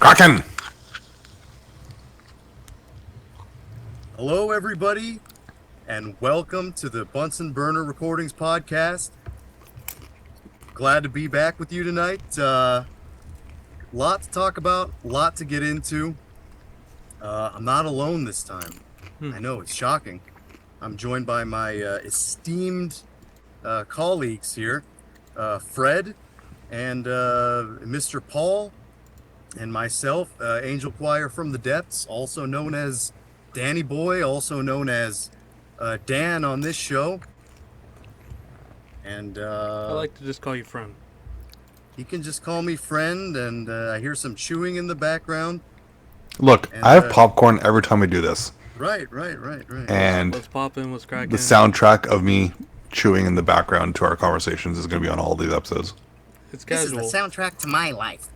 Kraken! Hello, everybody, and welcome to the Bunsen Burner Recordings podcast. Glad to be back with you tonight. Lot to talk about, lot to get into. I'm not alone this time. I know, it's shocking. I'm joined by my esteemed colleagues here, Fred and Mr. Paul, and myself, Angel Choir from the Depths, also known as Danny Boy, also known as Dan on this show. And I like to just call you friend. You can just call me friend, and I hear some chewing in the background. Look, And, I have popcorn every time we do this. Right. And What's popping? What's cracking? the soundtrack of me chewing in the background to our conversations is going to be on all these episodes. It's This is casual. the soundtrack to my life.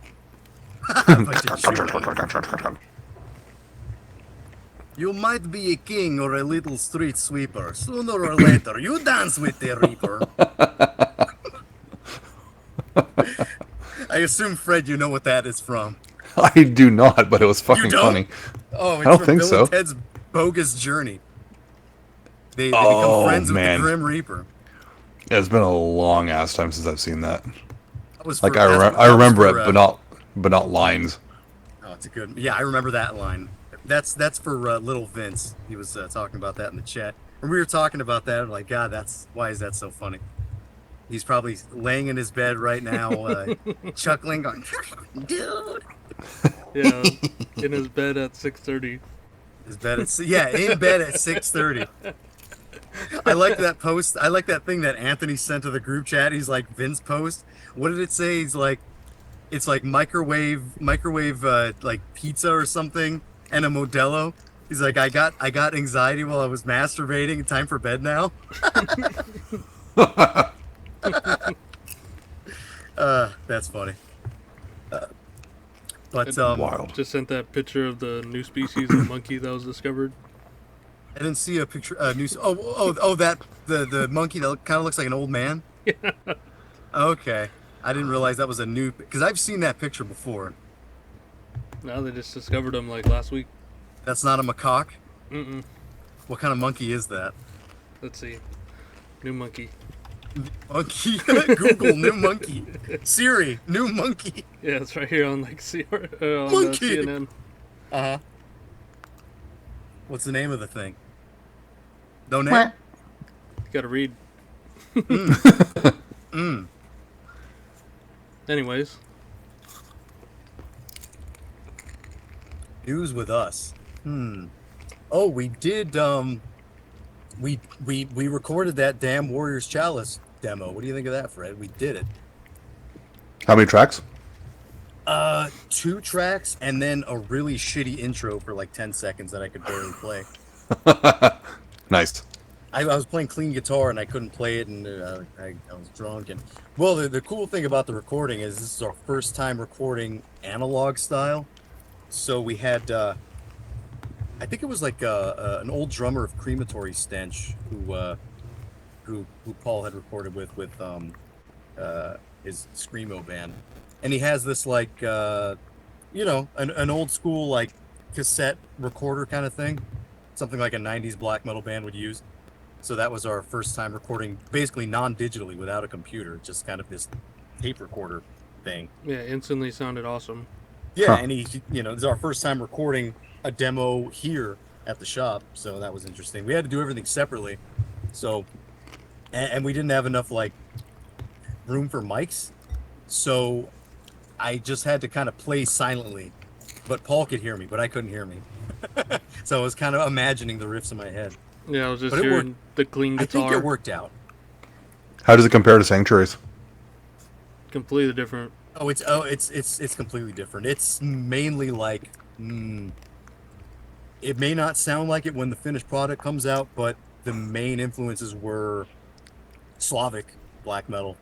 You might be a king or a little street sweeper. Sooner or later, you dance with the Reaper. I assume, Fred, you know what that is from. I do not, but it was fucking don't? funny. Oh, it's I don't from think Bill so. and Ted's Bogus Journey. They Oh, become friends man. with the Grim Reaper. Yeah, it's been a long ass time since I've seen that. That was Like for- I that's- that remember was it, for, but not lines. Oh, it's a good. Yeah, I remember that line. That's for Little Vince. He was talking about that in the chat, and we were talking about that. I'm like, God, why is that so funny? He's probably laying in his bed right now, chuckling, going, "Dude." Yeah, in his bed at 6:30. His bed at in bed at 6:30. I like that post. I like that thing that Anthony sent to the group chat. He's like, Vince post. What did it say? He's like, it's like microwave like pizza or something and a Modelo. He's like, I got anxiety while I was masturbating. Time for bed now. That's funny. But Wild. Just sent that picture of the new species of monkey that was discovered. I didn't see a picture. That the monkey that kind of looks like an old man. Yeah. Okay, I didn't realize that was a new, because I've seen that picture before. Now they just discovered him like last week. That's not a macaque. Mm-mm. What kind of monkey is that? Let's see. New monkey. Monkey. Google new monkey. Siri, new monkey. Yeah, it's right here on like on Monkey! CNN. Uh-huh. What's the name of the thing? No name? You gotta read. Anyways, News with us. Oh, we did, we recorded that damn Warriors Chalice demo. What do you think of that, Fred? We did it. How many tracks? 2 tracks and then a really shitty intro for like 10 seconds that I could barely play. Nice. I was playing clean guitar and I couldn't play it, and I was drunk. And well, the cool thing about the recording is this is our first time recording analog style. So we had, I think it was like an old drummer of Crematory Stench who Paul had recorded with his screamo band, and he has this like an old school like cassette recorder kind of thing, something like a 90s black metal band would use. So that was our first time recording basically non-digitally without a computer, just kind of this tape recorder thing. yeah, instantly sounded awesome. Yeah, Huh. and this is our first time recording a demo here at the shop, so that was interesting. We had to do everything separately, so and we didn't have enough like room for mics, so I just had to kind of play silently, but Paul could hear me, but I couldn't hear me. So I was kind of imagining the riffs in my head. Yeah, I was just But it hearing the clean I guitar. think it worked out. How does it compare to Sanctuaries? Completely different. It's completely different. It's mainly like it may not sound like it when the finished product comes out, but the main influences were Slavic black metal.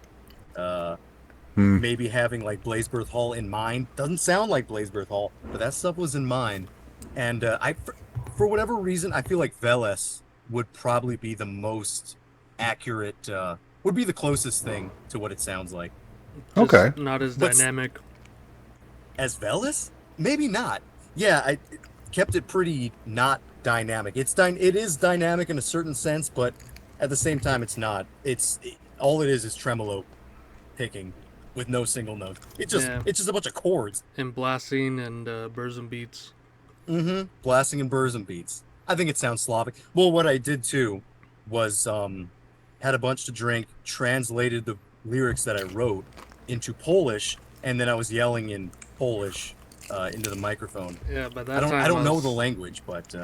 Maybe having like Blazebirth Hall in mind. Doesn't sound like Blazebirth Hall, but that stuff was in mind. And for whatever reason, I feel like Veles would probably be the most accurate, would be the closest thing to what it sounds like. Just Okay. Not as What's- dynamic. As Veles? Maybe not. Yeah, I kept it pretty not dynamic. It is dynamic in a certain sense, but at the same time, it's not. All it is tremolo picking with no single note. Yeah. It's just a bunch of chords. And blasting and burrs and beats. Mm-hmm. Blasting and burrs and beats. I think it sounds Slavic. Well, what I did too was had a bunch to drink, translated the lyrics that I wrote into Polish, and then I was yelling in Polish into the microphone. Yeah, by that time I don't know the language, but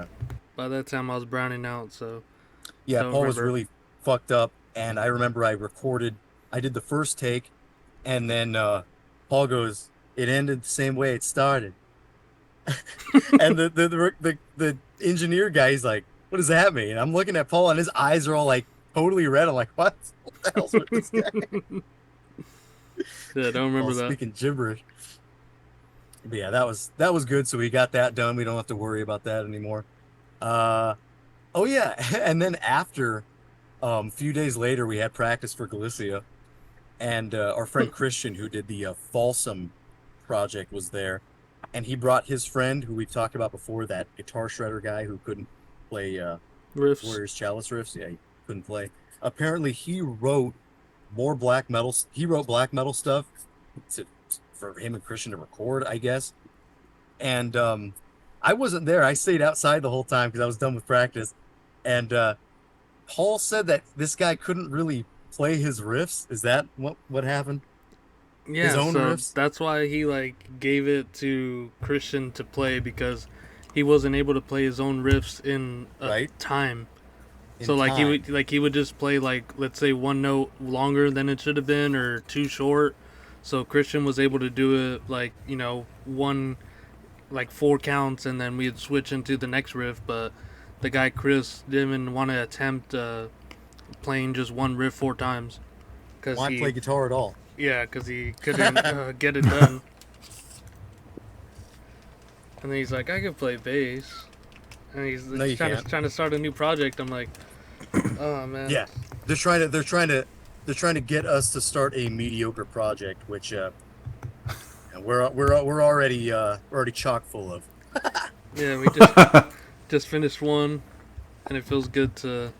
by that time I was browning out, so yeah, don't Paul was remember. really fucked up, and I remember I did the first take, and then Paul goes, "It ended the same way it started," and the engineer guy, he's like, "What does that mean?" I'm looking at Paul, and his eyes are all like totally red. I'm like, "What? What the hell's with this guy?" Yeah, I don't remember Paul's that. speaking gibberish. But yeah, that was good. So we got that done. We don't have to worry about that anymore. Oh yeah, and then after, a few days later, we had practice for Galicia, and our friend Christian, who did the Falsum project, was there, and he brought his friend, who we've talked about before, that guitar shredder guy who couldn't play Riffs. Warriors Chalice riffs. Yeah, he couldn't play. Apparently, he wrote more black metal. He wrote black metal stuff for him and Christian to record, I guess. And I wasn't there. I stayed outside the whole time because I was done with practice. And Paul said that this guy couldn't really play his riffs. Is that what happened? Yeah, his own so riffs? that's why he like gave it to Christian to play, because he wasn't able to play his own riffs in Right. time. In So like time. he would just play like, let's say, one note longer than it should have been or too short. So Christian was able to do it like, one, like 4 counts, and then we'd switch into the next riff. But the guy Chris didn't want to attempt playing just one riff 4 times, because Why play guitar at all? because he couldn't get it done. And then he's like, I could play bass, and he's No, you can't. trying to start a new project. I'm like, oh man. Yeah, they're trying to get us to start a mediocre project, which we're already chock full of. Yeah, we just finished one, and it feels good to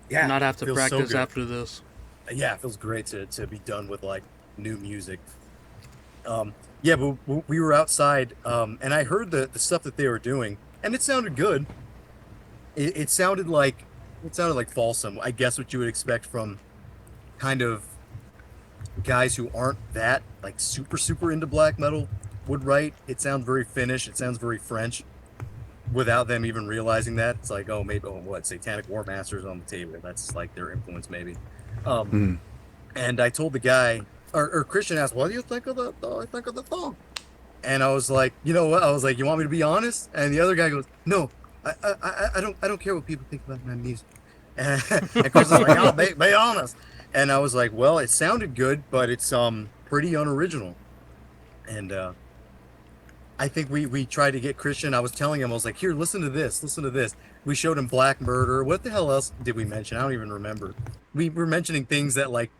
Yeah, not have to feels so practice good. after this. Yeah, it feels great to be done with like new music. Yeah, but we were outside, and I heard the stuff that they were doing, and it sounded good. It sounded like Falsum. I guess what you would expect from kind of guys who aren't that like super into black metal would write. It sounds very Finnish. It sounds very French, without them even realizing that. It's like, oh, maybe Satanic War Masters on the table. That's like their influence, maybe. And I told the guy, or Christian asked, "What do you think of the song?" And I was like, you know what? I was like, "You want me to be honest?" And the other guy goes, "No, I don't care what people think about my music." And Chris was like, "Oh, be honest." And I was like, "Well, it sounded good, but it's pretty unoriginal." And I think we tried to get Christian. I was telling him, I was like, "Here, listen to this. Listen to this." We showed him Black Murder. What the hell else did we mention? I don't even remember. We were mentioning things that like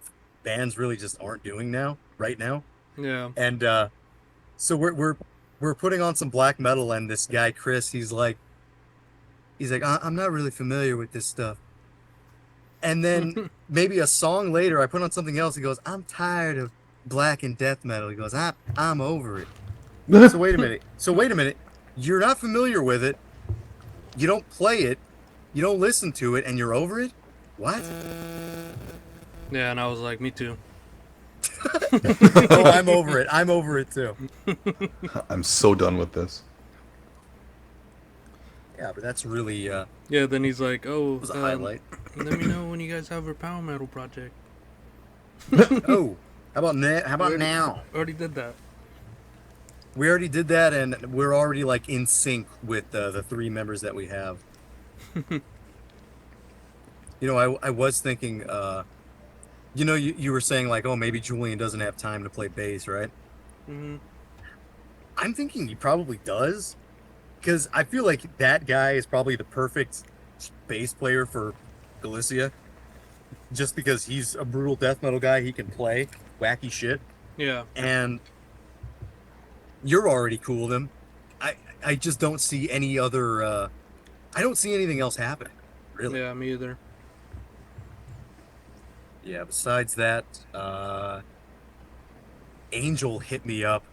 bands really just aren't doing right now. Yeah. And so we're putting on some black metal, and this guy Chris, he's like, I'm not really familiar with this stuff. And then maybe a song later, I put on something else. He goes, "I'm tired of black and death metal." He goes, I'm over it. So wait a minute. You're not familiar with it. You don't play it. You don't listen to it, and you're over it? What? Yeah, and I was like, me too. Oh, I'm over it. I'm over it too. I'm so done with this. Yeah, but that's really Yeah, then he's like, oh, was a highlight. let me know when you guys have a power metal project. Oh, how about now? Already did that. We already did that, and we're already like in sync with the 3 members that we have. I was thinking, you were saying like, oh, maybe Julian doesn't have time to play bass, right? Mm-hmm. I'm thinking he probably does, because I feel like that guy is probably the perfect bass player for Galicia, just because he's a brutal death metal guy. He can play wacky shit. Yeah. And you're already cool with him. I just don't see any other. I don't see anything else happening. Really. Yeah, me either. Yeah. Besides that, Angel hit me up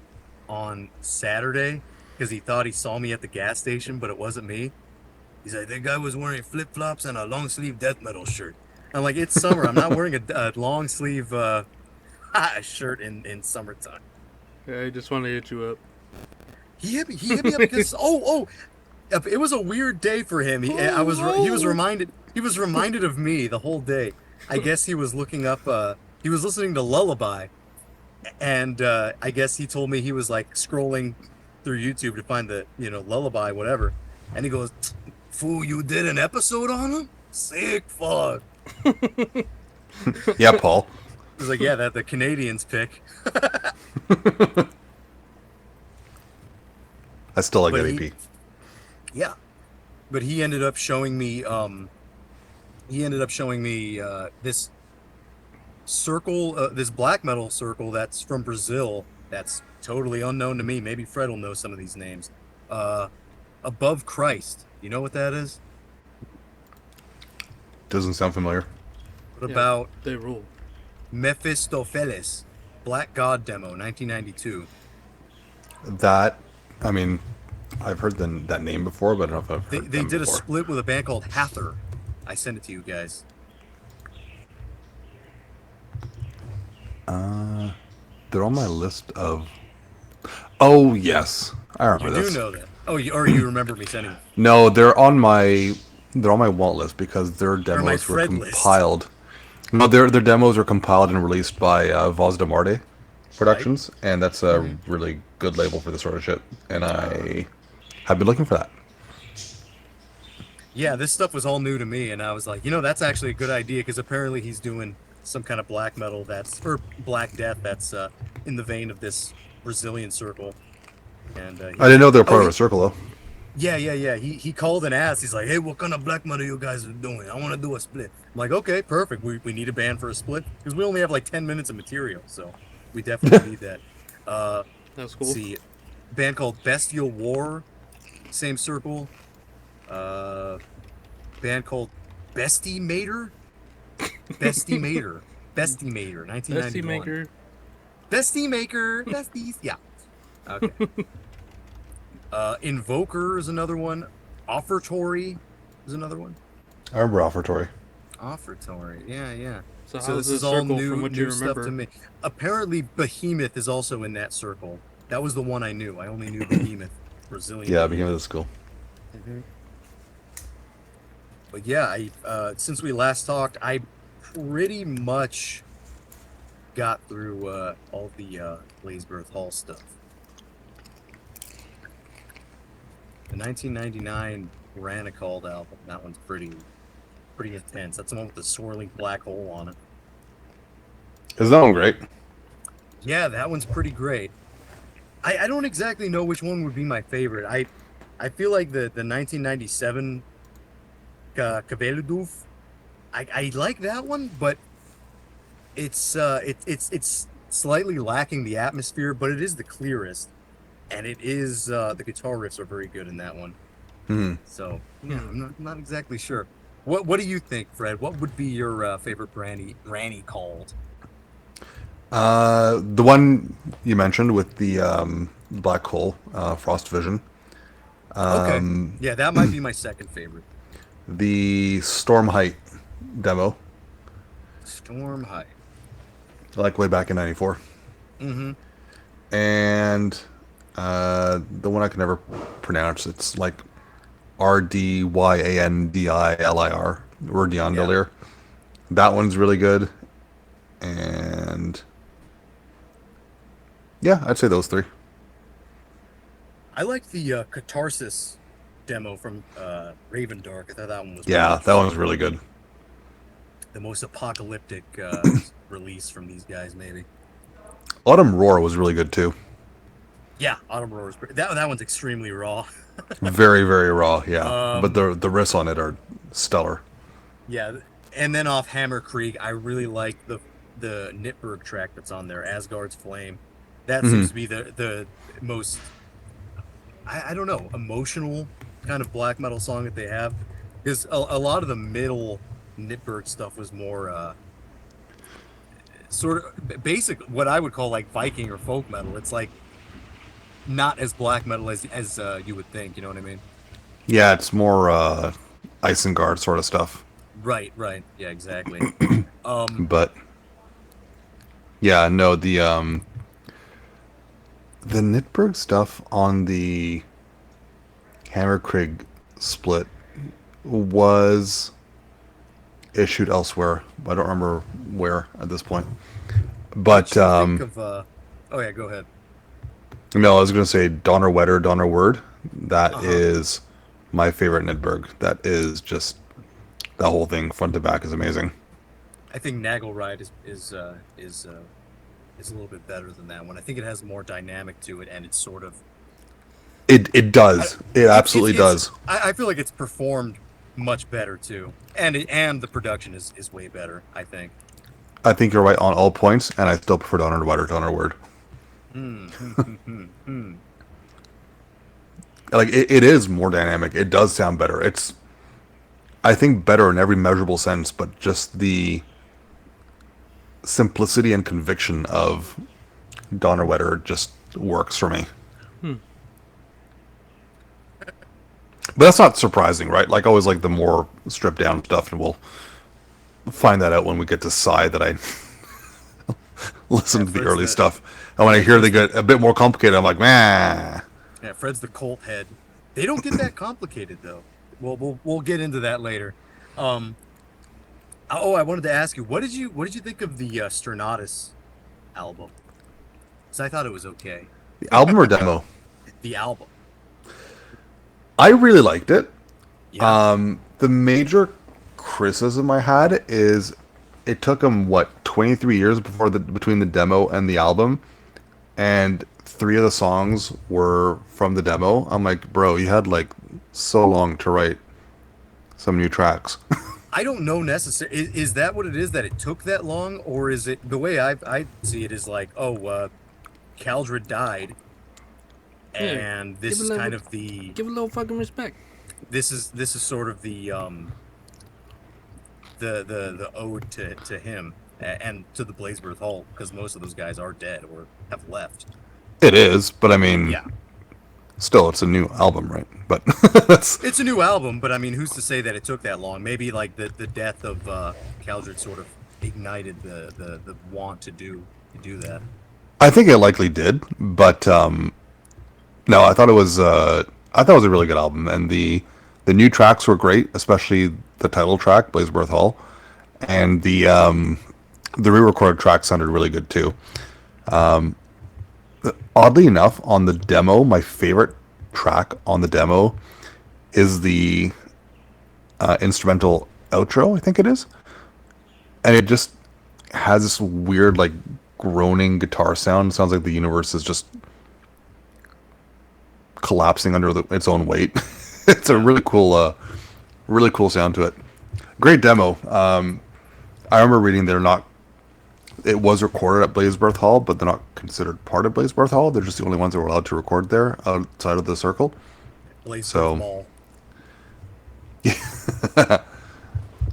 on Saturday because he thought he saw me at the gas station, but it wasn't me. He's like, that guy was wearing flip flops and a long sleeve death metal shirt. I'm like, it's summer. I'm not wearing a long sleeve shirt in summertime. Yeah, I just want to hit you up. He hit me up because it was a weird day for him. He was reminded of me the whole day. I guess he was looking up he was listening to Lullaby, and I guess he told me he was like scrolling through YouTube to find the Lullaby whatever, and he goes, "Fool, you did an episode on him? Sick fuck." Yeah, Paul. He was like, "Yeah, that the Canadians pick." I still like But that he- EP. Yeah, but he ended up showing me this circle, this black metal circle that's from Brazil. That's totally unknown to me. Maybe Fred will know some of these names. Above Christ. You know what that is? Doesn't sound familiar. What Yeah, about they rule? Mephistopheles? Black God demo, 1992. That, I mean, I've heard that name before, but I don't know if I've heard They them did a before. split with a band called Hather. I sent it to you guys. They're on my list of. Oh yes, I remember You this. do know that. Oh, you remember me sending it. No, they're on my want list because their my demos were Fred list. compiled. No, their demos were compiled and released by Voz de Marte Productions, and that's a really good label for this sort of shit. And I have been looking for that. Yeah, this stuff was all new to me, and I was like, that's actually a good idea because apparently he's doing some kind of black metal or Black Death that's in the vein of this Brazilian circle. And I didn't know they were part of a circle though. Yeah. He called and asked. He's like, "Hey, what kind of black metal you guys are doing? I want to do a split." I'm like, "Okay, perfect. We need a band for a split because we only have like 10 minutes of material, so we definitely need that." That's cool. See, band called Bestial War, same circle. Band called Bestimator, 1991. Bestie maker. Bestie Maker, besties, yeah. Okay. Invoker is another one. Offertory is another one. I remember Offertory. Offertory, yeah. So So how's this is this all circle new, from what you new stuff remember? to me. Apparently, Behemoth is also in that circle. That was the one I knew. I only knew Behemoth, Brazilian. Yeah, beginning of the school. But yeah, since we last talked, I pretty much got through all the Blazeberth Hall stuff. The 1999 Radical album, that one's pretty intense. That's the one with the swirling black hole on it. Is that one great? Yeah, that one's pretty great. I don't exactly know which one would be my favorite. I feel like the 1997 Cabelo I like that one, but it's slightly lacking the atmosphere, but it is the clearest, and it is the guitar riffs are very good in that one. So yeah, I'm not exactly sure. What do you think, Fred? What would be your favorite Granny called? The one you mentioned with the black hole, Frost Vision. Okay, yeah, that might be my second favorite. The Storm Height demo, Storm Height. like way back in '94. And the one I can never pronounce. It's like RDYANDILIR. Radiandalir. That one's really good. And yeah, I'd say those three. I like the Catharsis demo from Raven Dark. I thought that one was Yeah, that one's really good. the most apocalyptic release from these guys, maybe. Autumn Roar was really good too. Yeah, Autumn Roar is that one's extremely raw. Very, very raw, yeah. But the riffs on it are stellar. Yeah, and then off Hammer Creek, I really like the Nitberg track that's on there, Asgard's Flame. That seems to be the most I don't know, emotional kind of black metal song that they have. Because a lot of the middle Nitberg stuff was more sort of basic, what I would call like Viking or folk metal. It's like not as black metal as you would think. You know what I mean? Yeah, it's more Isengard sort of stuff. Right, right. Yeah, exactly. But yeah, no, the Nitberg stuff on the Hammerkrig split was issued elsewhere. I don't remember where at this point. But think of oh yeah, go ahead. no, I was going to say Donner Wetter, Donner Word. That Uh-huh. is my favorite Nidberg. That is just that whole thing front to back is amazing. I think Nagelride is a little bit better than that one. I think it has more dynamic to it, and it's sort of It does. It absolutely does. I feel like it's performed much better too, and the production is way better. I think. I think you're right on all points, and I still prefer Donner Wetter, Donner Word. Like it is more dynamic. It does sound better. It's I think better in every measurable sense, but just the simplicity and conviction of Donnerwetter just works for me. But that's not surprising, right? Like, I always like the more stripped down stuff, and we'll find that out when we get to Sigh that I listen to the early stuff. And when I hear they get a bit more complicated, I'm like, man. Yeah, Fred's the Colt head. They don't get that complicated though. We'll get into that later. Oh, I wanted to ask you, what did you think of the Sternatus album? Because I thought it was okay. The album or demo? The album. I really liked it. Yeah. The major criticism I had is it took them, what, 23 years between the demo and the album, and 3 of the songs were from the demo. I'm like, bro, you had like so long to write some new tracks. I don't know necessarily. Is that what it is, that it took that long, or is it the way I see it is like, Caldred died, and this is kind of the give a little fucking respect. This is sort of the ode to him and to the Blazebirth Hall, because most of those guys are dead or have left. It is, but I mean, Yeah. Still, it's a new album, right? But that's It's a new album, but I mean, who's to say that it took that long? Maybe like the death of Caldred sort of ignited the want to do that. I think it likely did, but no, I thought it was a really good album, and the new tracks were great, especially the title track, Blazebirth Hall, and the re-recorded track sounded really good too. Oddly enough, on the demo, my favorite track on the demo is the instrumental outro, I think it is, and it just has this weird, like, groaning guitar sound. It sounds like the universe is just collapsing under its own weight. It's a really cool sound to it. Great demo. I remember reading it was recorded at Blazebirth Hall, but they're not considered part of Blazebirth Hall. They're just the only ones that were allowed to record there outside of the circle. Blazebirth Hall.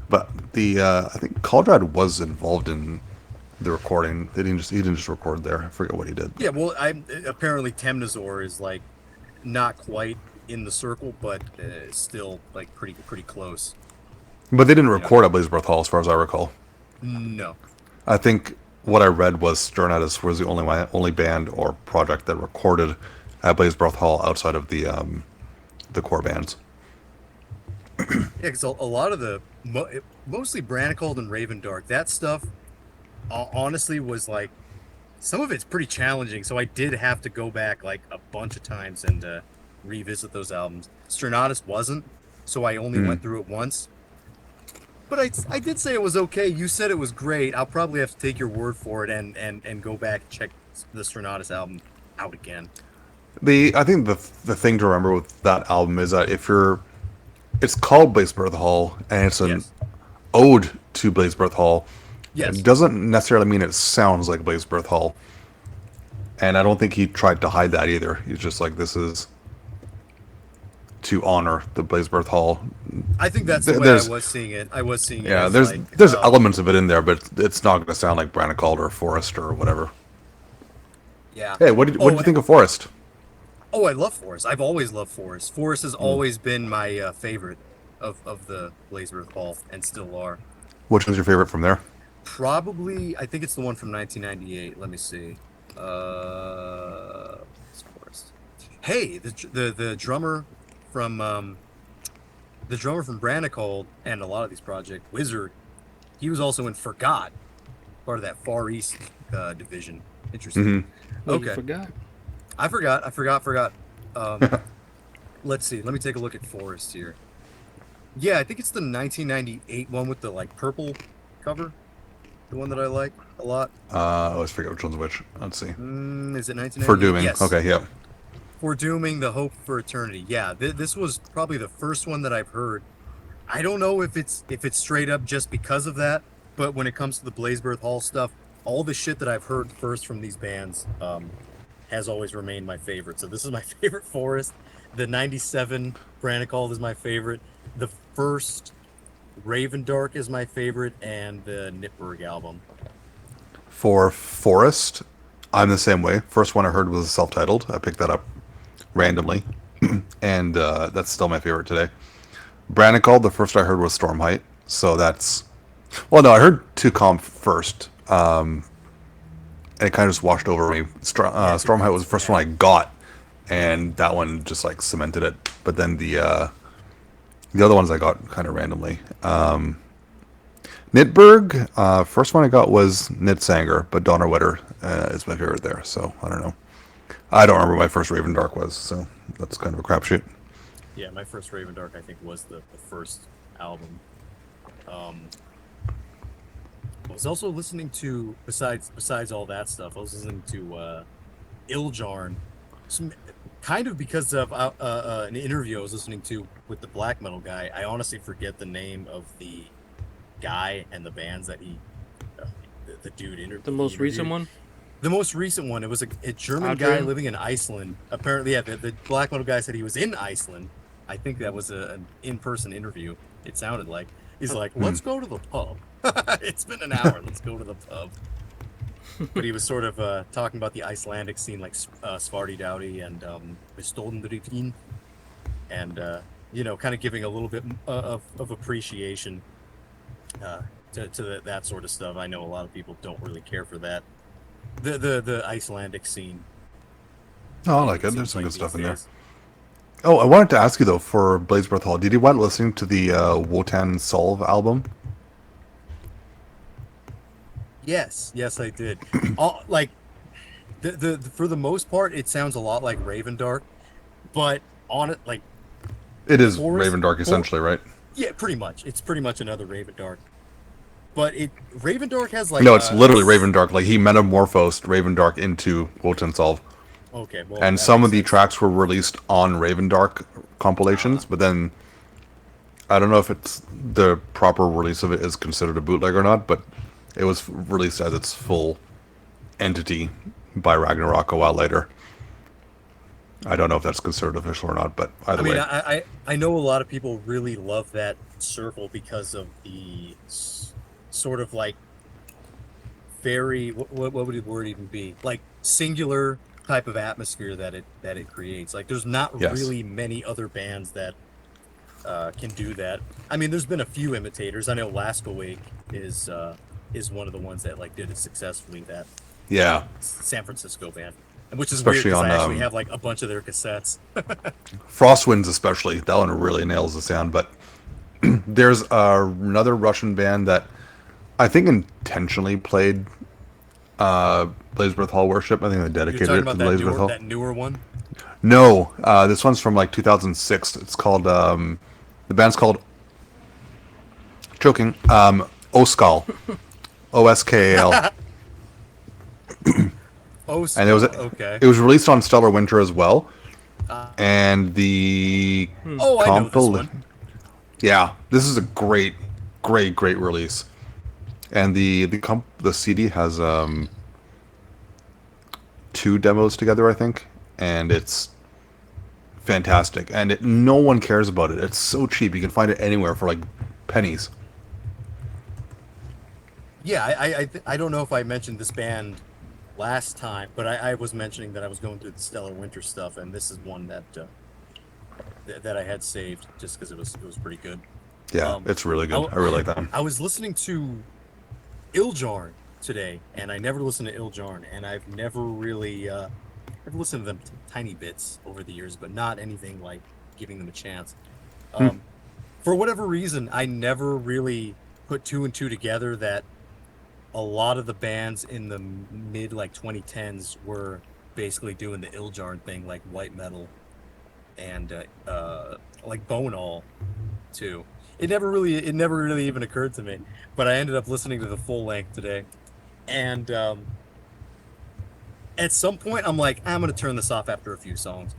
But I think Caldrad was involved in the recording. He didn't just record there. I forget what he did. Yeah, well, apparently Temnazor is like not quite in the circle, but still like pretty close. But they didn't record at Blazebirth Hall, as far as I recall. No. I think what I read was Sternatus was the only band or project that recorded at Blazebirth Hall outside of the core bands. Yeah, because a lot of mostly Branicold and Ravendark, that stuff honestly was like, some of it's pretty challenging, so I did have to go back like a bunch of times and revisit those albums. Sternatus wasn't, so I only went through it once. But I did say it was okay. You said it was great. I'll probably have to take your word for it and go back and check the Sternatus album out again. I think the thing to remember with that album is that it's called Blazebirth Hall, and it's an ode to Blazebirth Hall. Yes. It doesn't necessarily mean it sounds like Blazebirth Hall. And I don't think he tried to hide that either. He's just like, this is to honor the Blazebirth Hall. I think that's the way I was seeing it. I was seeing it Yeah, as there's elements of it in there, but it's not going to sound like Branacald or Forest or whatever. Yeah. Hey, what did you think of Forest? Oh, I love Forest. I've always loved Forest. Forest has always been my favorite of the Blazebirth Hall, and still are. Which one's your favorite from there? Probably, I think it's the one from 1998. Let me see. It's Forest. Hey, the drummer from Branacald and a lot of these projects, Wizard, he was also in Forgot, part of that Far East division. Interesting. Mm-hmm. Oh, Okay. you forgot. I forgot. Let's see. Let me take a look at Forest here. Yeah, I think it's the 1998 one with the like purple cover. The one that I like a lot. I always forget which one's which. Let's see. Is it 1998? For Dooming. Yes. Okay, yeah. For Dooming, the Hope for Eternity. Yeah, this was probably the first one that I've heard. I don't know if it's straight up just because of that, but when it comes to the Blazebirth Hall stuff, all the shit that I've heard first from these bands has always remained my favorite. So this is my favorite Forest. The 97 Branacald is my favorite. The first Raven Dark is my favorite, and the Nitberg album. For Forest, I'm the same way. First one I heard was self-titled. I picked that up randomly, and that's still my favorite today. Branacald, the first I heard was Stormheight, so that's... Well, no, I heard Too Calm first, and it kind of just washed over me. Stormheight was the first one I got, and that one just like cemented it. But then the other ones I got kind of randomly. Nitberg, first one I got was Nitsanger, but Donnerwetter is my favorite there, so I don't know. I don't remember what my first Raven Dark was, so that's kind of a crapshoot. Yeah, my first Raven Dark, I think, was the first album. I was also listening to, besides all that stuff, I was listening to Iljarn, kind of because of an interview I was listening to with the black metal guy. I honestly forget the name of the guy and the bands that he, the dude interviewed. The most recent one? The most recent one, it was a German guy living in Iceland. Apparently, yeah, the black metal guy said he was in Iceland. I think that was an in-person interview. It sounded like. He's like, let's go to the pub. It's been an hour. Let's go to the pub. But he was sort of talking about the Icelandic scene, like Svarti Dowdy and Bestolendrifin. And, kind of giving a little bit of appreciation to that sort of stuff. I know a lot of people don't really care for that. The Icelandic scene. Oh, I like it. There's some good stuff in there. Oh, I wanted to ask you though, for Blazebirth Hall, did you want listening to the Wotan Solve album? Yes, I did. Like the for the most part, it sounds a lot like Raven Dark, but on it like it is Raven Dark essentially, right? Yeah, pretty much. It's pretty much another Raven Dark. But Raven Dark has like no, it's literally Raven Dark. Like he metamorphosed Raven Dark into Wotan Solve. Okay, well, and some of the tracks were released on Raven Dark compilations, but then I don't know if it's the proper release of it is considered a bootleg or not, but it was released as its full entity by Ragnarok a while later. I don't know if that's considered official or not, but either way. I know a lot of people really love that circle because of the sort of like very what would the word even be, like singular type of atmosphere that it creates. Like there's not really many other bands that can do that. I mean, there's been a few imitators. I know Last Awake is one of the ones that like did it successfully. That San Francisco band, which is especially weird because I actually have like a bunch of their cassettes. Frostwinds especially, that one really nails the sound. But there's another Russian band that I think intentionally played Blazebirth Hall Worship. I think they dedicated it to Blazebirth Hall. That newer one? No, this one's from like 2006. It's called the band's called Oskal, Oskal. And it was released on Stellar Winter as well. And the I know this one. Yeah, this is a great release. And the CD has 2 demos together, I think, and it's fantastic, and no one cares about it. It's so cheap; you can find it anywhere for like pennies. Yeah, I don't know if I mentioned this band last time, but I was mentioning that I was going through the Stellar Winter stuff, and this is one that that I had saved just because it was pretty good. Yeah, Um, it's really I, good. I really like them. I was listening to Iljarn today, and I never listened to Iljarn, and I've never really I've listened to them tiny bits over the years, but not anything like giving them a chance. Hmm. For whatever reason, I never really put two and two together that a lot of the bands in the mid like 2010s were basically doing the Iljarn thing, like white metal and like Bone All too. It never really even occurred to me, but I ended up listening to the full length today, and at some point I'm like, I'm gonna turn this off after a few songs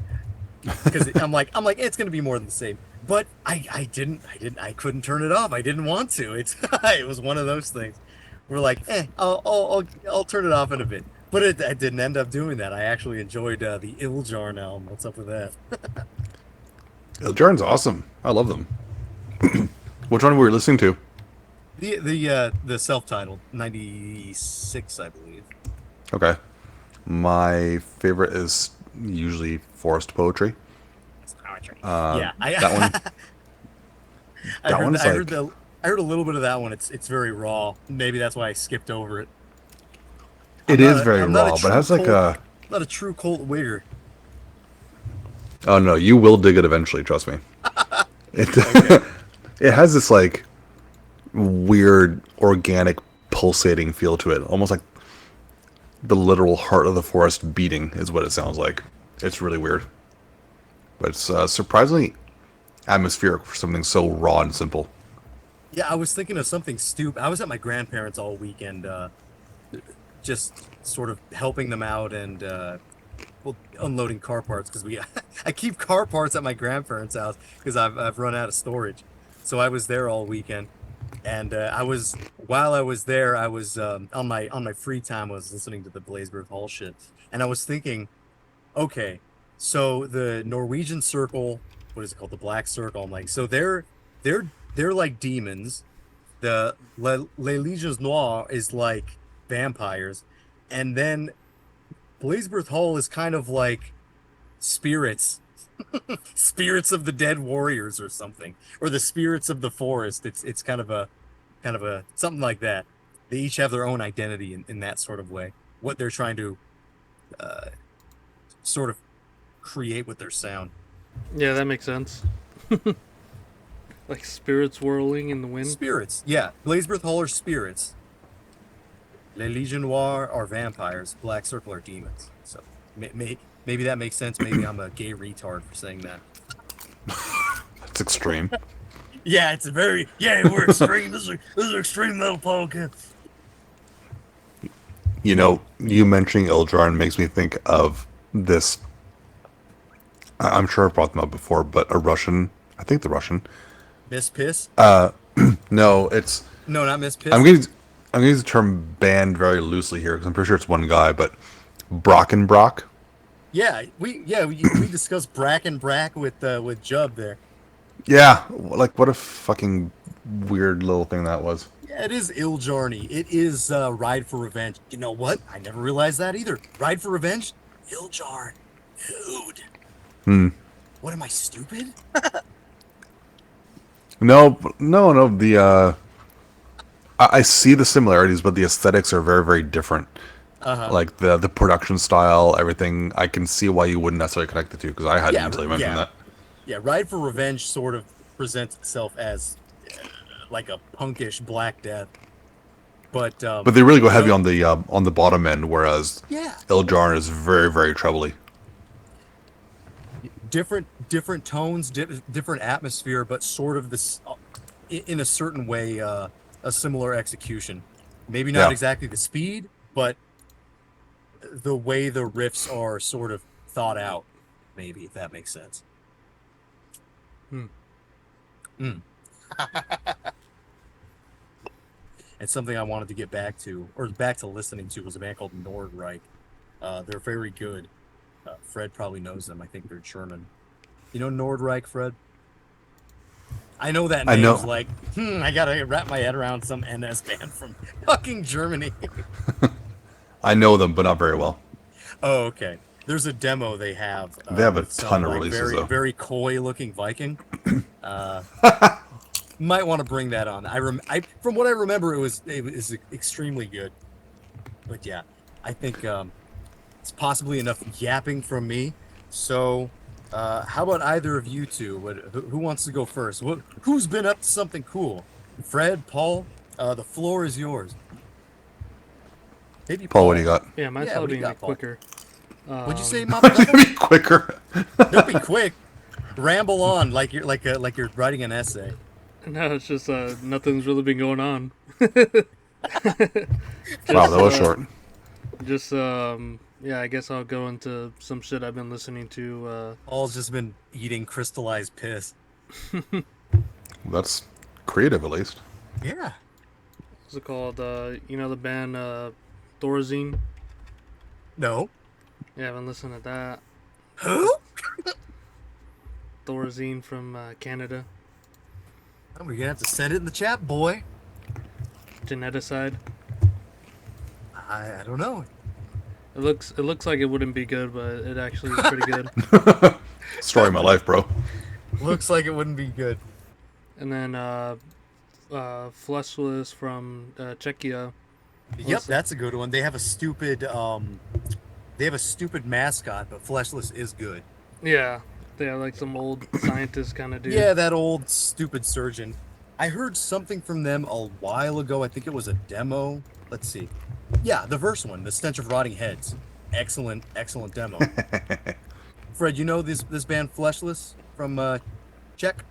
because I'm like it's gonna be more than the same. But I couldn't turn it off. I didn't want to. It was one of those things. We're like, I'll turn it off in a bit. But I didn't end up doing that. I actually enjoyed the Iljarn album. What's up with that? Jordan's awesome. I love them. Which one were you listening to? The self-titled 96, I believe. Okay. My favorite is usually forest poetry. It's poetry. Uh, Yeah, that one. I That heard one's I heard like I heard a little bit of that one. It's very raw. Maybe that's why I skipped over it. it is very I'm not a raw, but it true has like cult, a. not a true cult wigger. Oh no, you will dig it eventually. Trust me. It Okay. it has this like weird organic pulsating feel to it, almost like the literal heart of the forest beating is what it sounds like. It's really weird, but it's surprisingly atmospheric for something so raw and simple. Yeah, I was thinking of something stupid. I was at my grandparents all weekend, just sort of helping them out and well, unloading car parts because we I keep car parts at my grandparents' house because I've run out of storage. So I was there all weekend, and while I was there, I was on my free time. I was listening to the Blazeburg Hall shit, and I was thinking, okay, so the Norwegian Circle, what is it called, the Black Circle? I'm like, so they're like demons. The Les Legions Noires is like vampires, and then Blazeburg Hall is kind of like spirits, spirits of the dead warriors or something, or the spirits of the forest. It's kind of a something like that. They each have their own identity in that sort of way. What they're trying to uh, sort of create with their sound. Yeah, that makes sense. Like spirits whirling in the wind. Spirits, yeah. Blazeburg Hall are spirits. Les Legion Noir are vampires. Black Circle are demons. So maybe that makes sense. Maybe I'm a gay retard for saying that. It's extreme. Yeah, we're extreme. This is an extreme metal podcast. You know, you mentioning Ildjarn makes me think of this. I'm sure I've brought them up before, but a Russian, I think the Russian. Miss Piss? No, it's. No, not Miss Piss. I'm gonna use the term band very loosely here because I'm pretty sure it's one guy, but Brockenbrock. We discussed Brack and Brack with Jub there. Yeah, like what a fucking weird little thing that was. Yeah, it is Iljarny. It is Ride for Revenge. You know what? I never realized that either. Ride for Revenge? Iljarn. Dude. Hmm. What am I, stupid? No, no. I see the similarities, but the aesthetics are very, very different. Uh-huh. Like the production style, everything. I can see why you wouldn't necessarily connect the two because I hadn't Yeah, until you mentioned yeah. that. Yeah, Ride for Revenge sort of presents itself as like a punkish Black Death. But But they really go you heavy know, on the bottom end, whereas yeah, Ildjarn is very, very trebly. different tones, different atmosphere, but sort of this in a certain way a similar execution. Maybe not Yeah. exactly the speed, but the way the riffs are sort of thought out. Maybe if that makes sense. Hmm. Mm. And something I wanted to get back to, or back to listening to, was a band called Nordreich. They're very good. Fred probably knows them. I think they're German. You know Nordreich, Fred? I know that I name's know. like, I gotta wrap my head around some NS band from fucking Germany. I know them, but not very well. Oh, okay. There's a demo they have They have a with some ton of like releases, very though. very coy looking Viking. Might want to bring that on. I from what I remember, it was extremely good. But yeah, I think it's possibly enough yapping from me. So, how about either of you two? Who wants to go first? Who's been up to something cool? Fred, Paul, the floor is yours. Maybe Paul, what do you got? Yeah, mine's Yeah, what do probably you gonna be got, Paul? quicker. What'd you say, Um, Mama? Be quicker. Don't be quick. Ramble on like you're writing an essay. No, it's just nothing's really been going on. Wow, that was short. Just yeah, I guess I'll go into some shit I've been listening to. Paul's just been eating crystallized piss. That's creative, at least. Yeah. What's it called? You know the band Thorazine? No. Yeah, I've been listening to that. Who? Thorazine from Canada. Oh, we're gonna have to send it in the chat, boy. Geneticide. I don't know. It looks like it wouldn't be good, but it actually is pretty good. Story of my life, bro. Looks like it wouldn't be good. And then Fleshless from Czechia. Yep, that's a good one. They have a stupid mascot, but Fleshless is good. Yeah, they have like some old scientist kind of dude. Yeah, that old stupid surgeon. I heard something from them a while ago. I think it was a demo. Let's see. Yeah, the first one, The Stench of Rotting Heads. Excellent demo. Fred, you know this band Fleshless from Czech?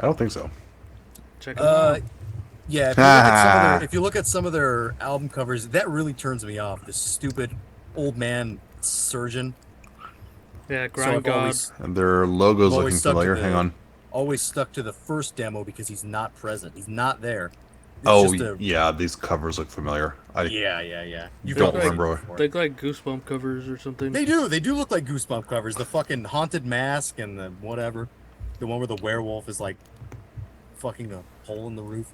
I don't think so. Check them out. Yeah, if you look at some of their album covers, that really turns me off. This stupid old man surgeon. Yeah, So Grind I've God. always, And their logo's always looking stuck to familiar. the- Hang on. always stuck to the first demo because he's not present. He's not there. It's Oh, just a- yeah, these covers look familiar. I yeah. You've don't probably seen remember. it before. They look like Goosebump covers or something. They do look like Goosebump covers. The fucking haunted mask and the whatever. The one where the werewolf is like fucking a hole in the roof.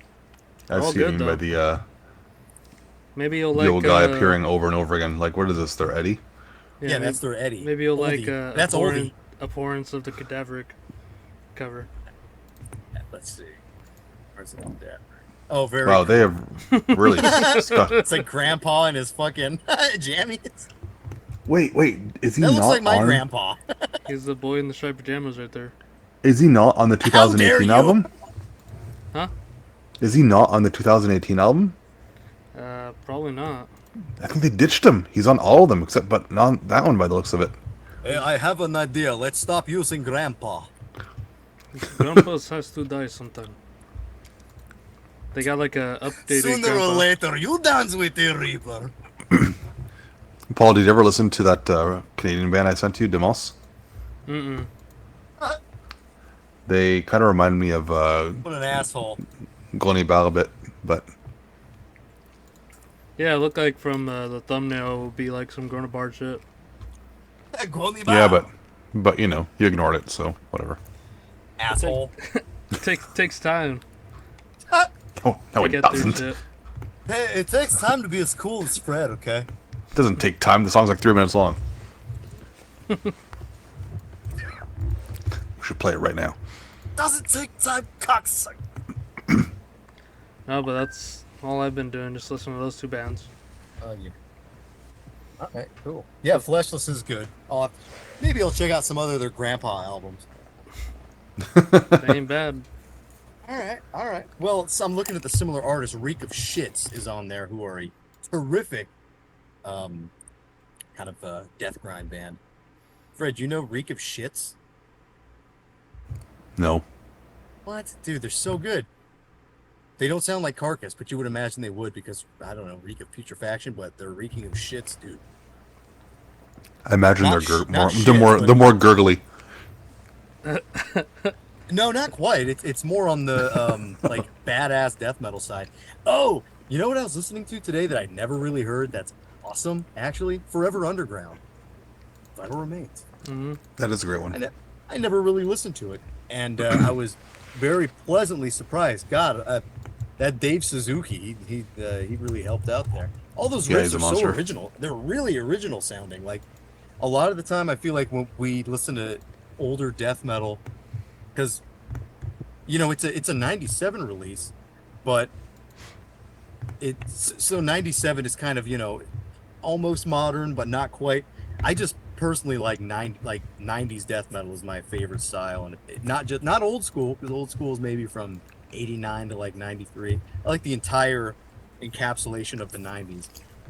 I all see what good, you mean by though. the Maybe you'll the like old guy appearing over and over again. Like, what is this? Their Eddie? Yeah, that's their Eddie. Maybe you'll like Oldie. That's oldie. Abhorrence of the Cadaveric cover. Let's see. Where's it? There. Oh, very. Wow, they have really stuck. It's like Grandpa and his fucking jammies. Wait, is he That not looks like my on? grandpa. He's the boy in the striped pajamas right there. Is he not on the How dare 2018 you! album? Huh? Is he not on the 2018 album? Probably not. I think they ditched him. He's on all of them except but not that one by the looks of it. Hey, I have an idea. Let's stop using Grandpa. Grandpa's has to die sometime. They got like a updated Sooner or grandpa. later, you dance with the Reaper. Paul, did you ever listen to that Canadian band I sent you, Demos? Mm-mm. They kind of remind me of What an asshole. Glony Ball a bit, but Yeah, it looked like from the thumbnail it would be like some grown-up art shit. yeah, but you know, you ignored it, so whatever. Asshole. Takes time Oh, no, to it get through doesn't. shit. Hey, it takes time to be as cool as Fred, okay? It doesn't take time. The song's like 3 minutes long. We should play it right now. Doesn't take time, cocksucker. No, but that's all I've been doing, just listening to those two bands. Yeah. Okay, cool. Yeah, Fleshless is good. Maybe I'll check out some other of their Grandpa albums. They ain't bad. All right. Well, so I'm looking at the similar artist. Reek of Shits is on there, who are a terrific, kind of death grind band. Fred, you know Reek of Shits? No. What? Dude, they're so good. They don't sound like Carcass, but you would imagine they would because, I don't know, reek of putrefaction, but they're reeking of shits, dude. I imagine Not they're sh- not they're shit, more but- they're more gurgly. No, not quite. It's more on the like badass death metal side. Oh, you know what I was listening to today that I never really heard? That's awesome, actually. Forever Underground. Vital Remains. Hmm. That is a great I one. I never really listened to it, and I was very pleasantly surprised. God, that Dave Suzuki, he really helped out there. All those Yeah, riffs he's a are so monster. original. They're really original sounding. Like a lot of the time, I feel like when we listen to older death metal, because it's a '97 release, but so '97 is kind of almost modern but not quite. I just personally like 90s death metal is my favorite style, and not old school, because old school is maybe from '89 to like '93. I like the entire encapsulation of the '90s,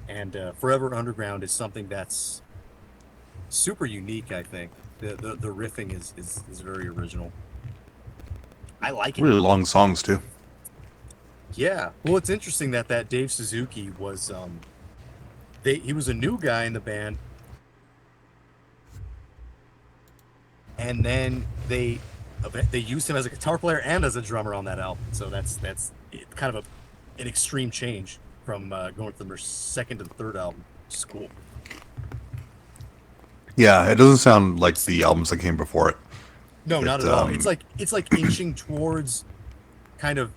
and Forever Underground is something that's super unique. I think the riffing is very original. I like it. Really long songs too. Yeah. Well, it's interesting that Dave Suzuki was he was a new guy in the band, and then they used him as a guitar player and as a drummer on that album. So that's kind of an extreme change from going from their second to the third album. Which is cool. Yeah, it doesn't sound like the albums that came before it. No, not at all. It's like inching towards kind of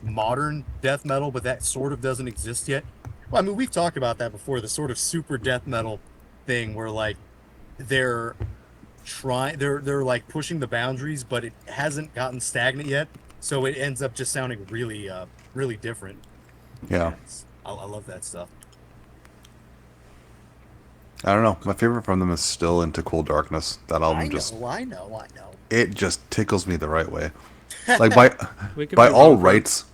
modern death metal, but that sort of doesn't exist yet. Well, I mean, we've talked about that before, the sort of super death metal thing where like they're like pushing the boundaries, but it hasn't gotten stagnant yet, so it ends up just sounding really really different. Yeah. I love that stuff. I don't know. My favorite from them is still Into Cool Darkness. That album I know. it just tickles me the right way. Like by We can by move all on, rights.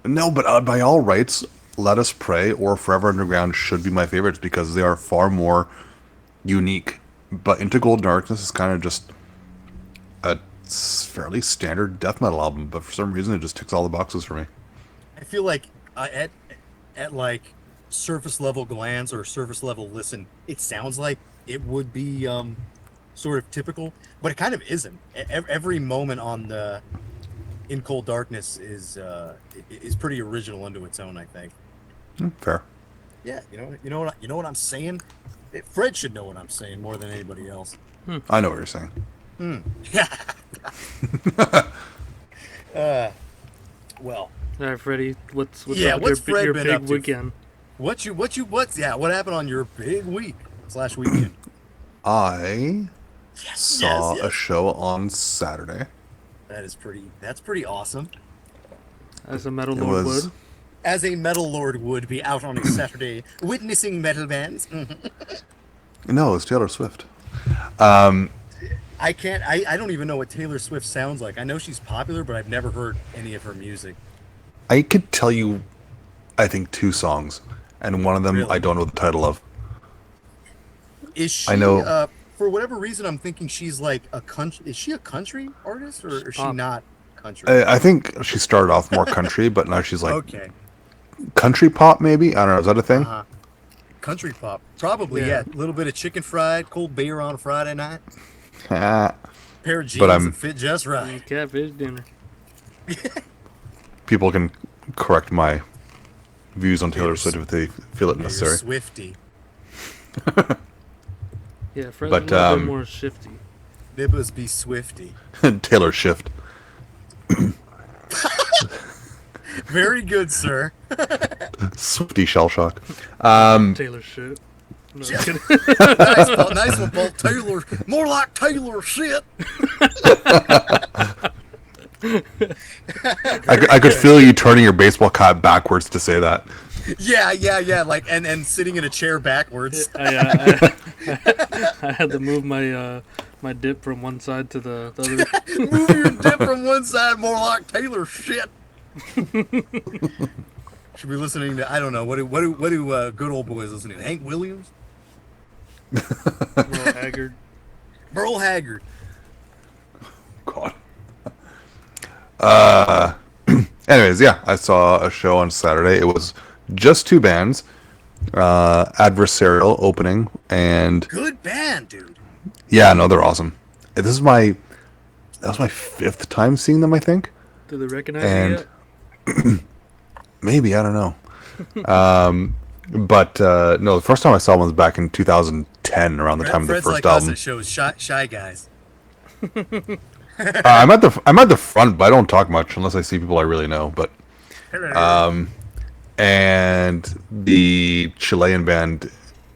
No, but by all rights, Let Us Pray or Forever Underground should be my favorites because they are far more unique. But Into Cold Darkness is kind of just a fairly standard death metal album, but for some reason it just ticks all the boxes for me. I feel like at like surface level glance or surface level listen, it sounds like it would be sort of typical, but it kind of isn't. Every moment on the In Cold Darkness is pretty original unto its own, I think. Fair. Yeah, you know what I'm saying. Fred should know what I'm saying more than anybody else. I know what you're saying. Well. All right, Freddie. What's Fred your been big up to? weekend? What happened on your big weekend? I saw a show on Saturday. That's pretty awesome. As a metal It lord was- would. As a metal lord would be out on a Saturday witnessing metal bands. No, it's Taylor Swift. I don't even know what Taylor Swift sounds like. I know she's popular, but I've never heard any of her music. I could tell you, I think, 2 songs, and one of them Really? I don't know the title of. Is she? I know. For whatever reason, I'm thinking she's like a country. Is she a country artist, or is she Pop. not country? I think she started off more country, but now she's like Okay. country pop, maybe? I don't know. Is that a thing? Country pop, probably. Yeah. Yeah, a little bit of chicken fried, cold beer on a Friday night, Ah. pair of jeans But I'm- that fit just right. Catfish dinner. People can correct my views on Taylor You're Swift if they feel it You're necessary. Swifty. Yeah, Fred's But, a little bit um, more shifty. Nibbas be Swifty. Taylor Shift. Very good, sir. Swifty shell shock. Taylor shit. No, I'm kidding. nice one, Paul. Taylor. More like Taylor shit. I could feel you turning your baseball cap backwards to say that. Yeah. Like and sitting in a chair backwards. I had to move my my dip from one side to the other. Move your dip from one side, more like Taylor shit. Should be listening to, I don't know, what do good old boys listen to? Hank Williams? Merle Haggard. Merle Haggard. God. Anyways, yeah, I saw a show on Saturday. It was just 2 bands. Adversarial opening, and Good band, dude. yeah, no, they're awesome. That was my 5th time seeing them, I think. Do they recognize And- you yet? Maybe, I don't know. But no, the first time I saw one was back in 2010, around the time of the Fred's first like us album. at shows, shy guys. I'm at the front, but I don't talk much unless I see people I really know. But and the Chilean band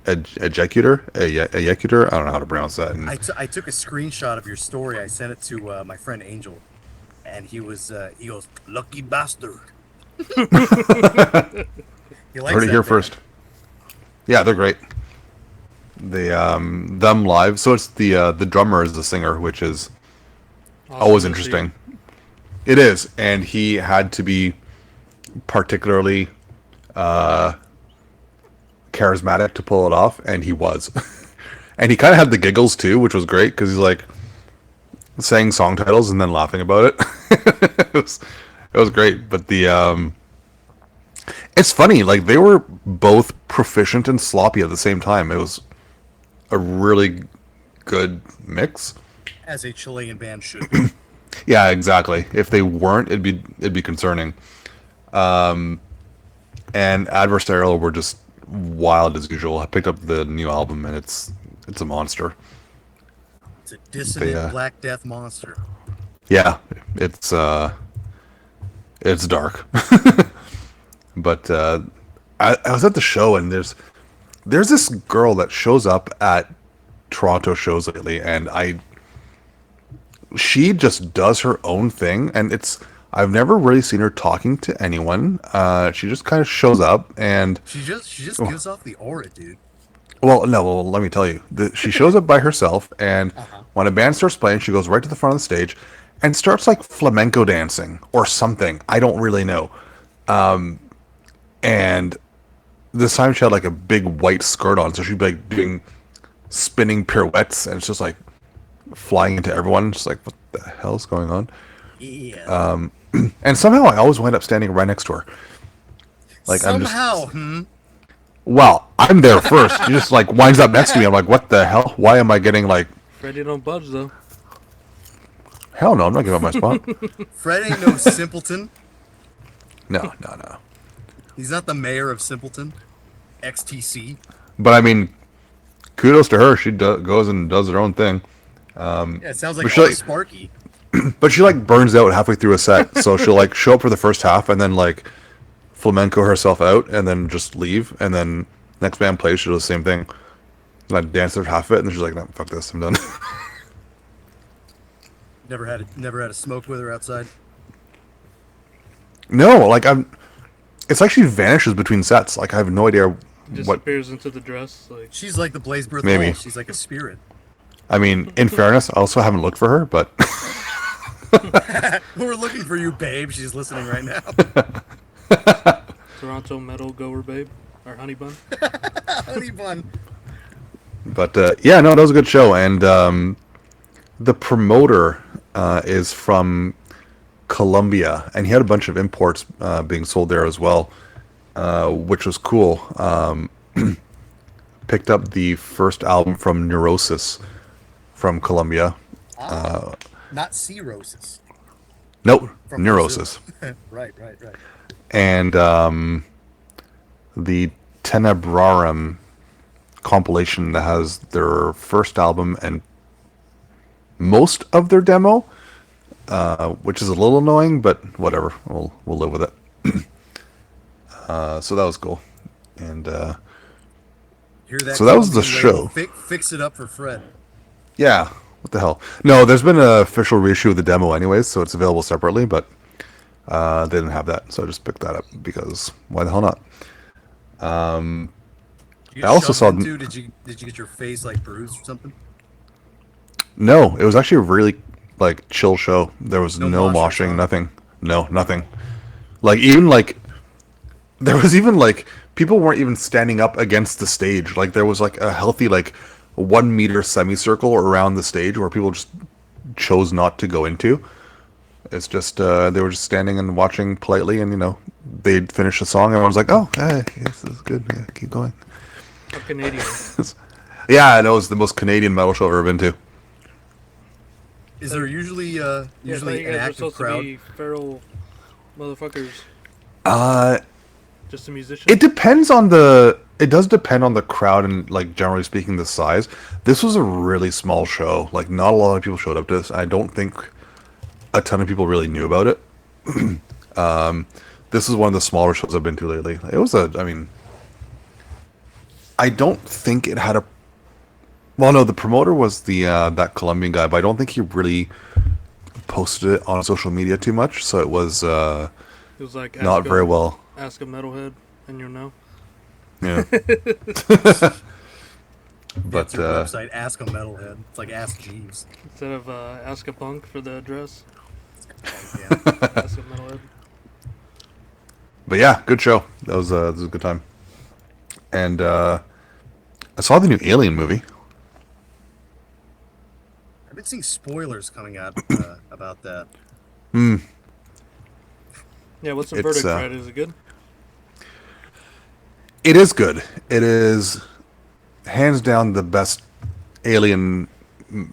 Executor. I don't know how to pronounce that. And I took a screenshot of your story. I sent it to my friend Angel, and he goes, "Lucky bastard." He likes heard it that here band. first. Yeah, they're great. They them live. So it's the drummer is the singer, which is Awesome always to interesting. It is, and he had to be particularly charismatic to pull it off, and he was. And he kind of had the giggles too, which was great because he's like saying song titles and then laughing about it. It was great, but it's funny. Like they were both proficient and sloppy at the same time. It was a really good mix. As a Chilean band should be. Yeah, exactly. If they weren't, it'd be concerning. And Adversarial were just wild as usual. I picked up the new album and it's a monster. It's a dissonant Black Death monster. Yeah, it's dark. But I was at the show and there's this girl that shows up at Toronto shows lately, and she just does her own thing, and I've never really seen her talking to anyone. She just kind of shows up, and She just gives off the aura, dude. well, no, well, let me tell you, she shows up by herself, and when a band starts playing, she goes right to the front of the stage, and starts like flamenco dancing or something. I don't really know. And this time she had like a big white skirt on, so she'd be like doing spinning pirouettes, and it's just like flying into everyone. Just like, what the hell's going on? Yeah. And somehow I always wind up standing right next to her. Like somehow, well, I'm there first. She just like winds up next to me. I'm like, what the hell? Why am I getting like? Freddie don't budge though. Hell no, I'm not giving up my spot. Fred ain't no simpleton. No. He's not the mayor of Simpleton. XTC. But I mean, kudos to her. She goes and does her own thing. Yeah, it sounds like But she, all like- Sparky. But she like burns out halfway through a set, so she'll like show up for the first half and then like flamenco herself out and then just leave, and then next band plays, she'll do the same thing. And I dance through half of it, and then she's like, "No, fuck this, I'm done." Never had a smoke with her outside. No, like it's like she vanishes between sets. Like I have no idea what. Disappears into the dress. Like She's like the Blazebird Maybe. Hall. She's like a spirit. I mean, in fairness, I also haven't looked for her, but We're looking for you, babe. She's listening right now. Toronto metal goer babe. Or honey bun. Honey bun. yeah, no, that was a good show, and the promoter is from Colombia, and he had a bunch of imports being sold there as well, which was cool. Picked up the first album from Neurosis from Colombia. Not cirrhosis. Nope, From Neurosis. Brazil. Right. And the Tenebrarum compilation that has their first album and most of their demo, which is a little annoying, but whatever, we'll live with it. So that was cool, and Hear that? So that was the Colombian show. lady? Fix it up for Fred. yeah, what the hell? No, there's been an official reissue of the demo anyways, so it's available separately, but they didn't have that, so I just picked that up because why the hell not? You I also shoved saw- into, did you get your face like bruised or something? No, it was actually a really like chill show. There was No no moshers, moshing, huh? nothing. No, nothing. Like even like there was even like people weren't even standing up against the stage. Like there was like a healthy like 1 meter semicircle around the stage where people just chose not to go into. It's just they were just standing and watching politely, and they'd finish the song and everyone's like, "Oh, hey, this is good. Yeah, keep going." How Canadian. Yeah, and it was the most Canadian metal show I've ever been to. Is there usually Yeah, I thought usually you an guys were active supposed to crowd? be feral motherfuckers. Uh, Just a musician. It depends on the it does depend on the crowd and, like, generally speaking, the size. This was a really small show. Like, not a lot of people showed up to this. I don't think a ton of people really knew about it. This is one of the smaller shows I've been to lately. It was I mean, I don't think it had a. Well, no, the promoter was that Colombian guy, but I don't think he really posted it on social media too much. So it was It was like not very well. Ask a metalhead, and you'll know. Yeah. But That's your website, Ask a Metalhead. It's like Ask Jeeves. Instead of ask a punk for the address, Yeah. ask a metalhead. But yeah, good show. That was a good time. And I saw the new Alien movie. I've been seeing spoilers coming out about that. Yeah, what's the It's, verdict, Fred? Is it good? It is good. It is hands down the best Alien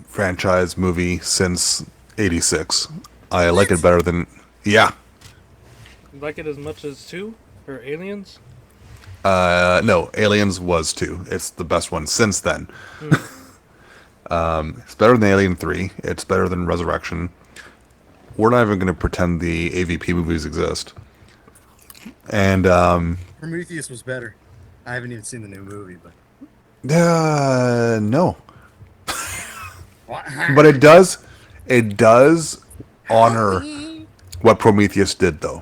franchise movie since '86. I like it better than yeah. You like it as much as 2 or Aliens? No, Aliens was 2. It's the best one since then. It's better than Alien 3. It's better than Resurrection. We're not even going to pretend the AVP movies exist. And Prometheus was better. I haven't even seen the new movie, but no. But it does honor what Prometheus did, though.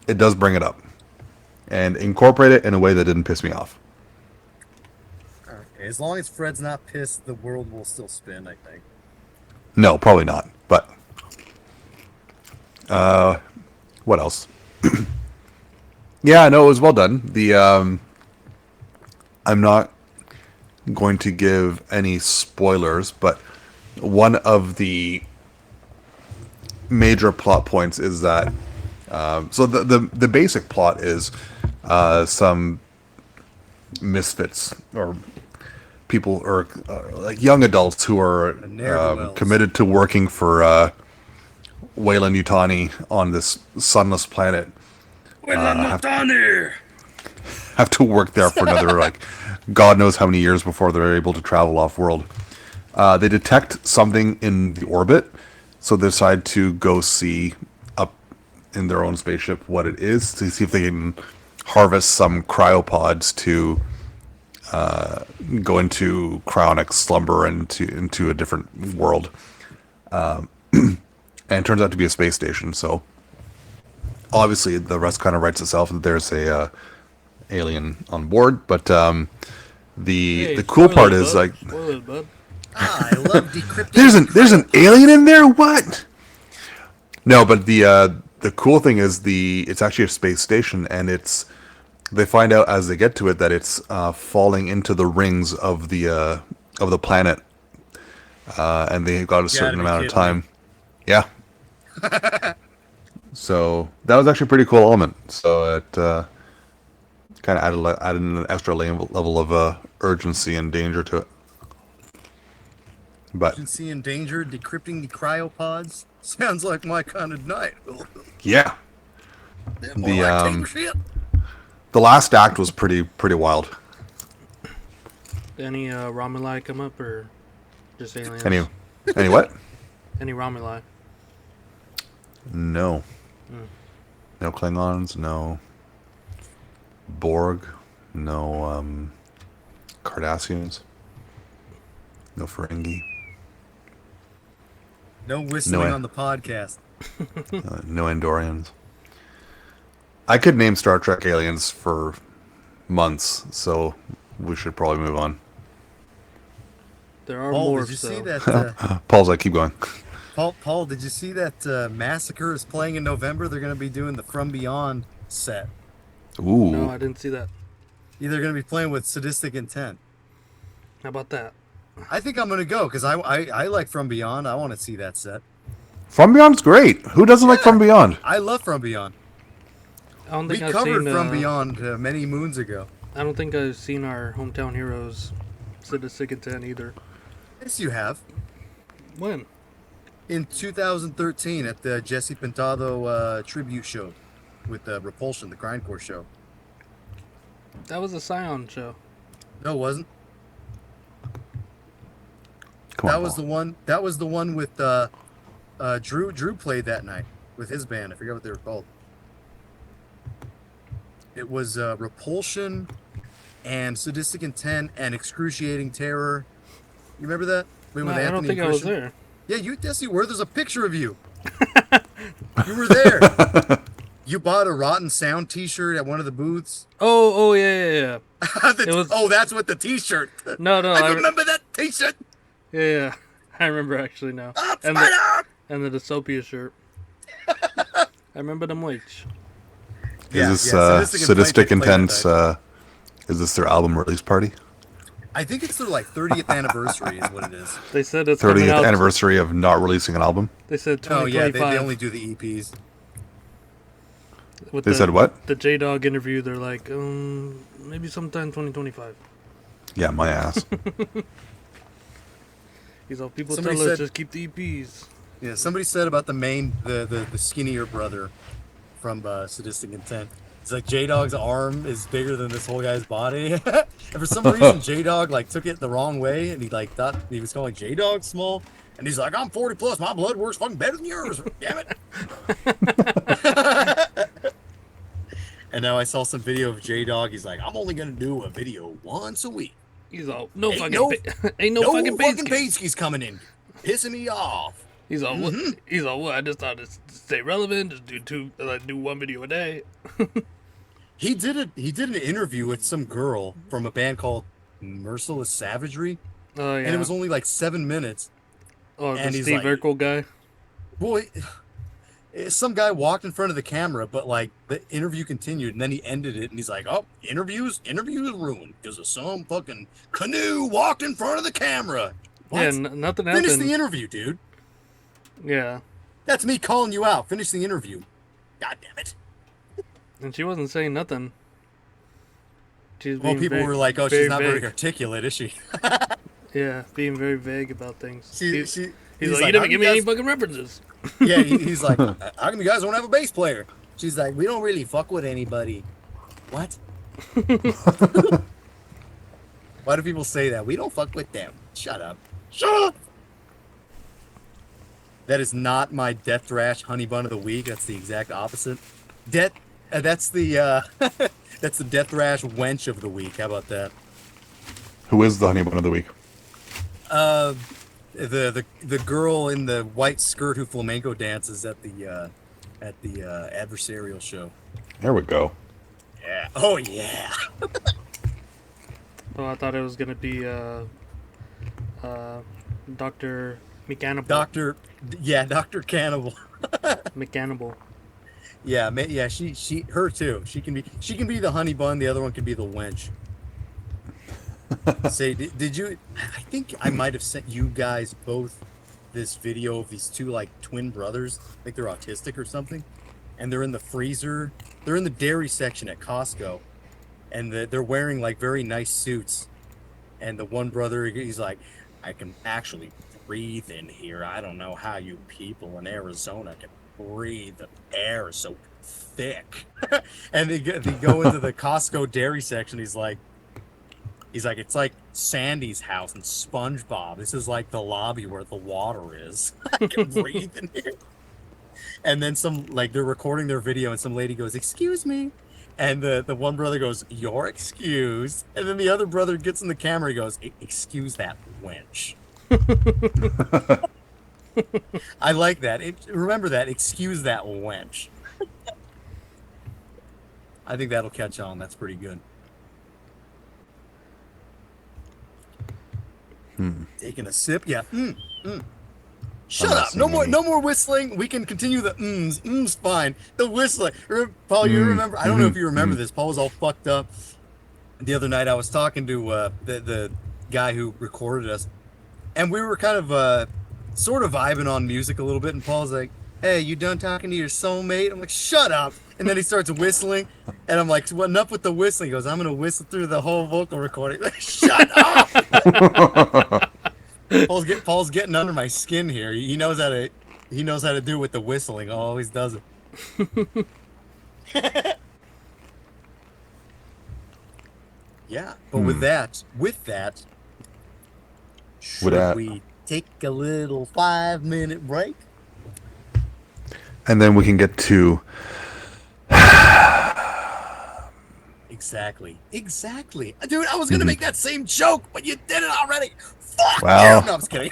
It does bring it up and incorporate it in a way that didn't piss me off. okay, as long as Fred's not pissed, the world will still spin, I think. No, probably not. But what else? Yeah, no, it was well done. I'm not going to give any spoilers, but one of the major plot points is that so the basic plot is some misfits or people or like young adults who are committed to working for Weyland Yutani on this sunless planet have to work there for another like God knows how many years before they're able to travel off world. They detect something in the orbit, so they decide to go see up in their own spaceship what it is to see if they can harvest some cryopods to go into cryonic slumber and into a different world. And it turns out to be a space station. So obviously the rest kind of writes itself that there's a alien on board. But the cool part is bud. like Spoiler, bud. I love decrypting. there's an alien in there. What? No, but the cool thing is it's actually a space station, and they find out as they get to it that it's falling into the rings of the planet, and they've got a certain amount of time. Yeah. So that was actually a pretty cool element. So it kind of added an extra level of urgency and danger to it. But Urgency and danger, decrypting the cryopods. Sounds like my kind of night. yeah, Take shit. the last act was pretty wild. Any Romuli come up or just aliens? Any what? Any Romuli? No. No Klingons, no Borg, no Cardassians, no Ferengi, No whistling No, on the podcast. no Andorians. I could name Star Trek aliens for months, so we should probably move on. There are Paul, more. did you see that? Paul's like, keep going. Paul, did you see that Massacre is playing in November? They're going to be doing the From Beyond set. Ooh. No, I didn't see that. They're going to be playing with Sadistic Intent. How about that? I think I'm going to go because I like From Beyond. I want to see that set. From Beyond's great. Who doesn't like From Beyond? I love From Beyond. I don't We think I've covered seen From Beyond many moons ago. I don't think I've seen our hometown heroes, Sadistic Intent either. Yes, you have. When? In 2013 at the Jesse Pintado tribute show with Repulsion, the Grindcore show. That was a Scion show. No, it wasn't. Come That on, was Paul. the one. That was the one with Drew. Drew played that night with his band. I forget what they were called. It was Repulsion and Sadistic Intent and Excruciating Terror. You remember that? No, I don't think I was there. Yeah, yes, you were. There's a picture of you. You were there. You bought a Rotten Sound T-shirt at one of the booths. Oh, yeah. It was. Oh, that's what the T-shirt. No, I remember that T-shirt. Yeah. I remember actually now. And the Dystopia shirt. I remember them which. Is this Sadistic Intent's? Is this their album release party? I think it's their like 30th anniversary is what it is. They said it's 30th anniversary of not releasing an album. They said 2025. Oh yeah, they only do the EPs. With They said what? The J-Dog interview, they're like, maybe sometime 2025. Yeah, my ass. He's all, people Somebody tell us said- just keep the EPs. Yeah, somebody said about the skinnier brother from Sadistic Intent. It's like J-Dog's arm is bigger than this whole guy's body. And for some reason, J-Dog like took it the wrong way, and he like thought he was calling J-Dog small. And he's like, I'm 40 plus, my blood works fucking better than yours. Damn it. And now I saw some video of J-Dog. He's like, I'm only gonna do a video once a week. He's all, Ain't no fucking fucking page. Page's coming in, pissing me off. He's all, what? He's all, what? I just thought to stay relevant, just do one video a day. He did an interview with some girl from a band called Merciless Savagery, Oh yeah. and it was only like 7 minutes. oh, and the he's Steve like- Urkel guy. Boy, some guy walked in front of the camera, but like the interview continued, and then he ended it, and he's like, "Oh, interviews ruined because of some fucking canoe walked in front of the camera." What? Yeah, nothing Finish happened. the interview, dude. Yeah, That's me calling you out. Finish the interview. God damn it. and she wasn't saying nothing. She's Well, being people very- were like, "Oh, she's not very vague. articulate, is she?" Yeah, being very vague about things. He's like, you "How didn't give me any guys-" fucking references. Yeah, he's like, "How come you guys don't have a bass player?" She's like, "We don't really fuck with anybody." What? Why do people say that? We don't fuck with them. Shut up. Shut up. That is not my Death Thrash Honey Bun of the Week. That's the exact opposite. That's the that's the Death Thrash Wench of the Week. How about that? Who is the honey bun of the week? The girl in the white skirt who flamenco dances at the adversarial show. There we go. Yeah. Oh yeah. Oh, I thought it was gonna be Dr. Mechanable. Dr. Cannibal. Mechanable. Yeah, her too. She can be the honey bun. The other one can be the wench. Say, did you? I think I might have sent you guys both this video of these two like twin brothers. I think they're autistic or something, and they're in the freezer. They're in the dairy section at Costco, and they're wearing like very nice suits. And the one brother, he's like, I can actually breathe in here. I don't know how you people in Arizona can breathe. The air is so thick. And they go into the Costco dairy section. He's like, it's like Sandy's house and SpongeBob. This is like the lobby where the water is. I can breathe in here. And then they're recording their video, and some lady goes, "Excuse me," and the one brother goes, "You're excused." And then the other brother gets in the camera. He goes, "Excuse that wench." I like that. Remember that. Excuse that wench. I think that'll catch on. That's pretty good. Taking a sip. Yeah. Shut I'm not up. No seeing more. any. No more whistling. We can continue the mms. Mms fine. The whistling. Paul, you remember? I don't know if you remember this. Paul was all fucked up the other night. I was talking to the guy who recorded us, and we were kind of sort of vibing on music a little bit. And Paul's like, "Hey, you done talking to your soulmate?" I'm like, "Shut up!" And then he starts whistling, and I'm like, "What? Enough with the whistling." He goes, "I'm gonna whistle through the whole vocal recording." Like, shut up! Paul's getting under my skin here. He knows how to do it with the whistling. Always does it. Yeah, but with that, should that. we take a little 5-minute break? And then we can get to Exactly. Dude, I was going to make that same joke, but you did it already. Fuck Well, you. No, I'm just kidding.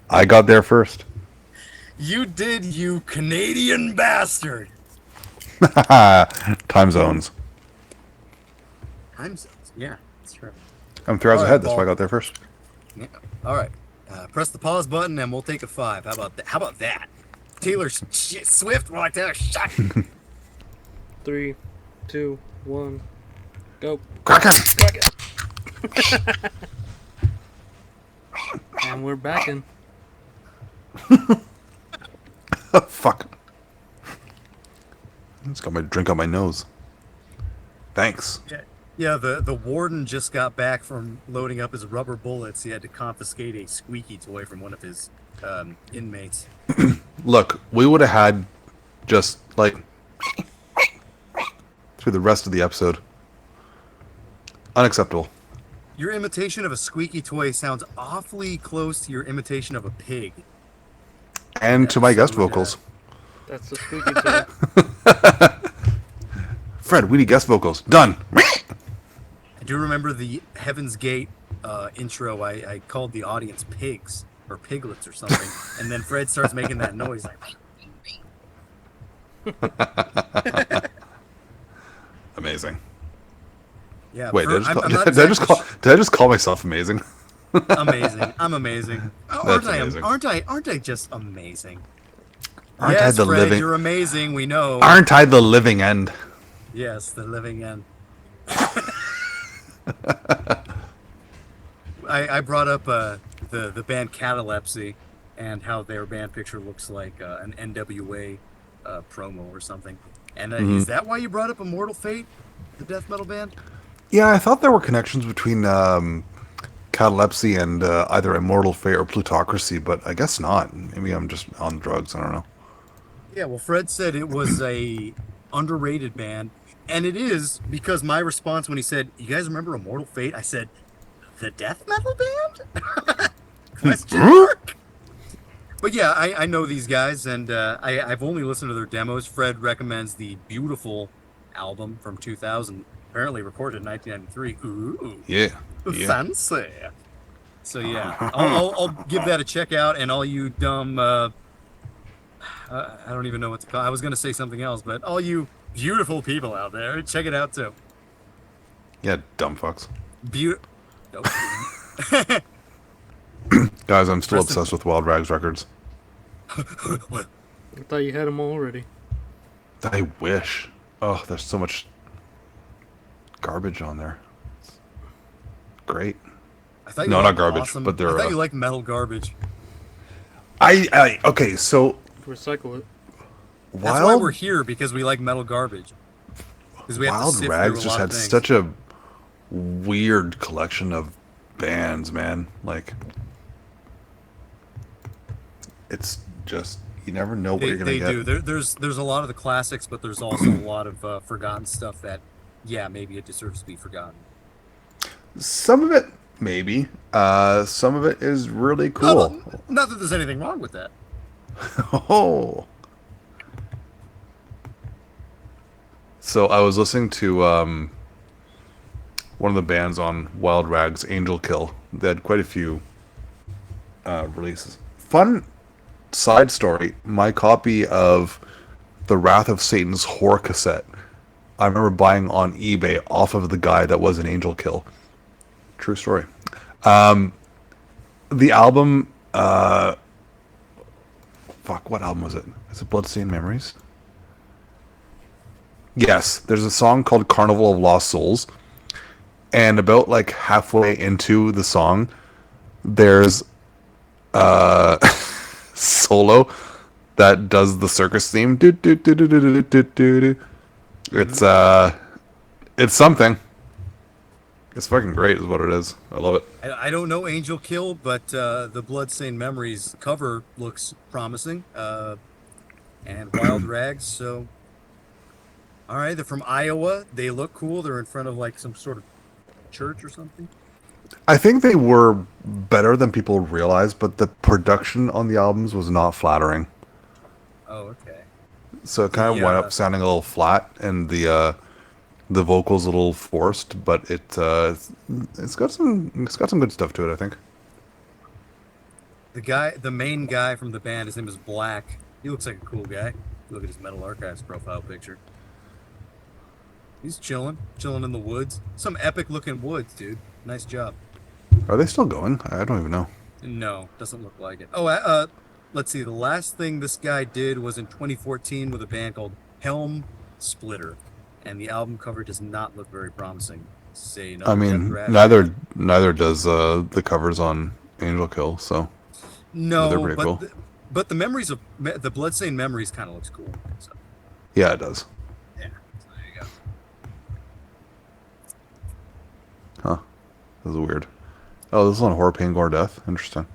I got there first. You did, you Canadian bastard. Time zones. Time zones. Yeah, that's true. I'm 3 hours All right, ahead. That's why Paul. I got there first. Yeah. All right. Press the pause button and we'll take a 5. How about that? Taylor Swift, more like Taylor shut. 3, 2, 1, go. Cracker. And we're backing. Oh, fuck. I just got my drink on my nose. Thanks. Yeah, the warden just got back from loading up his rubber bullets. He had to confiscate a squeaky toy from one of his inmates. Look, we would have had just like through the rest of the episode. Unacceptable. Your imitation of a squeaky toy sounds awfully close to your imitation of a pig. And to my guest vocals. That's the squeaky toy. Fred, we need guest vocals. Done. I do remember the Heaven's Gate intro. I called the audience pigs or piglets or something, and then Fred starts making that noise like. Amazing. Yeah. Wait, I'm not did I exactly just call myself amazing? amazing. I'm amazing. That's amazing. Aren't I just amazing? Aren't yes, I the Fred, living? you're amazing. We know. Aren't I the living end? Yes, the living end. I brought up the band Catalepsy and how their band picture looks like an NWA promo or something. And is that why you brought up Immortal Fate, the death metal band? Yeah, I thought there were connections between catalepsy and either Immortal Fate or Plutocracy, but I guess not. Maybe I'm just on drugs. I don't know. Yeah, well, Fred said it was a underrated band, and it is because my response when he said, "You guys remember Immortal Fate?" I said, "The death metal band?" Question mark. But yeah, I know these guys, and I've only listened to their demos. Fred recommends the beautiful album from 2000, apparently recorded in 1993. Ooh, Yeah. fancy. So yeah, I'll give that a check out, and all you dumb, I don't even know what to call. I was gonna say something else, but all you beautiful people out there, check it out too. Yeah, dumb fucks. Nope. Guys, I'm still Preston. obsessed with Wild Rags Records. What? I thought you had them already. I wish. Oh, there's so much garbage on there. It's great. I thought you No, liked not garbage, awesome. but they're, I thought you liked metal garbage. Okay, so Recycle it. That's why we're here, because we like metal garbage. Because we have to Wild sift Rags through a just lot had of things. such a weird collection of bands, man. Like, it's just, you never know what you're gonna They get. do. There's a lot of the classics, but there's also a lot of forgotten stuff that, yeah, maybe it deserves to be forgotten. Some of it, maybe. Some of it is really cool. Not that there's anything wrong with that. Oh. So I was listening to one of the bands on Wild Rags, Angel Kill. They had quite a few releases. Fun side story, my copy of the Wrath of Satan's Horror cassette, I remember buying on eBay off of the guy that was an Angel Kill. True story. The album, fuck, what album was it? Is it Bloodstained Memories? Yes, there's a song called Carnival of Lost Souls, and about like halfway into the song, there's solo that does the circus theme. It's something. It's fucking great, is what it is. I love it. I don't know Angel Kill, but the Bloodstained Memories cover looks promising. And Wild Rags, so All right, they're from Iowa. They look cool. They're in front of like some sort of church or something. I think they were better than people realized, but the production on the albums was not flattering. Oh, okay. So it kind of The went up sounding a little flat, and the vocals a little forced. But it's got some good stuff to it, I think. the main guy from the band, his name is Black. He looks like a cool guy. Look at his Metal Archives profile picture. He's chilling in the woods. Some epic looking woods, dude. Nice job. Are they still going? I don't even know. No, doesn't look like it. Oh, let's see. The last thing this guy did was in 2014 with a band called Hymm Splitter, and the album cover does not look very promising. Say I another death mean, thrash. neither does the covers on Angel Kill. So they're No, pretty cool. but the memories of the Bloodstained Memories kind of looks cool. So Yeah, it does. yeah, so there you go. Huh? This is weird. Oh, this is on Horror, Pain, Gore, Death. Interesting.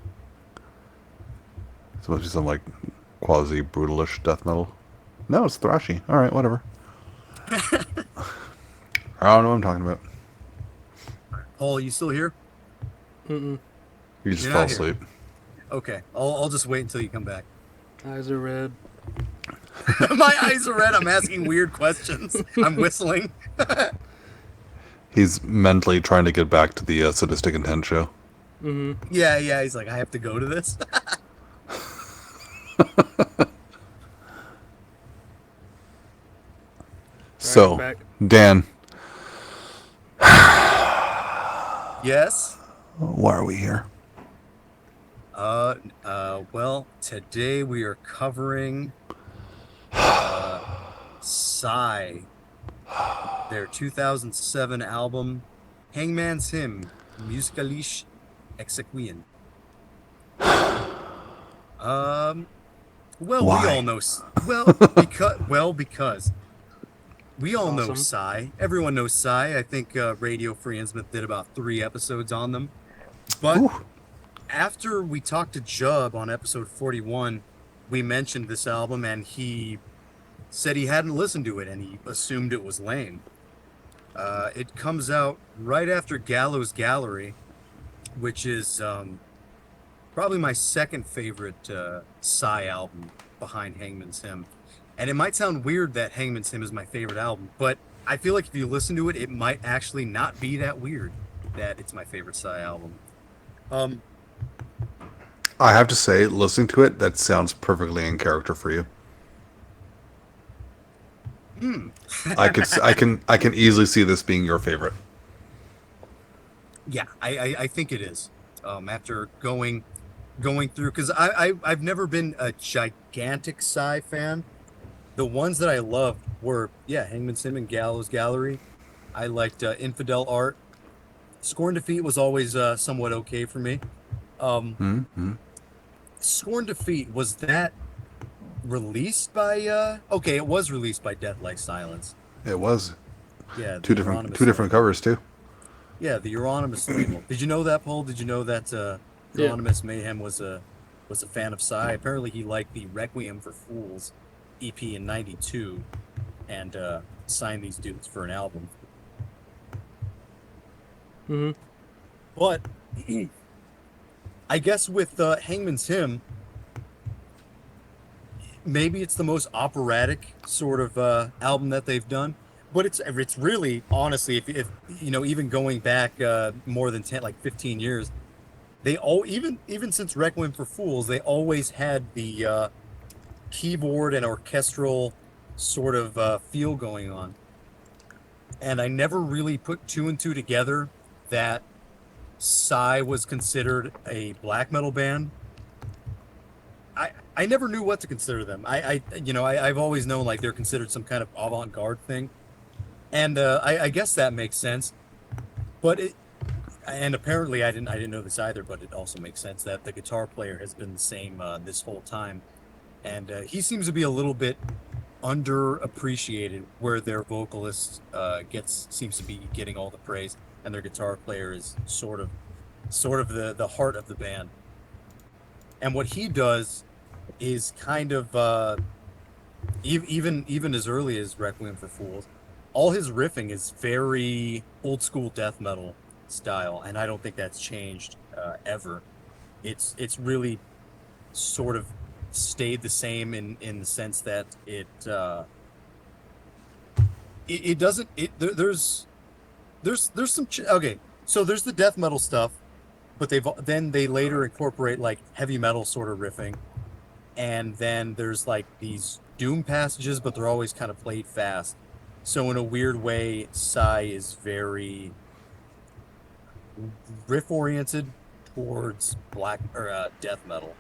It's supposed to be some like quasi brutalish death metal. No, it's thrashy. All right, whatever. I don't know what I'm talking about. Paul, you still here? Mm-mm. You just You're fell not here. asleep. Okay, I'll just wait until you come back. Eyes are red. My eyes are red. I'm asking weird questions. I'm whistling. He's mentally trying to get back to the Sadistic Intent show. Mm-hmm. Yeah. He's like, I have to go to this. So, back. Dan, Yes. why are we here? Well, today we are covering Sigh, their 2007 album, Hangman's Hymm, Musikalische, Exequien. Well, Why? we all know. Because we all know Awesome. Sigh. Everyone knows Sigh. I think Radio Free Innsmouth did about 3 episodes on them. But Ooh. after we talked to Jub on episode 41, we mentioned this album, and he said he hadn't listened to it, and he assumed it was lame. It comes out right after Gallows Gallery, which is probably my second favorite Sigh album behind Hangman's Hymm. And it might sound weird that Hangman's Hymm is my favorite album, but I feel like if you listen to it, it might actually not be that weird that it's my favorite Sigh album. I have to say, listening to it, that sounds perfectly in character for you. I can easily see this being your favorite. Yeah, I think it is. After going through, because I've never been a gigantic Sigh fan. The ones that I loved were Hangman's Hymm and Gallows Gallery. I liked Infidel Art. Scorn Defeat was always somewhat okay for me. Mm-hmm. Scorn Defeat, was that released by okay, it was released by Death Like Silence. It was Yeah, two the different Euronymous covers too. Yeah, the Euronymous label. Did you know that, Paul? Did you know that Yeah. Euronymous Mayhem was a fan of Sigh? Apparently he liked the Requiem for Fools EP in '92 and signed these dudes for an album. Mm-hmm. But I guess with Hangman's Hymm, maybe it's the most operatic sort of album that they've done. But it's really, honestly, if you know, even going back more than 10, like 15 years, they even since Requiem for Fools, they always had the keyboard and orchestral sort of feel going on. And I never really put 2 and 2 together that Sigh was considered a black metal band. I never knew what to consider them. I've always known like they're considered some kind of avant-garde thing. And I guess that makes sense. And apparently I didn't know this either, but it also makes sense that the guitar player has been the same this whole time. And he seems to be a little bit underappreciated, where their vocalist seems to be getting all the praise, and their guitar player is sort of the heart of the band. And what he does is kind of even as early as Requiem for Fools, all his riffing is very old school death metal style, and I don't think that's changed ever. It's really sort of stayed the same in the sense that it doesn't there's some okay, so there's the death metal stuff, but they later incorporate like heavy metal sort of riffing, and then there's like these doom passages, but they're always kind of played fast. So in a weird way, Sigh is very riff oriented towards black or death metal,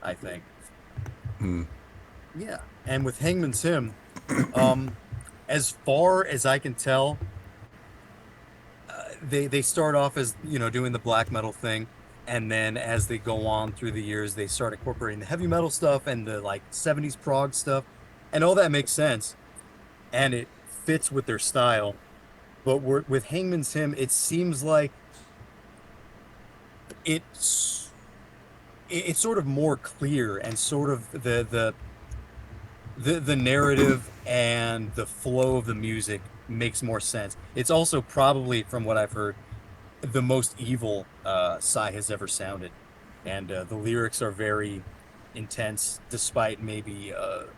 I think. Hmm. Yeah, and with Hangman's Hymm, as far as I can tell, they start off as doing the black metal thing, and then as they go on through the years, they start incorporating the heavy metal stuff and the like 70s prog stuff, and all that makes sense, and it fits with their style. But with Hangman's Hymm, it seems like it's sort of more clear, and sort of the narrative and the flow of the music makes more sense. It's also probably, from what I've heard, the most evil Sigh has ever sounded, and the lyrics are very intense, despite maybe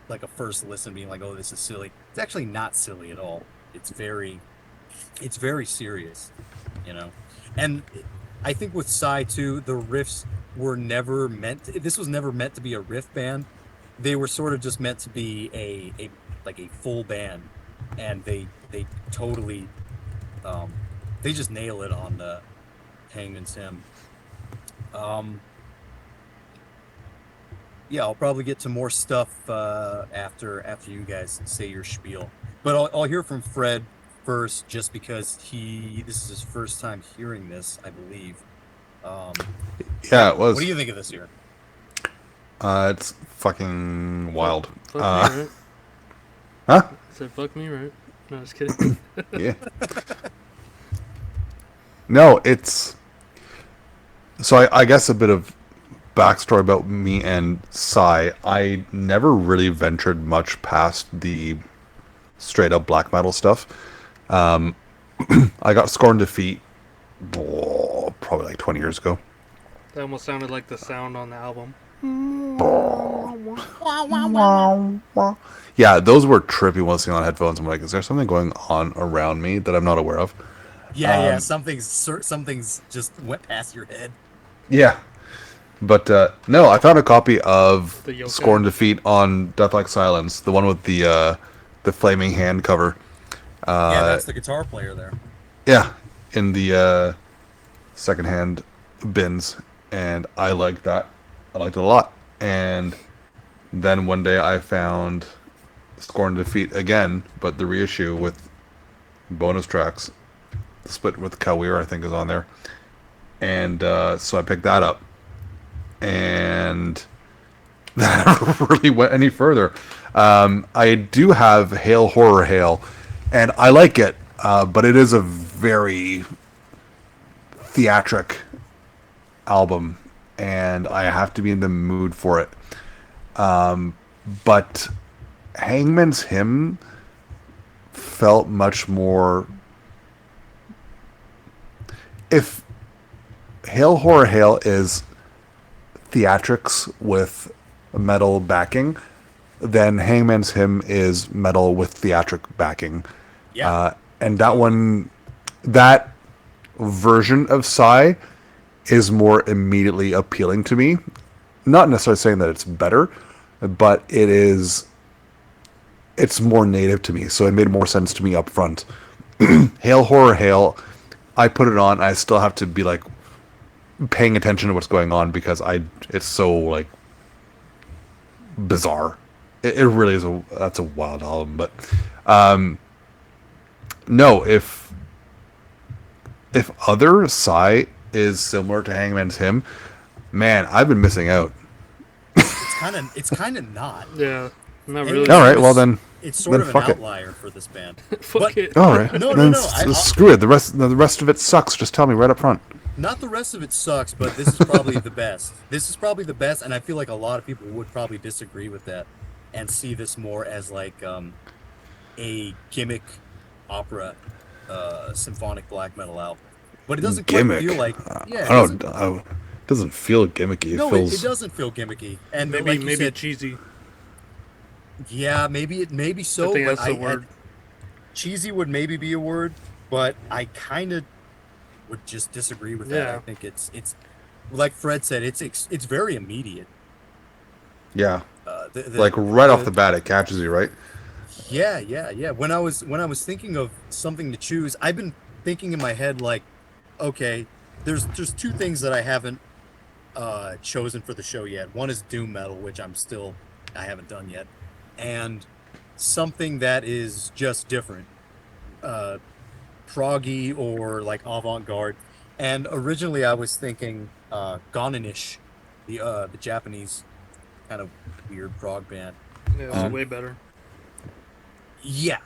like a first listen being like, "Oh, this is silly." It's actually not silly at all. It's very serious, you know. And I think with Sigh too, the riffs were never meant. This was never meant to be a riff band. They were sort of just meant to be a like a full band, and they totally they just nail it on the Hangman's Hymm. Yeah, I'll probably get to more stuff after you guys say your spiel, but I'll hear from Fred first, just because this is his first time hearing this, I believe. Yeah, it was. What do you think of this year? It's fucking wild. Fuck me, right? Huh? I said fuck me, right? No, just kidding. Yeah. No, it's. So I guess a bit of backstory about me and Sigh. I never really ventured much past the straight up black metal stuff. I got Scorn Defeat probably like 20 years ago. That almost sounded like the sound on the album. Yeah, those were trippy when listening on headphones. I'm like, is there something going on around me that I'm not aware of? Yeah, something's just went past your head. Yeah. But no, I found a copy of The yokai. Scorn Defeat on Death Like Silence, the one with the flaming hand cover. Yeah, that's the guitar player there. Yeah, in the secondhand bins, and I liked that. I liked it a lot. And then one day I found Scorn Defeat again, but the reissue with bonus tracks, the split with Kawir, I think, is on there. And so I picked that up, and that never really went any further. I do have Hail Horror Hail, and I like it, but it is a very theatric album, and I have to be in the mood for it. But Hangman's Hymm felt much more. If Hail Horror Hail is theatrics with metal backing, then Hangman's Hymm is metal with theatric backing. Yeah. And that version of Sigh is more immediately appealing to me. Not necessarily saying that it's better, but it's more native to me, so it made more sense to me up front. Hail Horror Hail, I put it on, I still have to be like paying attention to what's going on, because it's so like bizarre. It really is that's a wild album. But no, if other Sigh is similar to Hangman's Hymm, man, I've been missing out. It's kind of not. Yeah, not And really. All right, well then. It's sort then of fuck an it. outlier for this band. Fuck But it. All right. No, Then I'll- screw it. The rest of it sucks. Just tell me right up front. Not the rest of it sucks, but this is probably the best. This is probably the best, and I feel like a lot of people would probably disagree with that. and see this more as like a gimmick opera symphonic black metal album. But it doesn't quite feel Gimmick. like, yeah, I it doesn't. don't. It doesn't feel gimmicky. It No, it feels. doesn't feel gimmicky. And Maybe like you maybe said, cheesy. yeah, maybe I so, think but that's the I word. cheesy would maybe be a word, but I kind of would just disagree with that. I Yeah. think it's like Fred said, it's very immediate. Yeah. The Like right off the the bat, it catches you, right? yeah. When I was thinking of something to choose, I've been thinking in my head like, okay, there's two things that I haven't chosen for the show yet. One is doom metal, which I haven't done yet, and something that is just different, uh, proggy or like avant-garde. And originally I was thinking Goninish, the Japanese kind of weird prog band. Yeah, it's Um, way better. yeah,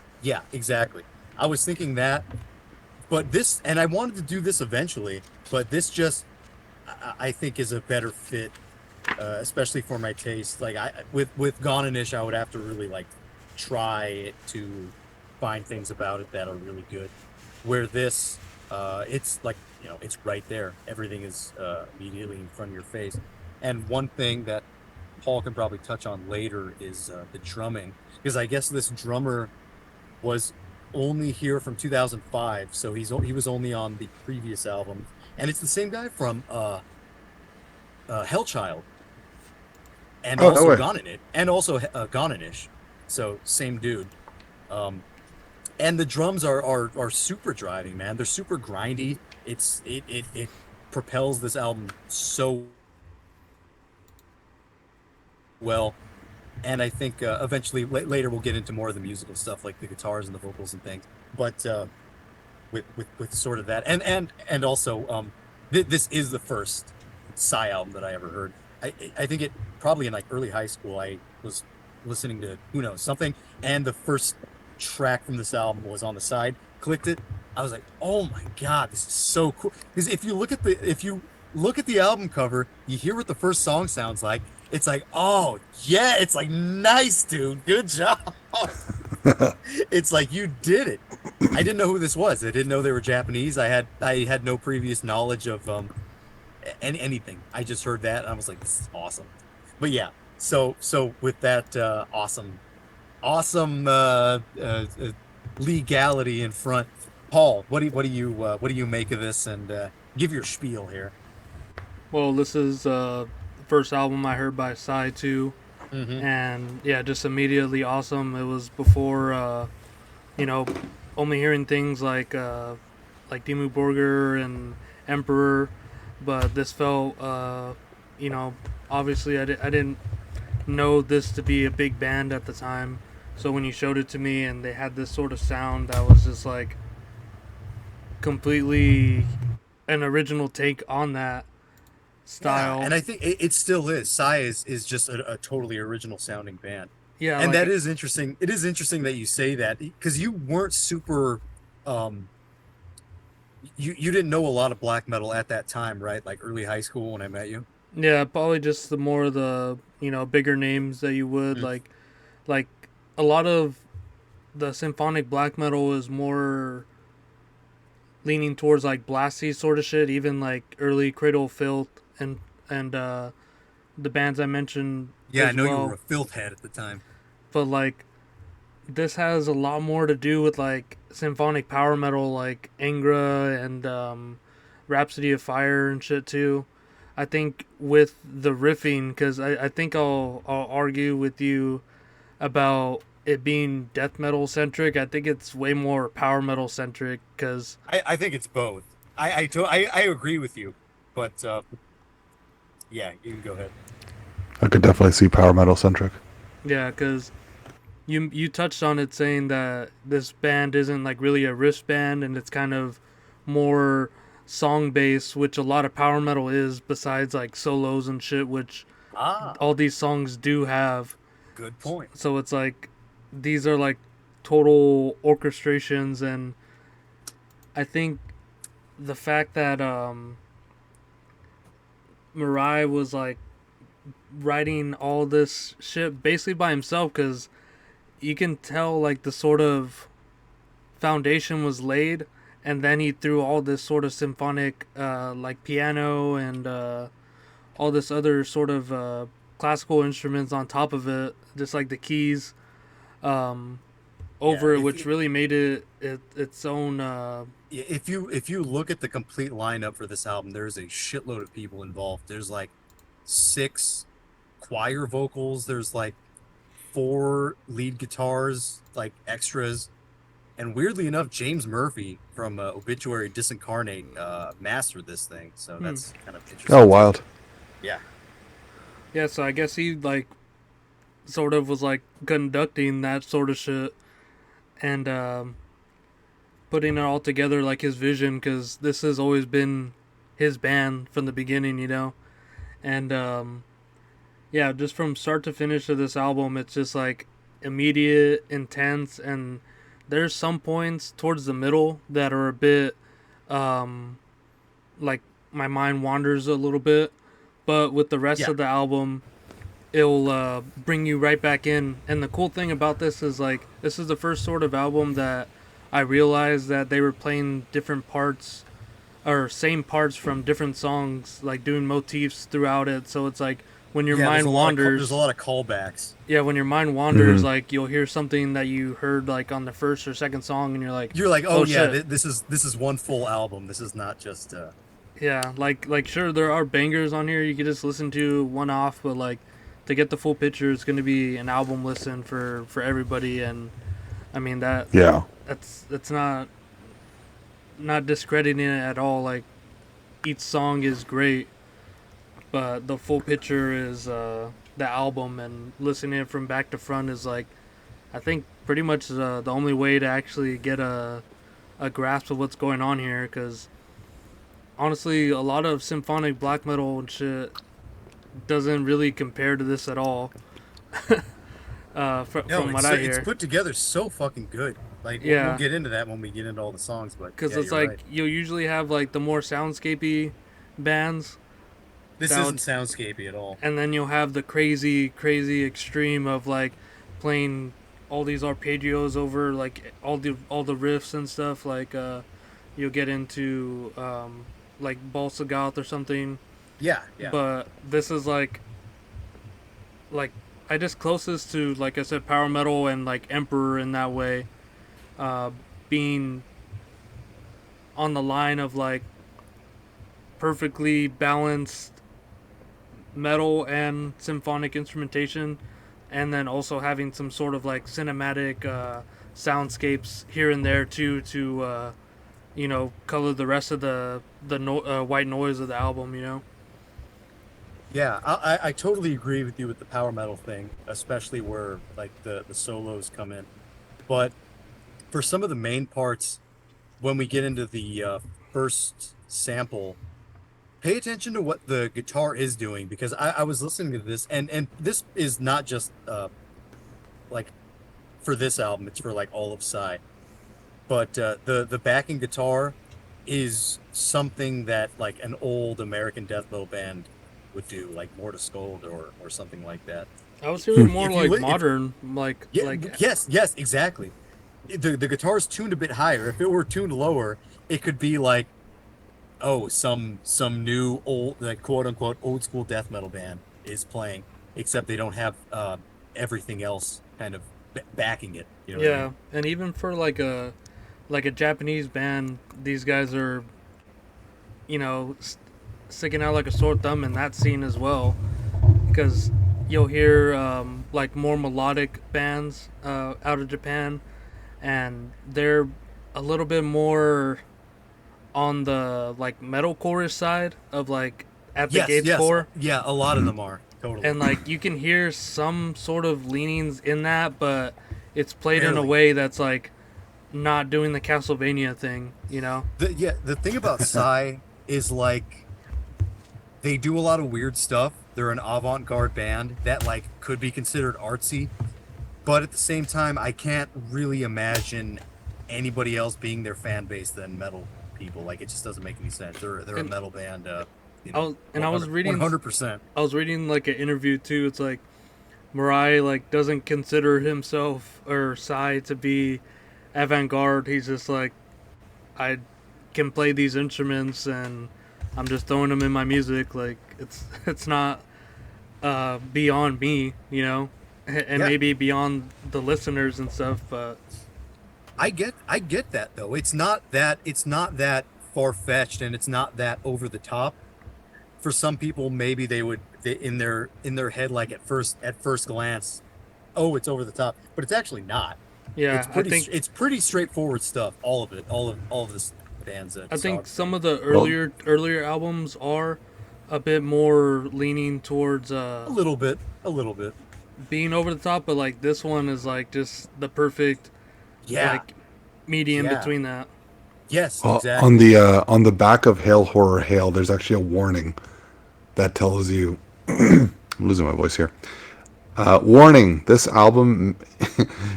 exactly. I was thinking that, but this, and I wanted to do this eventually, but this just I think is a better fit, especially for my taste. Like with Goninish, I would have to really like try it to find things about it that are really good. Where this, it's like it's right there. Everything is immediately in front of your face. And one thing that Paul can probably touch on later is the drumming, because I guess this drummer was only here from 2005, so he was only on the previous album, and it's the same guy from Hellchild, and Oh no also way. Gone in It, and also Goninish. So same dude. Um, and the drums are super driving, man. They're super grindy. It propels this album so well. And I think eventually later we'll get into more of the musical stuff, like the guitars and the vocals and things. But with sort of that, and also this is the first Sigh album that I ever heard. I think it probably in like early high school I was listening to who knows something, and the first track from this album was on the side. Clicked it. I was like, oh my god, this is so cool. Because if you look at the album cover, you hear what the first song sounds like. It's like, oh yeah, it's like nice, dude. Good job. It's like you did it. I didn't know who this was. I didn't know they were Japanese. I had no previous knowledge of anything. I just heard that and I was like, this is awesome. But yeah, so with that awesome legality in front, Paul, what do you make of this? And give your spiel here. Well, this is the first album I heard by Sigh too, Mm-hmm. and yeah, just immediately awesome. It was before, you know, only hearing things like Dimmu Borgir and Emperor, but this felt, you know, obviously I didn't know this to be a big band at the time. So when you showed it to me and they had this sort of sound that was just like completely an original take on that Yeah, style. and I think it still is. Psy is just a totally original sounding band. Yeah, And that like is interesting. It is interesting that you say that because you weren't super um you didn't know a lot of black metal at that time, right? Like early high school when I met you. yeah, probably just the more the bigger names that you would Mm. like a lot of the symphonic black metal is more leaning towards like blasty sort of shit. Even like early Cradle of Filth and the bands I mentioned Yeah, I as know you were well. a filth head at the time. But like this has a lot more to do with like symphonic power metal, like Angra and Rhapsody of Fire and shit too. I think with the riffing, because I think I'll argue with you about it being death metal centric. I think it's way more power metal centric because I think it's both. I agree with you, but yeah, you can go ahead. I could definitely see power metal centric. yeah, because you touched on it saying that this band isn't like really a riff band and it's kind of more song based, which a lot of power metal is besides like solos and shit, which Ah, all these songs do have. good point. So it's like these are like total orchestrations, and I think the fact that Mirai was like writing all this shit basically by himself, because you can tell like the sort of foundation was laid, and then he threw all this sort of symphonic like piano and all this other sort of classical instruments on top of it, just like the keys um, over it, which really made it its own. If you look at the complete lineup for this album, there's a shitload of people involved. There's like 6 choir vocals. There's like 4 lead guitars, like extras. And weirdly enough, James Murphy from Obituary Disincarnate mastered this thing. So that's kind of interesting. Oh, wild. Yeah. Yeah, so I guess he like sort of was like conducting that sort of shit and putting it all together like his vision, because this has always been his band from the beginning, you know. And yeah, just from start to finish of this album, it's just like immediate, intense, and there's some points towards the middle that are a bit like my mind wanders a little bit, but with the rest of the album, it'll bring you right back in. And the cool thing about this is like this is the first sort of album that I realized that they were playing different parts or same parts from different songs, like doing motifs throughout it. So it's like when your mind wanders, there's a lot of callbacks. Yeah, when your mind wanders, like you'll hear something that you heard like on the first or second song, and you're like, oh yeah, shit. this is one full album. This is not just yeah, like sure there are bangers on here you could just listen to one off, but like to get the full picture, it's going to be an album listen for everybody. And I mean that's not discrediting it at all. Like each song is great, but the full picture is the album, and listening it from back to front is like I think pretty much the only way to actually get a grasp of what's going on here, because honestly a lot of symphonic black metal and shit doesn't really compare to this at all. From what I hear, it's put together so fucking good. Like we'll get into that when we get into all the songs, but because it's like right. You'll usually have like the more soundscapey bands. This isn't soundscapey at all. And then you'll have the crazy extreme of like playing all these arpeggios over like all the riffs and stuff. Like you'll get into like Balsa Goth or something. Yeah. But this is like I just closest to, like I said, power metal and like Emperor in that way, being on the line of like perfectly balanced metal and symphonic instrumentation, and then also having some sort of like cinematic soundscapes here and there too to color the rest of the white noise of the album, you know. Yeah, I totally agree with you with the power metal thing, especially where like the solos come in. But for some of the main parts, when we get into the first sample, pay attention to what the guitar is doing, because I was listening to this, and this is not just like for this album, it's for like all of Sigh. But the backing guitar is something that like an old American death metal band would do, like More to Scold or something like that. I was hearing more like modern, like yes, exactly. The guitar's tuned a bit higher. If it were tuned lower, it could be like, oh, some new old, like quote unquote old school death metal band is playing, except they don't have everything else kind of backing it. You know what I mean? And even for like a Japanese band, these guys are, sticking out like a sore thumb in that scene as well, because you'll hear like more melodic bands out of Japan, and they're a little bit more on the like metal chorus side of like At the Gates core. Yeah, a lot of them are totally. And like you can hear some sort of leanings in that, but it's played in a way that's like not doing the Castlevania thing, you know. The thing about Sigh is like they do a lot of weird stuff. They're an avant-garde band that like could be considered artsy, but at the same time, I can't really imagine anybody else being their fan base than metal people. Like it just doesn't make any sense. They're a metal band. I was reading 100%. I was reading like an interview too. It's like Mariah like doesn't consider himself or Sigh to be avant-garde. He's just like, I can play these instruments and I'm just throwing them in my music. Like it's not beyond me, you know, and maybe beyond the listeners and stuff. But I get that though. It's not that far-fetched, and it's not that over the top. For some people, maybe in their head, like at first glance, oh, it's over the top, but it's actually not. Yeah, it's pretty straightforward stuff. All of it, all of this bands. I think some of the earlier albums are a bit more leaning towards a little bit being over the top, but like this one is like just the perfect like medium between that. Yes, exactly. On the back of Hail Horror Hail, there's actually a warning that tells you. I'm losing my voice here. Warning: this album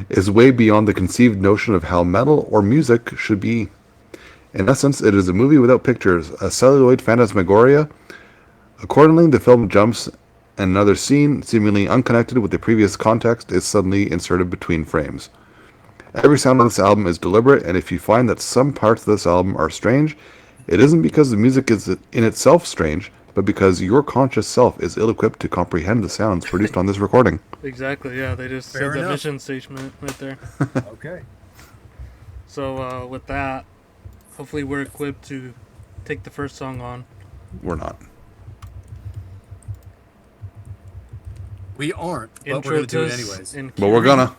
is way beyond the conceived notion of how metal or music should be. In essence, it is a movie without pictures, a celluloid phantasmagoria. Accordingly, the film jumps and another scene, seemingly unconnected with the previous context, is suddenly inserted between frames. Every sound on this album is deliberate, and if you find that some parts of this album are strange, it isn't because the music is in itself strange, but because your conscious self is ill-equipped to comprehend the sounds produced on this recording. Exactly, yeah, they just said the mission statement right there. Okay. So with that, hopefully we're equipped to take the first song on. We're not. We aren't, but we're going to do it anyways. But we're gonna.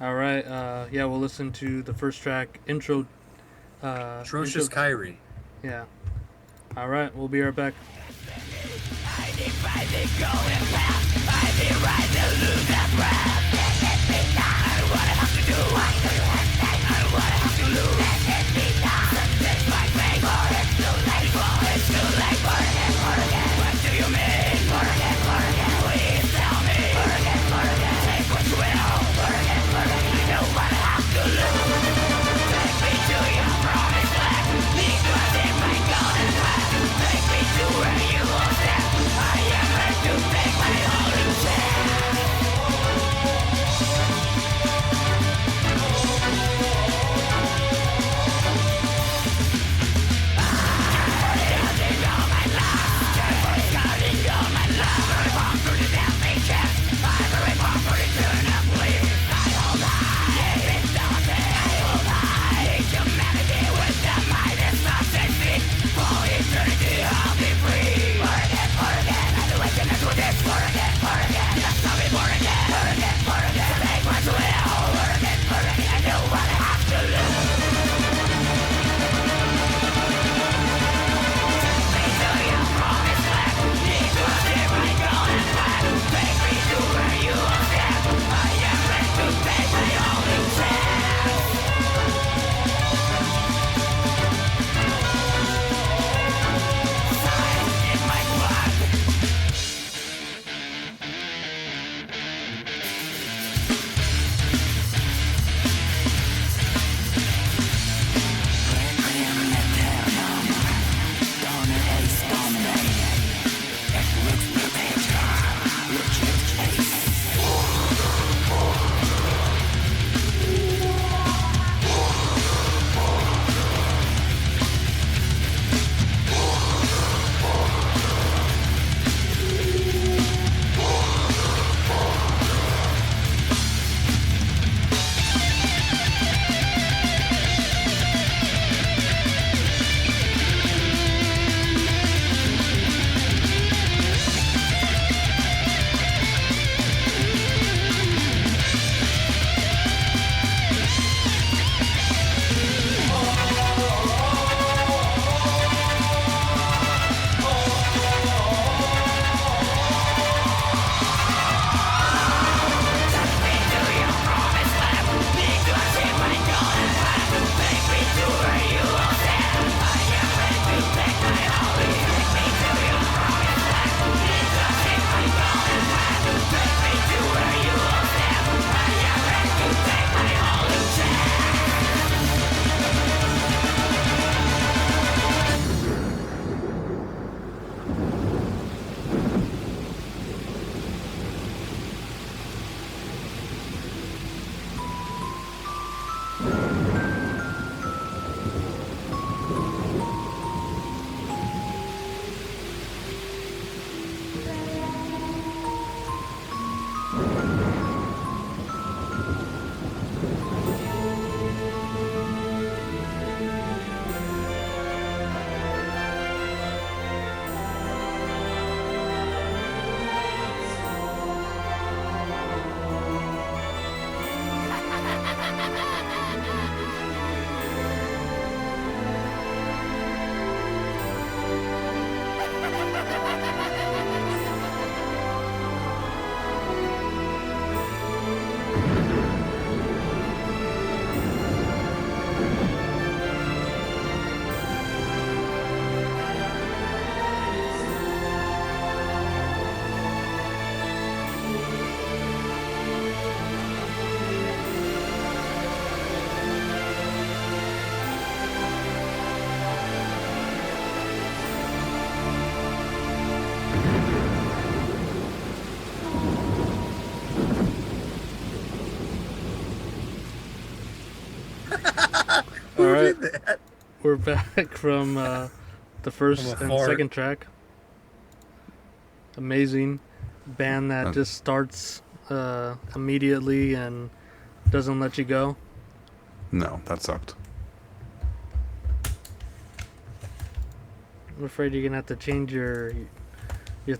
All right, yeah, we'll listen to the first track, Intro. Atrocious Kyrie. Yeah. All right, we'll be right back. All Who right, did that? we're back from the first From a and fart. second track. Amazing band that just starts immediately and doesn't let you go. No, that sucked. I'm afraid you're gonna have to change your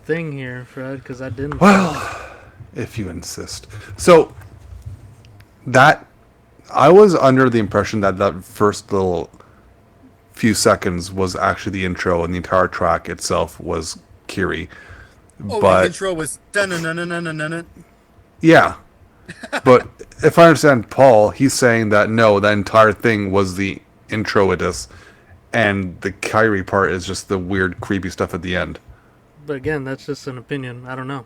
thing here, Fred, because I didn't. Well, if you insist. So that I was under the impression that that first little few seconds was actually the intro, and the entire track itself was Kiri. Oh, the But intro was dun-dun-dun-dun-dun-dun-dun. yeah, but if I understand Paul, he's saying that no, that entire thing was the introitus, and the Kyrie part is just the weird, creepy stuff at the end. But again, that's just an opinion. I don't know.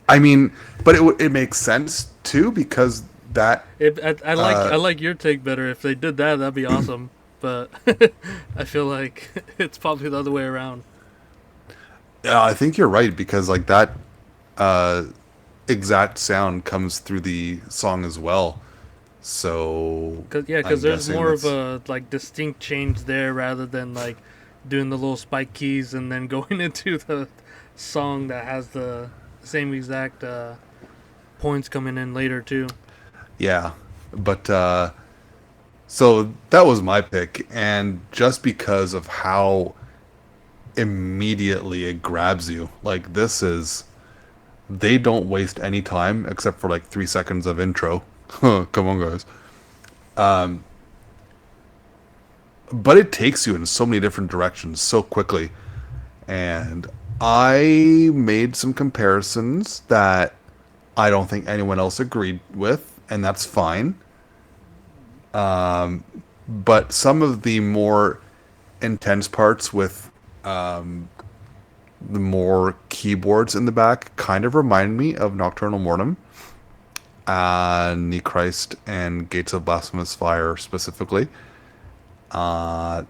I mean, but it makes sense too because that I like your take better. If they did that, that'd be awesome. But I feel like it's probably the other way around. I think you're right because like that exact sound comes through the song as well. So Because I'm there's guessing more of that's- a like distinct change there rather than like doing the little spike keys and then going into the song that has the same exact points coming in later too. yeah, but so that was my pick, and just because of how immediately it grabs you, like this is they don't waste any time except for like 3 seconds of intro. Come on, guys. But it takes you in so many different directions so quickly. And I made some comparisons that I don't think anyone else agreed with, and that's fine. But some of the more intense parts with the more keyboards in the back kind of remind me of Nocturnal Mortem, Knee Christ, and Gates of Blasphemous Fire specifically. That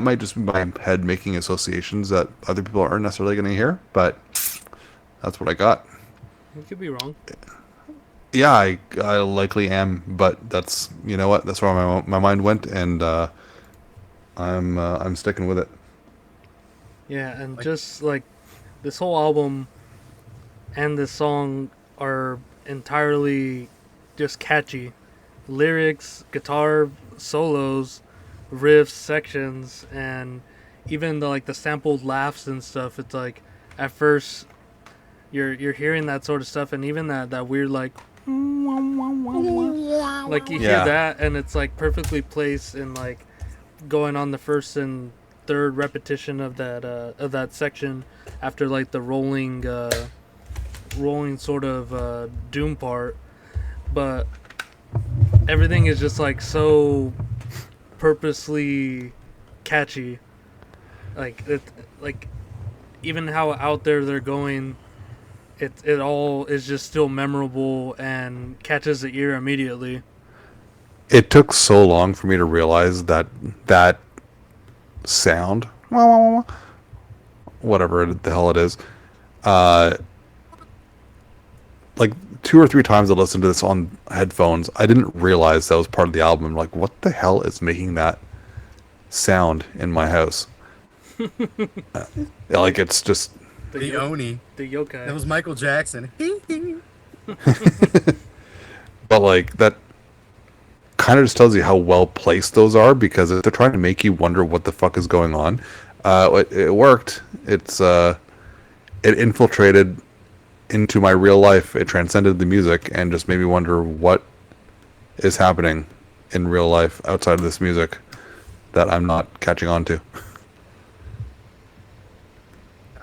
might just be my head making associations that other people aren't necessarily going to hear, but that's what I got. You could be wrong. Yeah, I likely am, but that's you know what that's where my mind went, and I'm sticking with it. Yeah, and Like- just like this whole album and this song are entirely just catchy. Lyrics, guitar solos, riffs, sections, and even the sampled laughs and stuff. It's like at first you're hearing that sort of stuff, and even that weird like you hear Yeah. that, and it's like perfectly placed and like going on the first and third repetition of that section after like the rolling sort of doom part, but everything is just like so purposely catchy, like it, like even how out there they're going, it all is just still memorable and catches the ear immediately. It took so long for me to realize that that sound, whatever the hell it is, like 2 or 3 times I listened to this on headphones, I didn't realize that was part of the album. Like, what the hell is making that sound in my house? Like, it's just, The Oni. the yokai. That was Michael Jackson. but like that kind of just tells you how well placed those are because they're trying to make you wonder what the fuck is going on. It worked. It infiltrated into my real life. It transcended the music and just made me wonder what is happening in real life outside of this music that I'm not catching on to.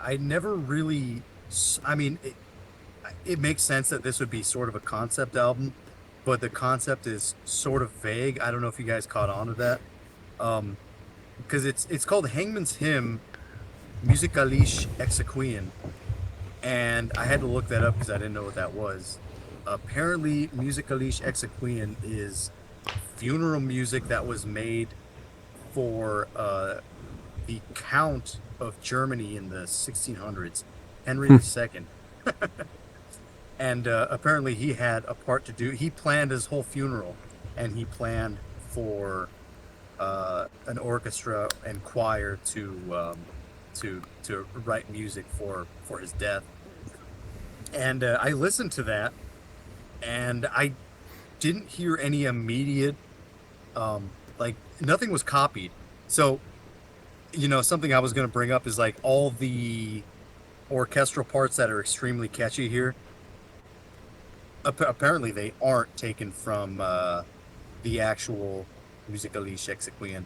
I never really. I mean, it makes sense that this would be sort of a concept album, but the concept is sort of vague. I don't know if you guys caught on to that, because it's called Hangman's Hymm, Musikalische Exequien, and I had to look that up because I didn't know what that was. Apparently, Musikalische Exequien is funeral music that was made for the Count of Germany in the 1600s, Henry II. And apparently he had a part to do. He planned his whole funeral. and he planned for an orchestra and choir to write music for his death. And I listened to that, and I didn't hear any immediate, like nothing was copied. So, something I was going to bring up is like all the orchestral parts that are extremely catchy here. Apparently, they aren't taken from the actual Musikalische Exequien.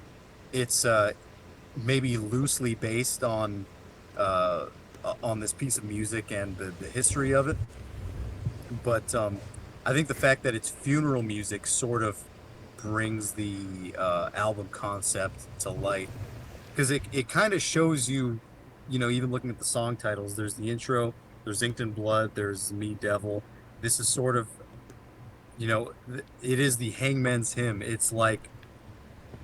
It's maybe loosely based on this piece of music and the history of it. But I think the fact that it's funeral music sort of brings the album concept to light, because it kind of shows you, even looking at the song titles, there's the intro, there's Inked in Blood, there's Me Devil. This is sort of, it is the Hangman's Hymn. It's like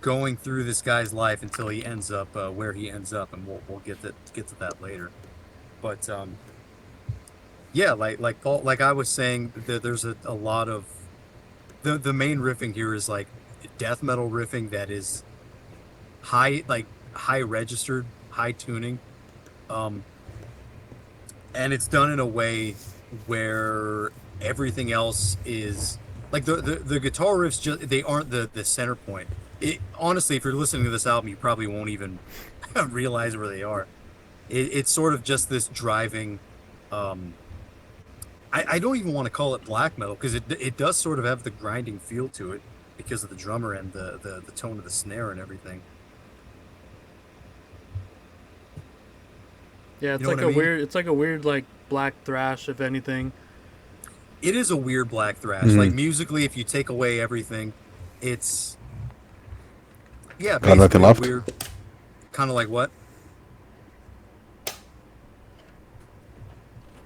going through this guy's life until he ends up where he ends up, and we'll get to that later. But yeah, like Paul, like I was saying, there's a lot of the main riffing here is like death metal riffing that is high registered, high tuning, and it's done in a way where everything else is like the guitar riffs they aren't the center point. Honestly, if you're listening to this album, you probably won't even realize where they are. It's sort of just this driving. I don't even want to call it black metal, because it does sort of have the grinding feel to it because of the drummer and the tone of the snare and everything. Yeah, it's like a weird. It's like a weird like black thrash, if anything. It is a weird black thrash. Like musically, if you take away everything, it's got nothing left. Weird. Kind of like what?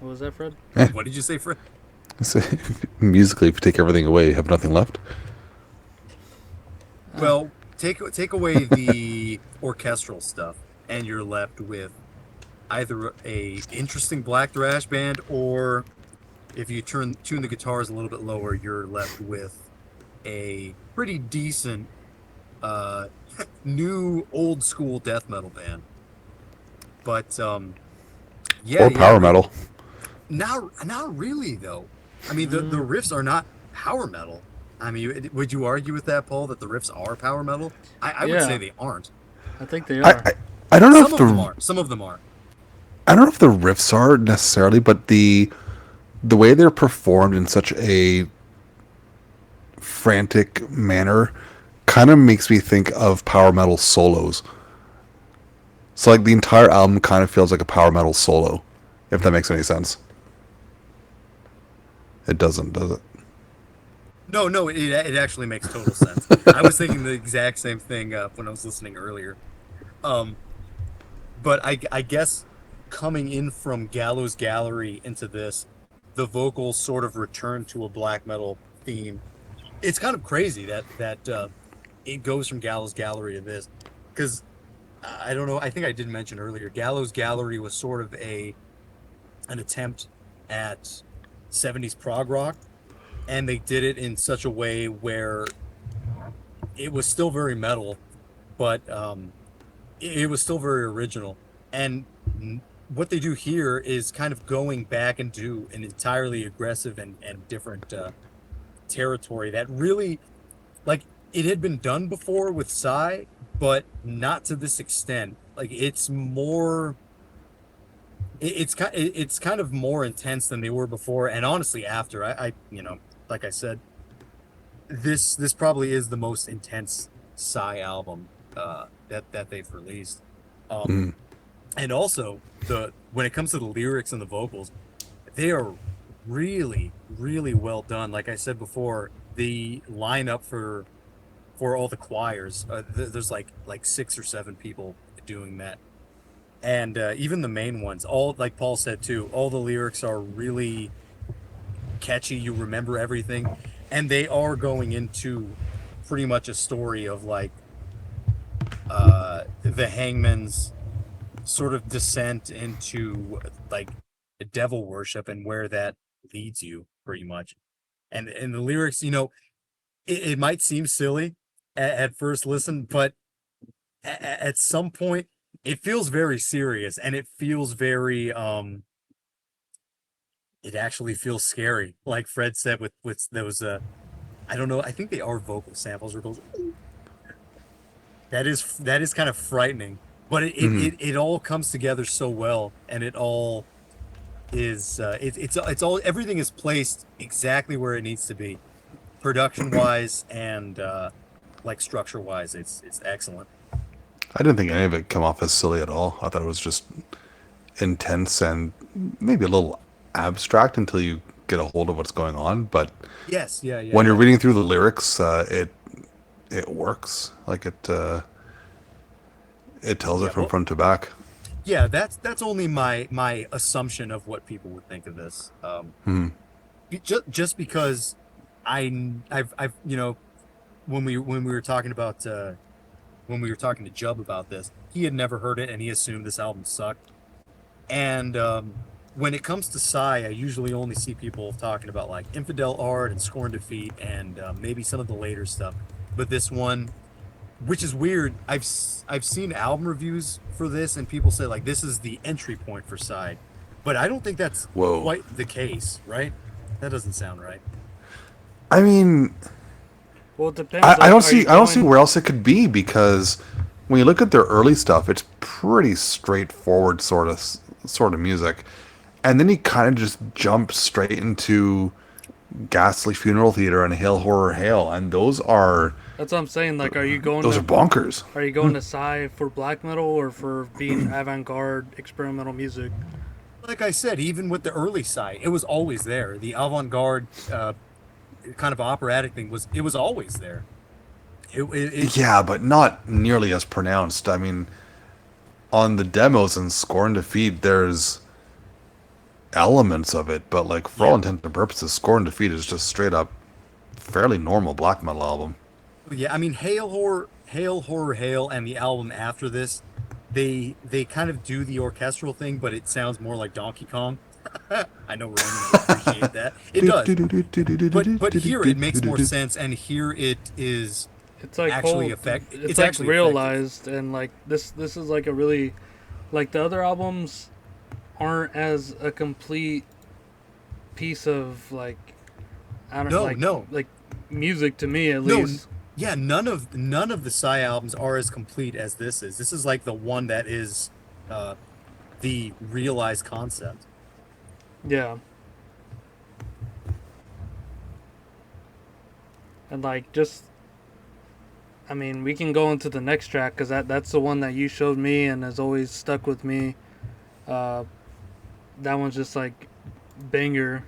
What was that, Fred? What did you say, Fred? Musically, if you take everything away, you have nothing left. Well, take away the orchestral stuff, and you're left with either a interesting black thrash band, or if you tune the guitars a little bit lower, you're left with a pretty decent new old school death metal band. But yeah, or power metal. Not really though. I mean, the riffs are not power metal. I mean, would you argue with that, Paul, that the riffs are power metal? I would say they aren't. I think they are. I don't know if them are. Some of them are. I don't know if the riffs are necessarily, but the way they're performed in such a frantic manner kind of makes me think of power metal solos. So like the entire album kind of feels like a power metal solo, if that makes any sense. It doesn't, does it? No, it actually makes total sense. I was thinking the exact same thing when I was listening earlier. But I guess coming in from Gallows Gallery into this, the vocals sort of return to a black metal theme. It's kind of crazy that it goes from Gallows Gallery to this, because I don't know. I think I did mention earlier, Gallows Gallery was sort of an attempt at 70s prog rock, and they did it in such a way where it was still very metal, but it was still very original. And what they do here is kind of going back into an entirely aggressive and different territory that really, like, it had been done before with Sigh, but not to this extent. Like, it's more, it's kind of more intense than they were before. And honestly, after I like I said, this probably is the most intense Sigh album that they've released. And also, when it comes to the lyrics and the vocals, they are really, really well done. Like I said before, the lineup for all the choirs, there's like 6 or 7 people doing that, and even the main ones, all, like Paul said too, all the lyrics are really catchy. You remember everything, and they are going into pretty much a story of like the Hangman's sort of descent into like devil worship and where that leads you, pretty much. And the lyrics, it might seem silly at first listen, but at some point it feels very serious, and it feels very it actually feels scary, like Fred said, with those I don't know, I think they are vocal samples or those. That is kind of frightening, but it all comes together so well, and it all is it's all, everything is placed exactly where it needs to be, production wise and like structure wise. It's excellent. I didn't think any of it come off as silly at all. I thought it was just intense and maybe a little abstract until you get a hold of what's going on. But Yes, yeah, yeah, when you're yeah. reading through the lyrics, it works. Like it tells it Yeah, from well, front to back. yeah, that's only my assumption of what people would think of this. Just because I've you know, when we were talking about when we were talking to Jubb about this, he had never heard it and he assumed this album sucked. And when it comes to Sigh, I usually only see people talking about like Infidel Art and Scorn Defeat and maybe some of the later stuff. But this one, which is weird, I've seen album reviews for this and people say like this is the entry point for Sigh, but I don't think that's Whoa. quite the case, right? That doesn't sound right. I mean, Well, it depends. I Like, don't are you see I don't see going? where else it could be because when you look at their early stuff, it's pretty straightforward sort of music, and then he kind of just jumps straight into Ghastly Funeral Theater and Hail Horror Hail, and That's what I'm saying. Like, those are bonkers. are you going to Psy for black metal or for being avant-garde experimental music? Like I said, even with the early Sigh, it was always there. The avant-garde kind of operatic thing was always there. It Yeah, but not nearly as pronounced. I mean, on the demos and Scorn Defeat, there's elements of it, but like for all Yeah. intents and purposes, Scorn Defeat is just straight up fairly normal black metal album. Yeah, I mean, Hail Horror Hail, and the album after this, they kind of do the orchestral thing, but it sounds more like Donkey Kong. I know Ronan will appreciate that. It does, but here it makes more sense, and here it is It's like actually whole. effect. It's It's like actually effective. realized, and like this is like a really, like the other albums aren't as a complete piece of like, I don't No, like no, like music to me at no. least. Yeah, none of the Psy albums are as complete as this is. This is like the one that is uh, the realized concept. Yeah. And like just, I mean, we can go into the next track because that's the one that you showed me and has always stuck with me. Uh, that one's just like banger.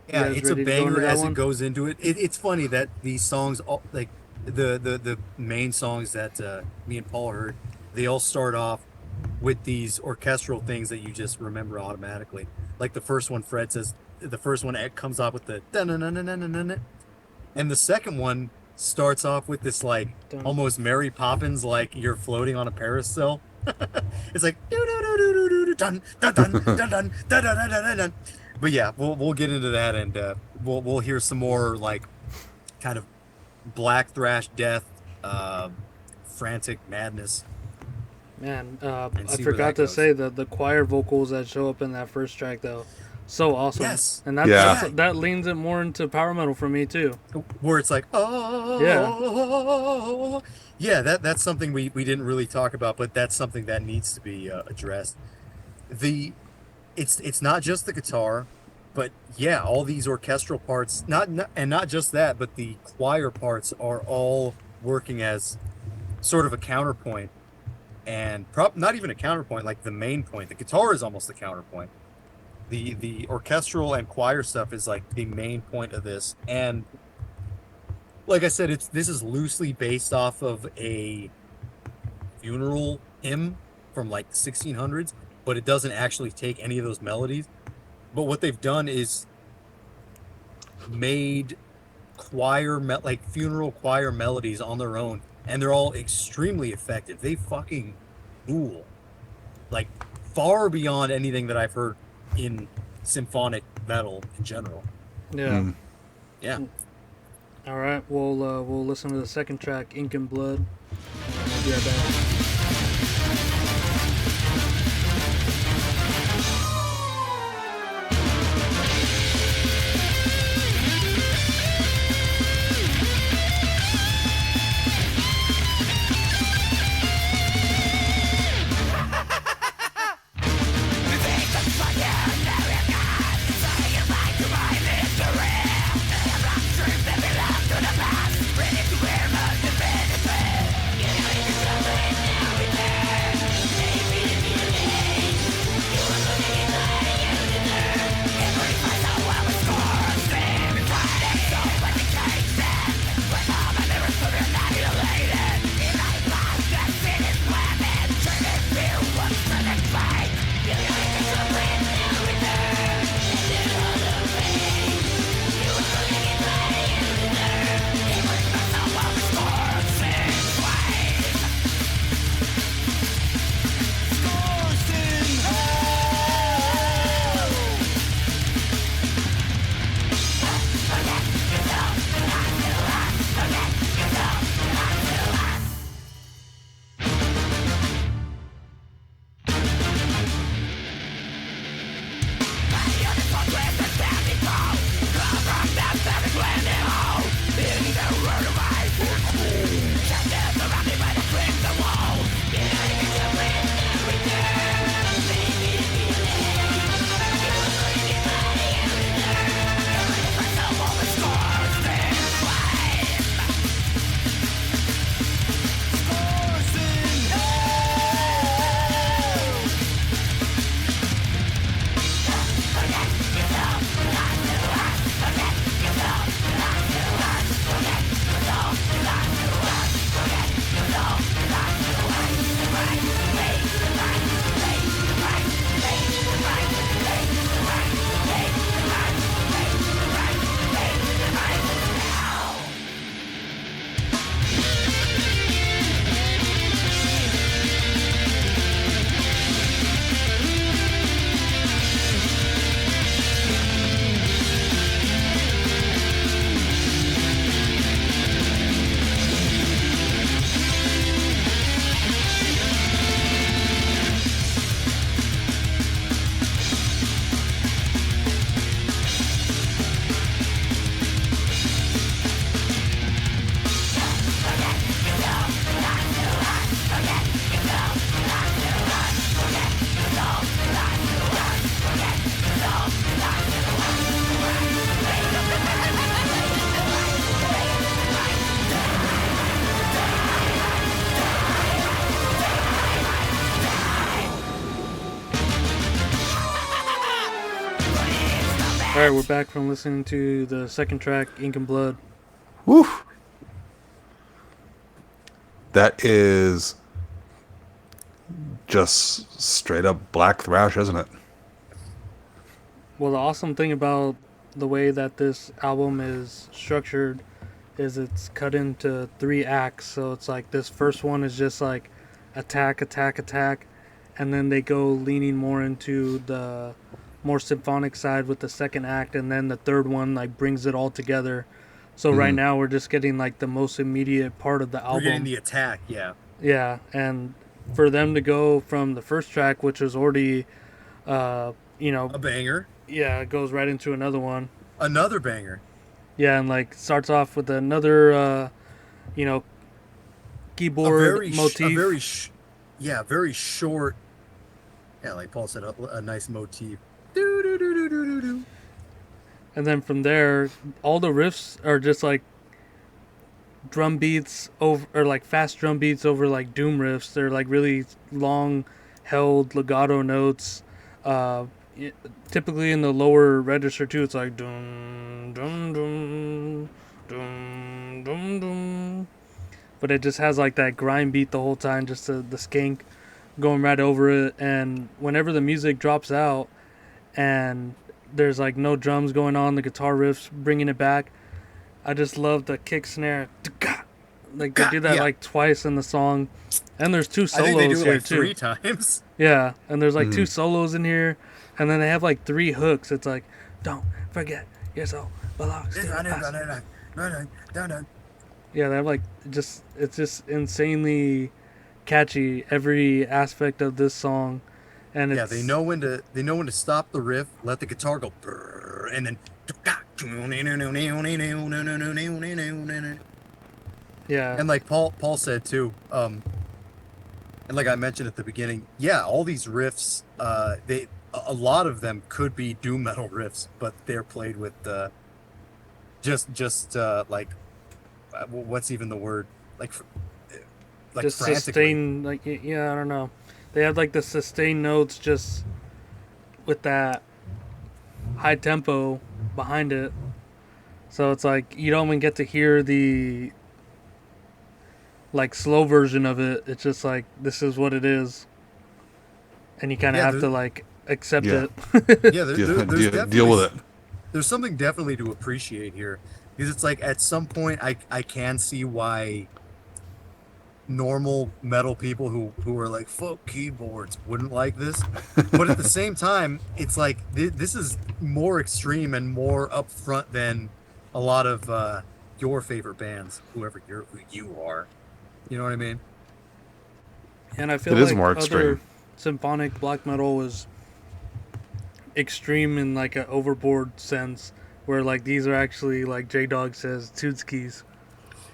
You Yeah, guys it's a ready to go into banger that as it one? goes into it. It's funny that these songs, all, like the main songs that me and Paul heard, they all start off with these orchestral things that you just remember automatically. Like the first one, Fred says, the first one it comes off with the dun-dun-dun-dun-dun-dun-dun, and the second one starts off with this like Dun. almost Mary Poppins, like you're floating on a parasail. It's like doo doo doo doo doo doo dun dun dun dun dun dun dun dun dun dun. But yeah, we'll get into that, and we'll hear some more like kind of black thrash death, frantic madness, Man, and I see where forgot that to goes. say that the choir vocals that show up in that first track though, so awesome. Yes. And Yeah. that leans it more into power metal for me too. Where it's like, oh, yeah, that's something we didn't really talk about, but that's something that needs to be addressed. The it's not just the guitar, but yeah, all these orchestral parts, and not just that, but the choir parts are all working as sort of a counterpoint, and not even a counterpoint, like the main point. The guitar is almost the counterpoint. The orchestral and choir stuff is like the main point of this, and like I said, this is loosely based off of a funeral hymn from like 1600s, but it doesn't actually take any of those melodies. But what they've done is made like funeral choir melodies on their own, and they're all extremely effective. They fucking rule, like far beyond anything that I've heard in symphonic metal in general. Yeah. Yeah. All right, we'll listen to the second track, Ink and Blood. We'll be right back. Alright, we're back from listening to the second track, Ink and Blood. Woo! That is just straight up black thrash, isn't it? Well, the awesome thing about the way that this album is structured is it's cut into 3 acts. So it's like this first one is just like attack, attack, attack, and then they go leaning more into the more symphonic side with the second act, and then the third one like brings it all together. So right now we're just getting like the most immediate part of the album. We're getting the attack, yeah. Yeah, and for them to go from the first track, which was already, a banger. Yeah, it goes right into another one. Another banger. Yeah, and like starts off with another, keyboard motif. Very short. Yeah, like Paul said, a nice motif. And then from there, all the riffs are just like drum beats over, or like fast drum beats over like doom riffs. They're like really long held legato notes. Typically in the lower register too, it's like dum dum dum dum dum dum. But it just has like that grind beat the whole time, just the skank going right over it. And whenever the music drops out and there's like no drums going on, the guitar riffs bringing it back, I just love the kick snare. Like they do that like twice in the song, and there's 2 solos I think they do it here like too. 3 times. Yeah, and there's like 2 solos in here, and then they have like 3 hooks. It's like, don't forget your soul belongs to us. Yeah, they're like it's just insanely catchy every aspect of this song, and Yeah, it's they know when to stop the riff, let the guitar go, brrr, and then yeah, and like Paul said too, and like I mentioned at the beginning, yeah, all these riffs, they a lot of them could be doom metal riffs, but they're played with just like what's even the word, like like just frantically. sustain like yeah, I don't know. They have like the sustained notes just with that high tempo behind it. So it's like you don't even get to hear the like slow version of it. It's just like this is what it is, and you kind of Yeah, have to like accept Yeah. it. yeah, there's Deal definitely with it. there's something definitely to appreciate here because it's like at some point I can see why normal metal people who are like fuck keyboards wouldn't like this, but at the same time it's like this is more extreme and more upfront than a lot of your favorite bands, who you are, you know what I mean? And I feel It is like more other extreme. symphonic black metal was extreme in like an overboard sense, where like these are actually like J Dog says Tootskis.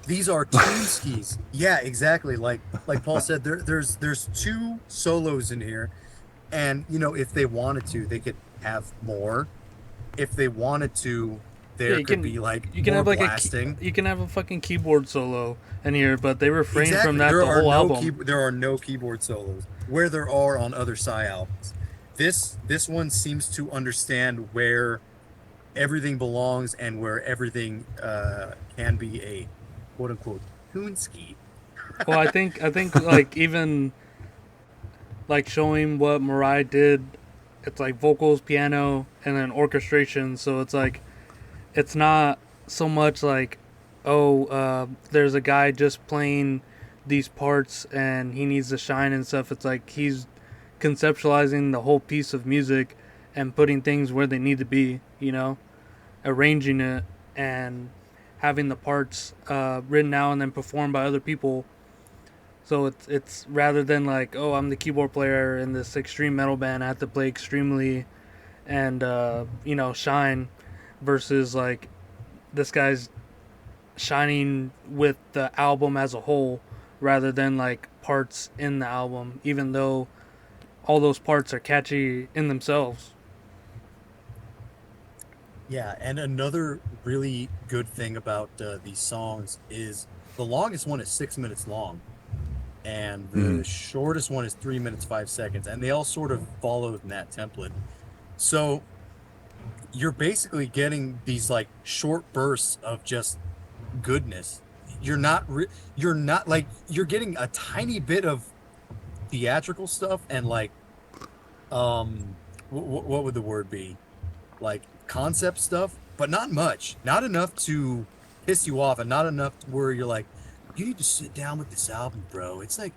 These are tune skis. Yeah, exactly. Like Paul said, there's two solos in here, and you know if they wanted to, they could have more. If they wanted to, Yeah, there could be like you can more have like blasting. you can have a fucking keyboard solo in here, but they refrain from Exactly. that the whole album. There are no keyboard solos where there are on other Psy albums. This one seems to understand where everything belongs and where everything can be a quote unquote tune ski. Well, I think like even like showing what Mariah did, it's like vocals, piano, and then orchestration. So it's like it's not so much like oh there's a guy just playing these parts and he needs to shine and stuff. It's like he's conceptualizing the whole piece of music and putting things where they need to be, arranging it and having the parts written out and then performed by other people. So it's rather than like, oh, I'm the keyboard player in this extreme metal band, I have to play extremely and shine, versus like this guy's shining with the album as a whole rather than like parts in the album, even though all those parts are catchy in themselves. Yeah, and another really good thing about these songs is the longest one is 6 minutes long, and the Mm. shortest one is 3 minutes 5 seconds, and they all sort of follow in that template. So you're basically getting these like short bursts of just goodness. You're not like you're getting a tiny bit of theatrical stuff and like what would the word be, like concept stuff, but not much, not enough to piss you off, and not enough where you're like, you need to sit down with this album, bro. It's like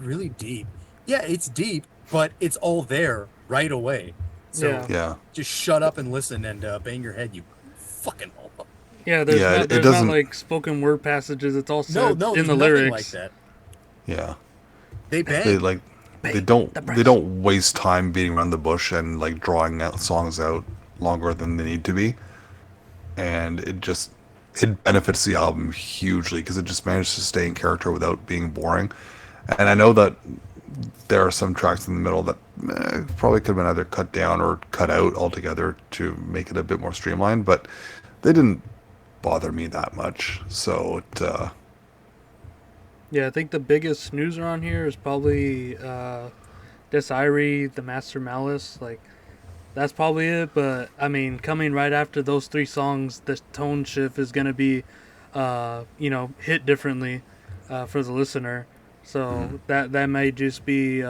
really deep. Yeah, it's deep, but it's all there right away. So Yeah. Yeah. just shut up and listen and bang your head, you fucking homo. Yeah, Yeah. It there's not doesn't. like spoken word passages. It's all No, said no, in there's the nothing like lyrics. that. Yeah. They They bang. like. They Bang don't. the They breast. don't waste time beating around the bush and like drawing out songs out longer than they need to be, and it benefits the album hugely because it just managed to stay in character without being boring. And I know that there are some tracks in the middle that probably could have been either cut down or cut out altogether to make it a bit more streamlined, but they didn't bother me that much. So Yeah, I think the biggest snoozer on here is probably Desiree, the Master Malice. Like that's probably it. But I mean, coming right after those three songs, the tone shift is gonna be, hit differently for the listener. So that may just be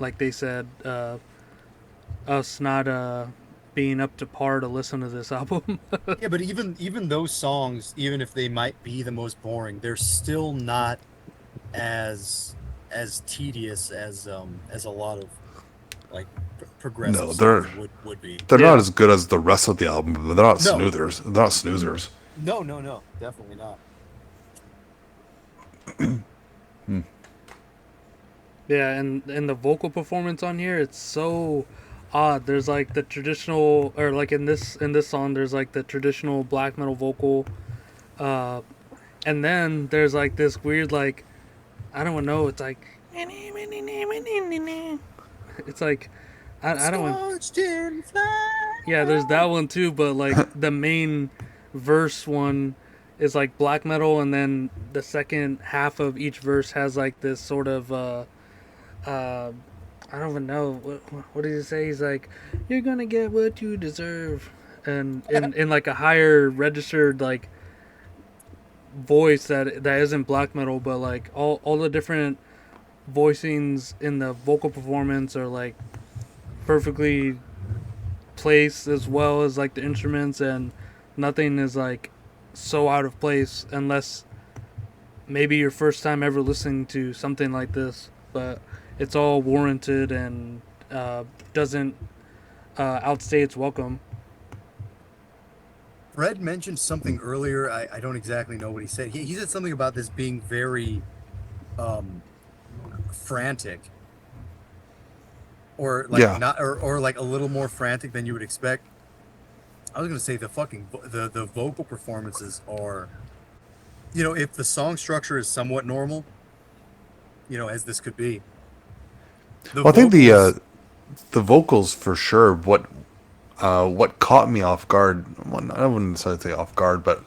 like they said, us not being up to par to listen to this album. Yeah, but even those songs, even if they might be the most boring, they're still not as tedious as a lot of like progressive no, songs would be. they're Yeah. not as good as the rest of the album, but they're not No. snoozers. They're not snoozers. No, definitely not. Yeah, and the vocal performance on here, it's so odd. There's like the traditional, or like in this song, there's like the traditional black metal vocal, uh, and then there's like this weird like I don't know. It's like it's like I don't. Scorched in fire. Yeah, there's that one too, but like the main verse one is like black metal, and then the second half of each verse has like this sort of uh I don't even know what did he say. He's like, "You're gonna get what you deserve," and in like a higher registered like voice that isn't black metal, but like all the different voicings in the vocal performance are like perfectly placed, as well as like the instruments, and nothing is like so out of place unless maybe your first time ever listening to something like this, but it's all warranted and doesn't outstay its welcome. Fred mentioned something earlier. I don't exactly know what he said. He said something about this being very um, frantic, or like Yeah. not, or like a little more frantic than you would expect. I was gonna say the vocal performances are, if the song structure is somewhat normal, as this could be, the Well, I think vocals. the vocals for sure. What caught me off guard? Well, I wouldn't necessarily say off guard, but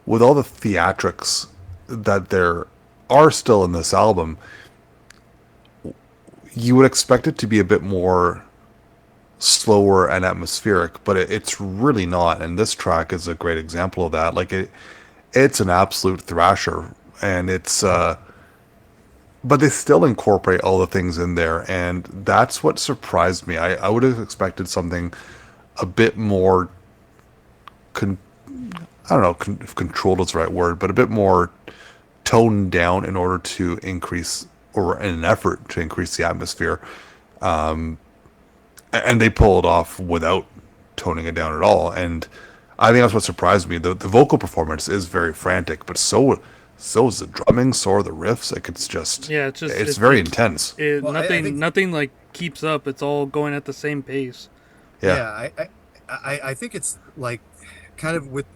with all the theatrics that there are still in this album, you would expect it to be a bit more slower and atmospheric, but it's really not. And this track is a great example of that. Like it's an absolute thrasher, and but they still incorporate all the things in there, and that's what surprised me. I would have expected something a bit more, con- I don't know if controlled is the right word, but a bit more toned down in order to increase, or in an effort to increase the atmosphere. And they pull it off without toning it down at all. And I think that's what surprised me. The vocal performance is very frantic, but so is the drumming, so are the riffs. Like Yeah, it's just it's very intense. it Well, I think nothing like keeps up. It's all going at the same pace. Yeah, yeah, I think it's like kind of with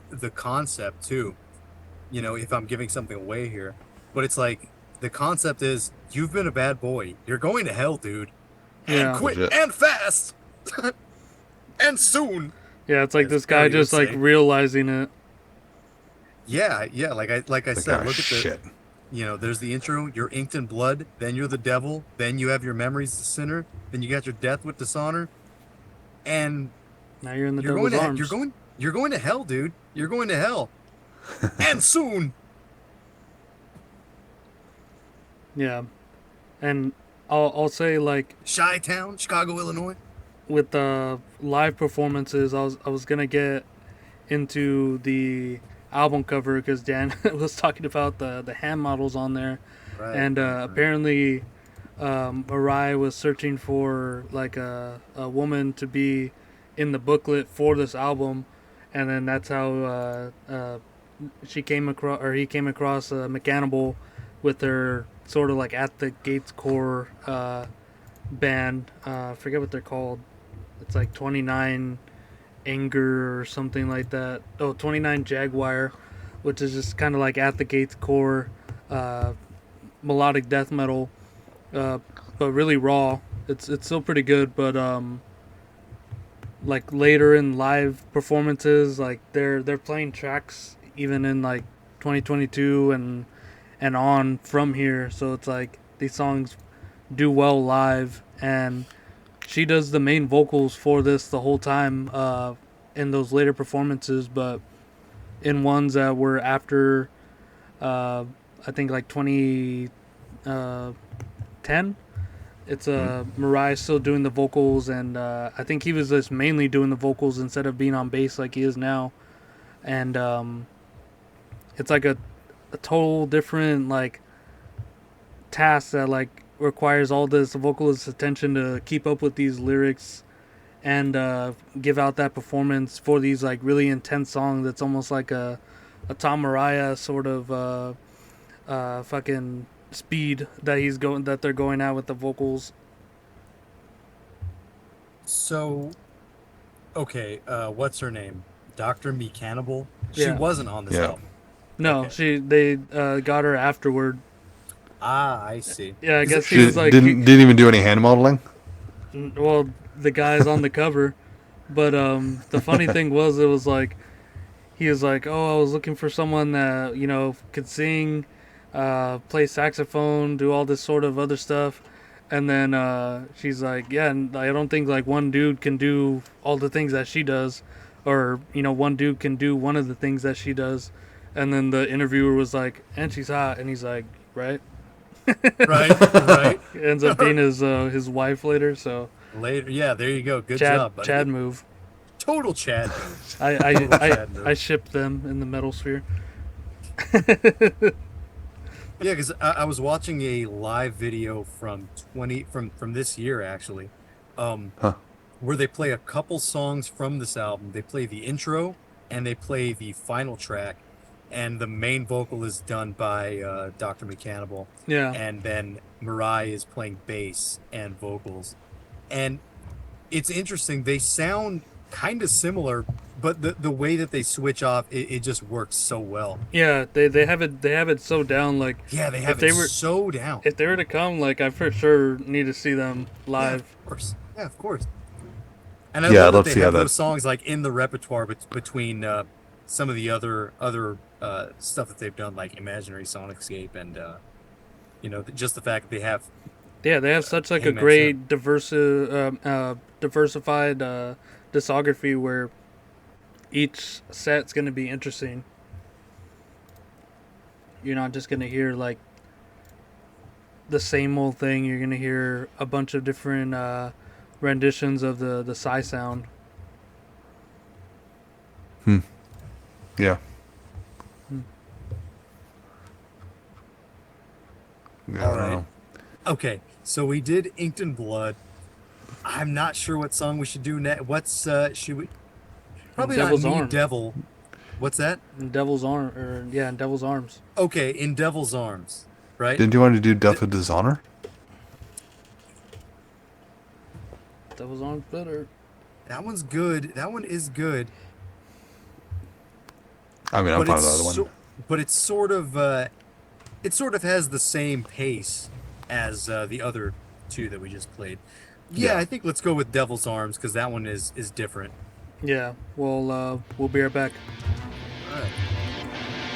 the concept too. If I'm giving something away here, but it's like the concept is you've been a bad boy. You're going to hell, dude, and Yeah. quick legit. and fast and soon. Yeah, it's like As this guy Billy would just like say. realizing it. Yeah. Like I Like, said, ah, look at the. shit. There's the intro. You're inked in blood. Then you're the devil. Then you have your memories as a sinner. Then you got your death with dishonor, and Now you're in the you're going devil's to arms. you're going to hell, dude. You're going to hell, and soon. Yeah, and I'll say like Chi-Town, Chicago, Illinois. with the live performances, I was gonna get into the album cover because Dan was talking about the hand models on there, Right. and right. apparently Mariah was searching for like a woman to be in the booklet for this album, and then that's how she came across, or he came across Mechanable with her sort of like At the Gates core band. I forget what they're called. It's like 29 Anger or something like that. Oh, 29 Jaguar, which is just kind of like At the Gates core uh, melodic death metal, uh, but really raw. It's still pretty good, but like later in live performances, like they're playing tracks even in like 2022 and on from here. So it's like these songs do well live, and she does the main vocals for this the whole time in those later performances, but in ones that were after I think like 2010, it's Mariah still doing the vocals, and I think he was just mainly doing the vocals instead of being on bass like he is now. And it's like a total different like task that like requires all this vocalist attention to keep up with these lyrics and give out that performance for these like really intense songs. It's almost like a Tom Mariah sort of fucking speed that they're going at with the vocals. So, okay, what's her name? Dr. Me Cannibal? She Yeah. wasn't on this Yeah. album. No, Okay. they got her afterward. Ah, I see. Yeah, I Is guess it- she She was like, didn't even do any hand modeling. well, the guy's on the cover, but the funny thing was, it was like he was like, oh, I was looking for someone that could sing, play saxophone, do all this sort of other stuff. And then she's like, yeah, and I don't think like one dude can do all the things that she does, or one dude can do one of the things that she does. And then the interviewer was like, and she's hot, and he's like, right. right. Ends up being his wife later. So Later, yeah, there you go. Good Chad job, buddy. Chad move. Total Chad. Chad move. I ship them in the metal sphere. Yeah, because I was watching a live video from this year actually, where they play a couple songs from this album. They play the intro and they play the final track, and the main vocal is done by Dr. McCannibal, Yeah. and then Mariah is playing bass and vocals, and it's interesting. They sound kind of similar, but the way that they switch off, it just works so well. Yeah, they have it so down. Like, Yeah, they have they it were- so down. if they were to come, like, I for sure need to see them Yeah, live. of course. Yeah, of course. And I Yeah, love let's that see they how have that- those songs like in the repertoire between some of the other stuff that they've done, like Imaginary Sonicscape, and just the fact that they have. Yeah, they have such like a Hangman great diversified discography where each set's gonna be interesting. You're not just gonna hear like the same old thing. You're gonna hear a bunch of different renditions of the Sigh sound. Yeah. Hmm. Yeah, I All don't right. know. Okay, so we did Inked in Blood. I'm not sure what song we should do next. What's should we? Probably Devil's not New Arm. Devil. What's that? In Devil's in Devil's Arms. Okay, In Devil's Arms, right? Didn't you want to do Death with Dishonor? Devil's Arms better. That one's good. That one is good. I mean, I'm fine with the other one. But it's sort of has the same pace as the other two that we just played. Yeah, Yeah. I think let's go with Devil's Arms because that one is different. Yeah, we'll be right back. All right.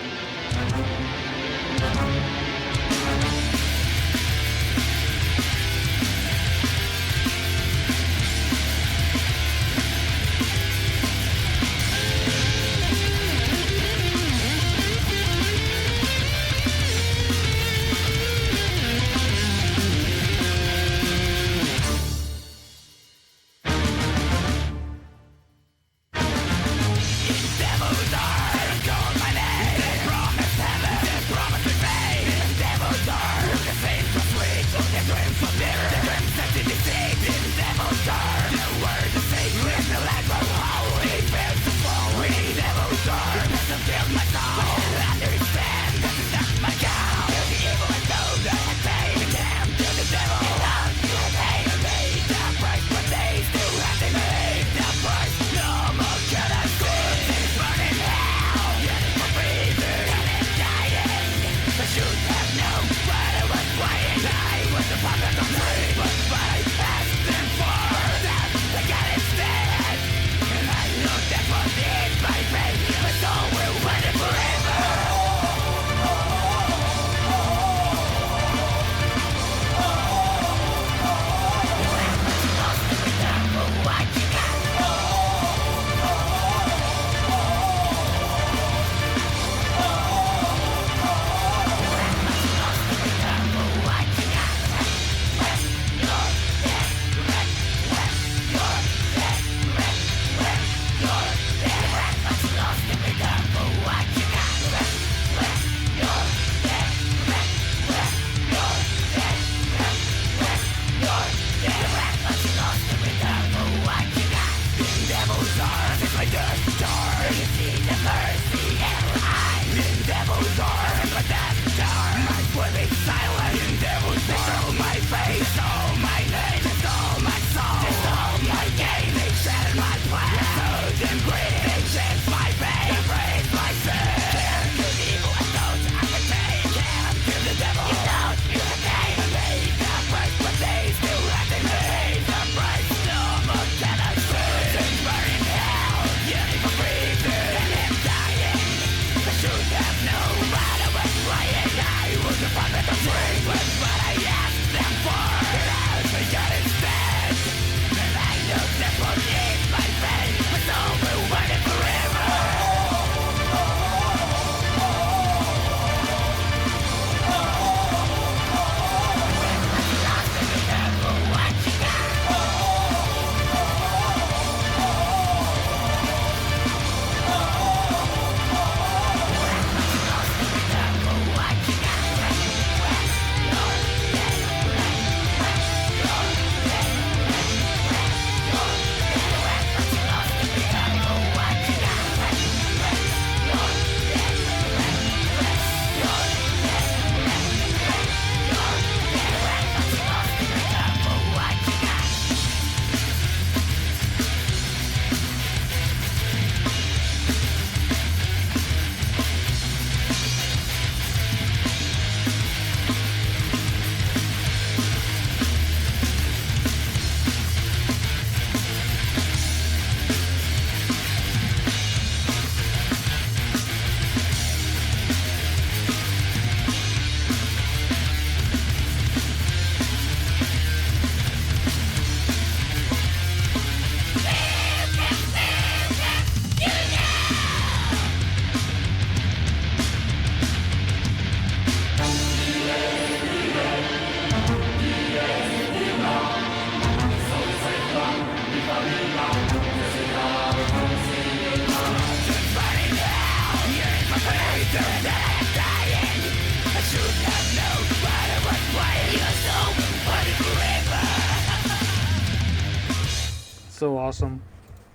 so awesome.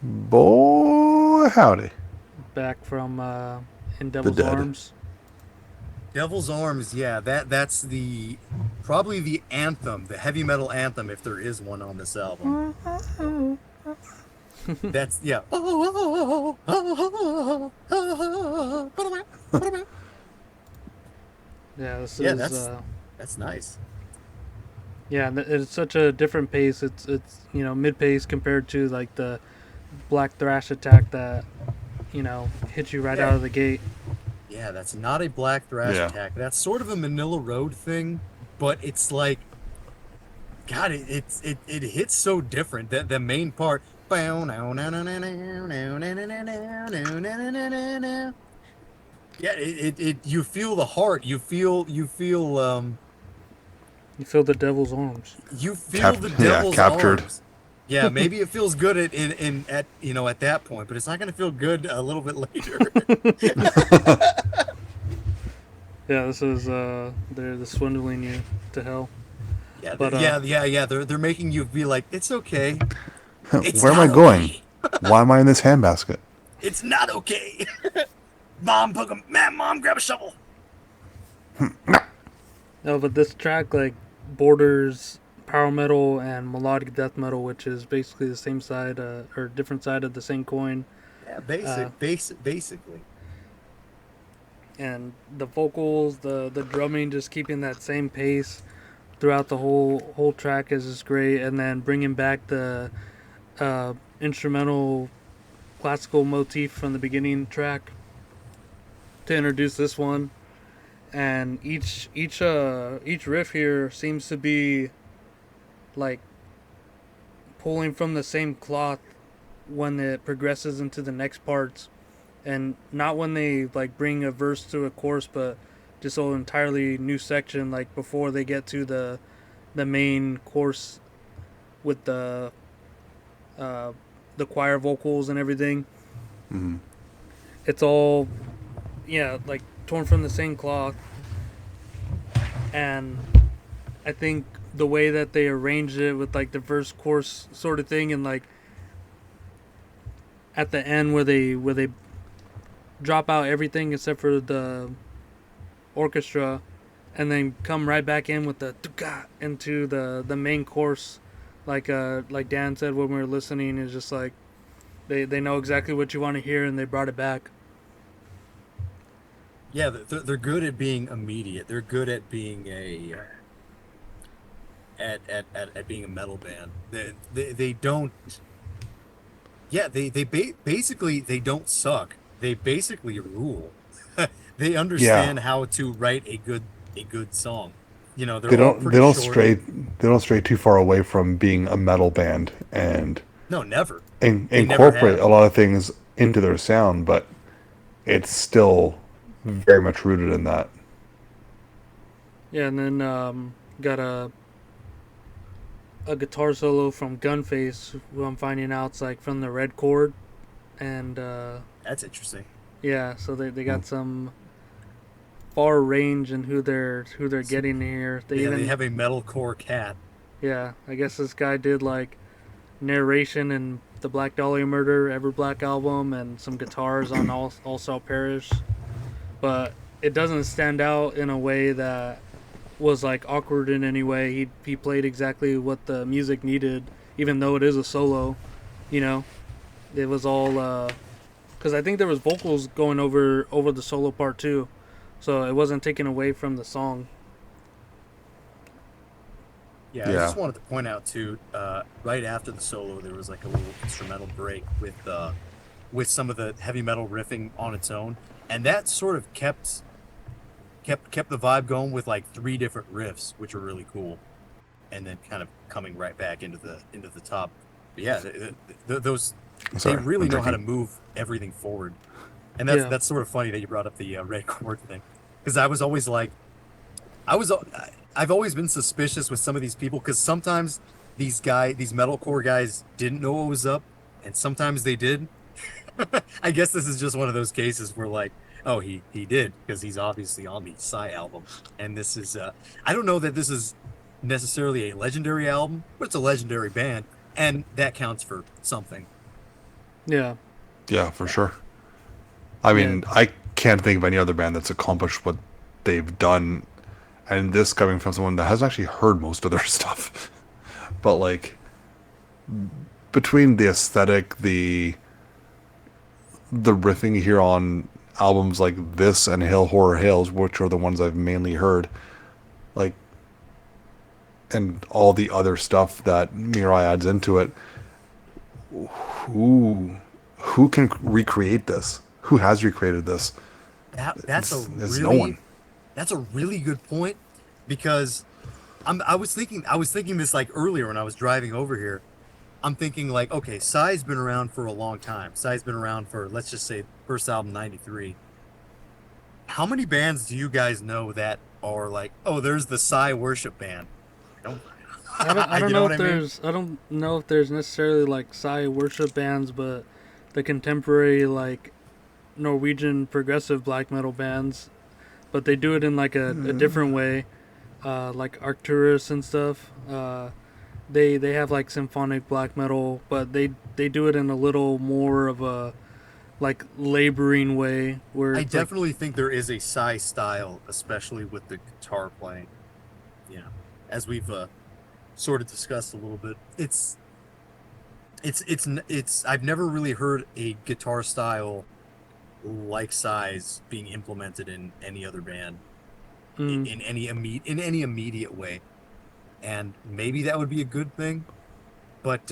Boy, howdy. Back from In The Devil's Dead. Arms. Devil's Arms, yeah, that's the probably the anthem, the heavy metal anthem, if there is one on this album. That's yeah. Yeah, this Yeah, is that's nice. yeah, it's such a different pace. It's mid pace compared to like the black thrash attack that hits you right Yeah. out of the gate. Yeah, that's not a black thrash Yeah. attack. That's sort of a Manila Road thing, but it's like, God, it hits so different. That the main part. Yeah, it you feel the heart. You feel the devil's arms. You feel the devil's captured. arms. Yeah, maybe it feels good at at that point, but it's not going to feel good a little bit later. Yeah, this is they're swindling you to hell. Yeah, But, yeah. They're making you be like, it's okay. It's Where am I not going? okay. Why am I in this handbasket? It's not okay. Mom, Mom, grab a shovel. No, but this track like borders power metal and melodic death metal, which is basically the same side or different side of the same coin. Yeah, basically. And the vocals, the drumming, just keeping that same pace throughout the whole track is just great. And then bringing back the instrumental classical motif from the beginning track to introduce this one. And each riff here seems to be like pulling from the same cloth when it progresses into the next parts, and not when they like bring a verse to a chorus, but just an entirely new section like before they get to the main course with the choir vocals and everything. Mm-hmm. It's all like torn from the same cloth. And I think the way that they arranged it with like the verse chorus sort of thing, and like at the end where they drop out everything except for the orchestra, and then come right back in with the into the main course, like Dan said when we were listening, is just like they know exactly what you want to hear, and they brought it back. Yeah, they're good at being immediate. They're good at being at being a metal band. They don't. Yeah, basically they don't suck. They basically rule. They understand how to write a good song. They're They all don't pretty they don't short. stray too far away from being a metal band and No, never. They never incorporate have. a lot of things into their sound, but it's still very much rooted in that. Yeah, and then got a guitar solo from Gunface, who I'm finding out's like from the red chord, and That's interesting. yeah, so they got some far range in who they're getting here. They have a metalcore cat. yeah, I guess this guy did like narration in the Black Dahlia Murder Ever Black album and some guitars on All Shall Perish, but it doesn't stand out in a way that was like awkward in any way. He played exactly what the music needed, even though it is a solo. It was all because I think there was vocals going over the solo part too, so it wasn't taken away from the song. Yeah, I just wanted to point out too. Right after the solo, there was like a little instrumental break with some of the heavy metal riffing on its own, and that sort of kept the vibe going with like 3 different riffs, which were really cool, and then kind of coming right back into the top. But yeah, those they really know how to move everything forward, and that's sort of funny that you brought up the red chord thing, because I was always like, I've always been suspicious with some of these people, because sometimes these metalcore guys didn't know what was up, and sometimes they did. I guess this is just one of those cases where like, oh, he did, because he's obviously on the Sigh album, and this is I don't know that this is necessarily a legendary album, but it's a legendary band. and that counts for something. Yeah. Yeah, for sure. I mean, I can't think of any other band that's accomplished what they've done, and this coming from someone that hasn't actually heard most of their stuff. But like, between the aesthetic, the riffing here on albums like this and Hail Horror Hails, which are the ones I've mainly heard, like, and all the other stuff that Mirai adds into it, who can recreate this? Who has recreated this? That's It's no one. that's a really good point, because I was thinking this like earlier when I was driving over here. I'm thinking like, okay, Sigh's been around for a long time. Sigh's been around for, let's just say, first album 93. How many bands do you guys know that are like, oh, there's the Sigh worship band? I don't, I don't you know what if I mean? there's I don't know if there's necessarily like Psy worship bands, but the contemporary like Norwegian progressive black metal bands, but they do it in like a different way, like Arcturus and stuff. They have like symphonic black metal, but they do it in a little more of a like laboring way where I it's like, definitely think there is a Sigh style, especially with the guitar playing. You know, as we've sort of discussed a little bit, it's I've never really heard a guitar style like Sigh's being implemented in any other band in any immediate way, and maybe that would be a good thing. But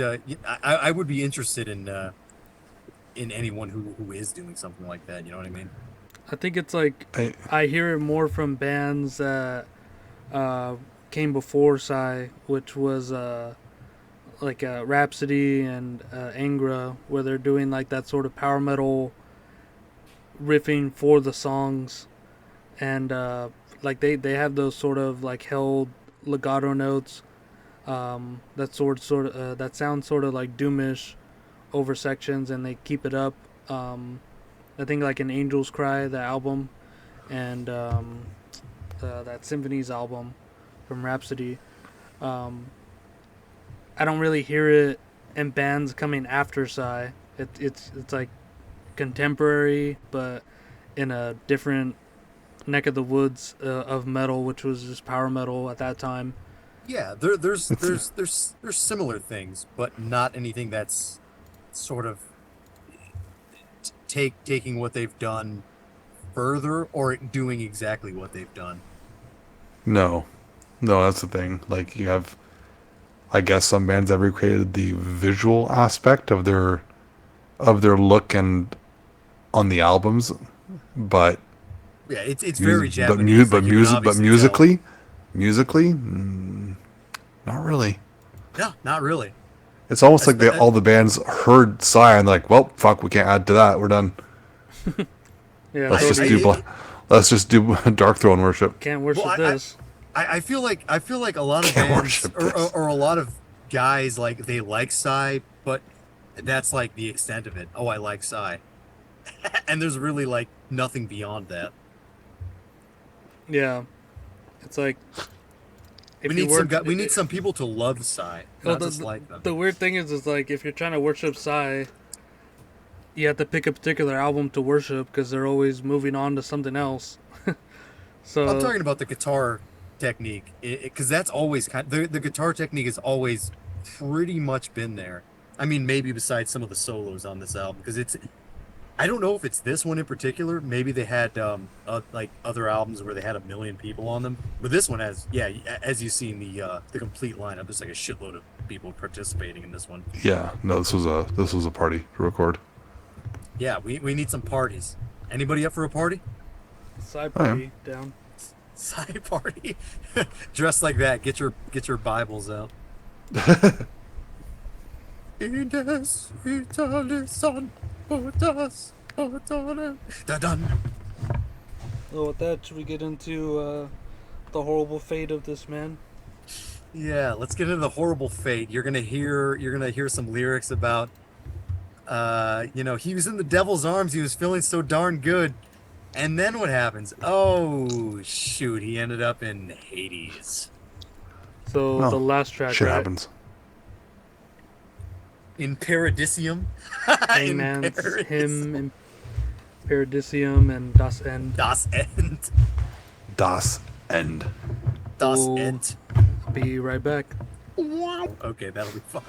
I would be interested in anyone who is doing something like that. You know what I mean? I think it's like I hear it more from bands that came before Psy, which was like Rhapsody and Angra, where they're doing like that sort of power metal riffing for the songs, and like they have those sort of like held legato notes that sound sort of like doomish over sections, and they keep it up. I think like an Angel's Cry, the album, and that Symphonies album from Rhapsody. I don't really hear it in bands coming after Psy. It's like contemporary, but in a different neck of the woods of metal, which was just power metal at that time. Yeah, there's similar things, but not anything that's sort of taking what they've done further or doing exactly what they've done. No, that's the thing. Like, you have, I guess, some bands have recreated the visual aspect of their look and on the albums, but Yeah, it's very Japanese. but like you can music, but obviously tell. musically, not really. No, not really. It's almost like Espe- all the bands heard Psy and like, well, fuck, we can't add to that. We're done. Yeah, Let's I- just I- do it- let's just do Dark Throne worship. can't worship Well, this. I feel like a lot of Can't bands worship or, this. or a lot of guys like they like Psy, but that's like the extent of it. Oh, I like Psy, and there's really like nothing beyond that. Yeah, it's like if We you need work, we need some people to love Psy, well, not just like them. the weird thing is like if you're trying to worship Psy, you have to pick a particular album to worship because they're always moving on to something else. So I'm talking about the guitar technique, because that's always the guitar technique has always pretty much been there. I mean, maybe besides some of the solos on this album, because I don't know if it's this one in particular. Maybe they had like other albums where they had 1 million people on them, but this one has, yeah, as you've seen the complete lineup, there's like a shitload of people participating in this one. Yeah, no, this was a party to record. Yeah, we need some parties. Anybody up for a party? Psy I party down. Side party, dressed like that. Get your Bibles out. Indes Italy son potas potale dun. So with that, should we get into the horrible fate of this man? Yeah, let's get into the horrible fate. You're gonna hear some lyrics about he was in the devil's arms, he was feeling so darn good. And then what happens? Oh shoot, he ended up in Hades. So Well, the last track, Shit right? happens. In Paradisium. Hangman's Paradis- Hymm and Paradisium and Das End. Das End. Das End. Das Oh. End. Be right back. Okay, that'll be fine.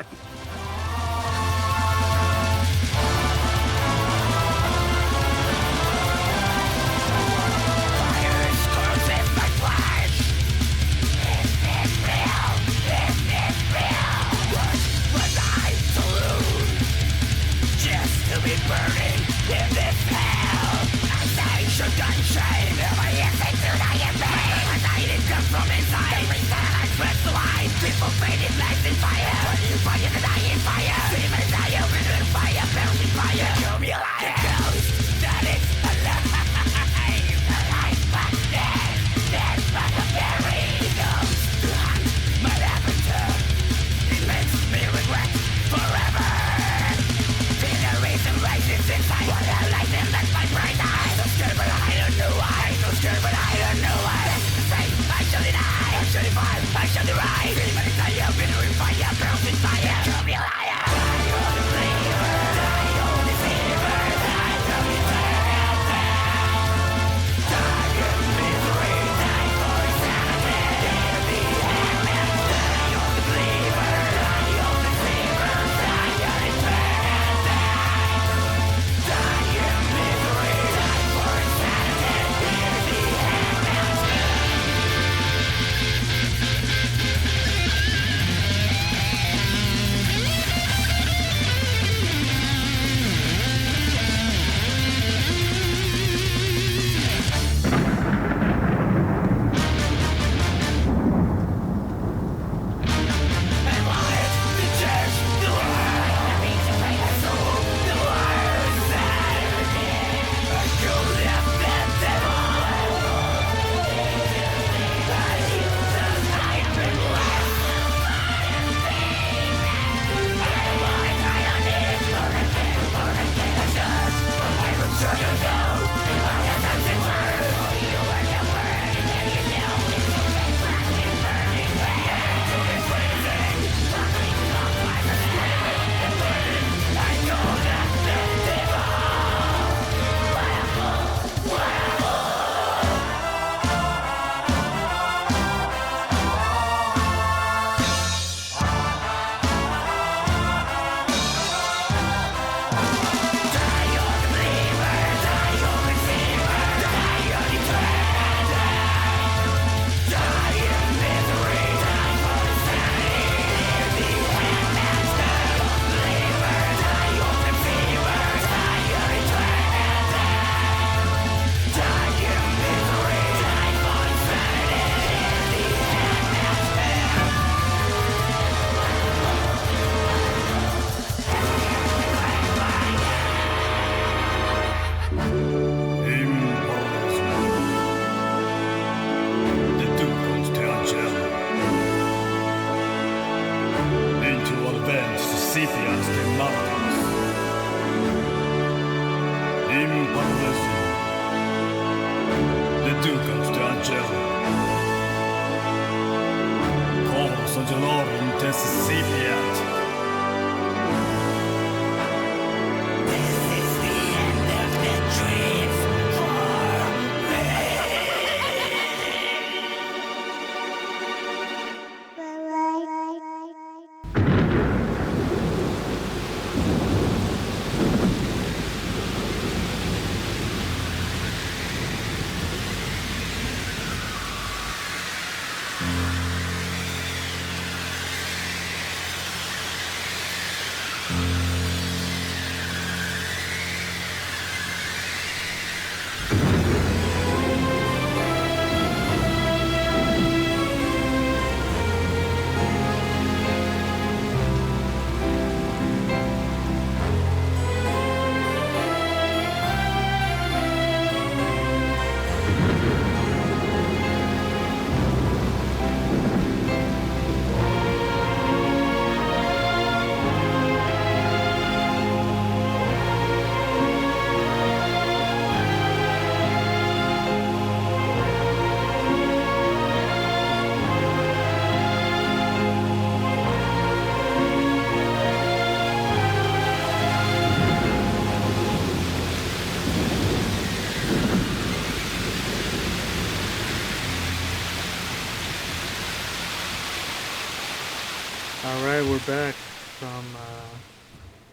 All right, we're back from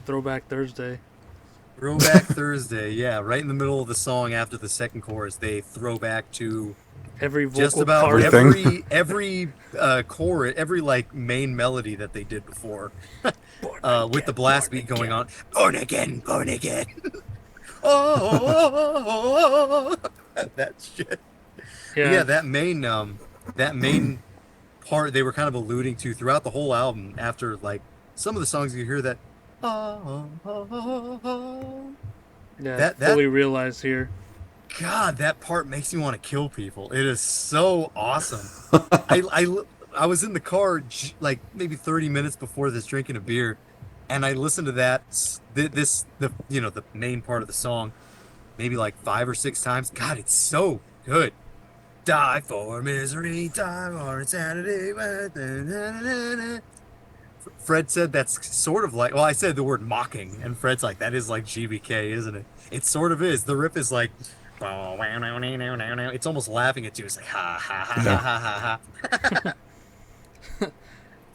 Throwback Thursday. Throwback Thursday, yeah, right in the middle of the song after the second chorus, they throw back to Every just vocal about part. Everything. every chorus, every like main melody that they did before, with the blast beat going on. Born again, born again. Oh, that shit. But Yeah, yeah, that main part they were kind of alluding to throughout the whole album. After like some of the songs, you hear that. yeah, That fully realized here. God, that part makes me want to kill people. It is so awesome. I was in the car like maybe 30 minutes before this drinking a beer, and I listened to the main part of the song maybe like 5 or 6 times. God, it's so good. Die for misery, die for insanity. Fred said that's sort of like, well, I said the word mocking, and Fred's like, that is like GBK, isn't it? It sort of is. The riff is like, it's almost laughing at you. It's like, ha, ha, ha, ha, Yeah. ha, ha, ha.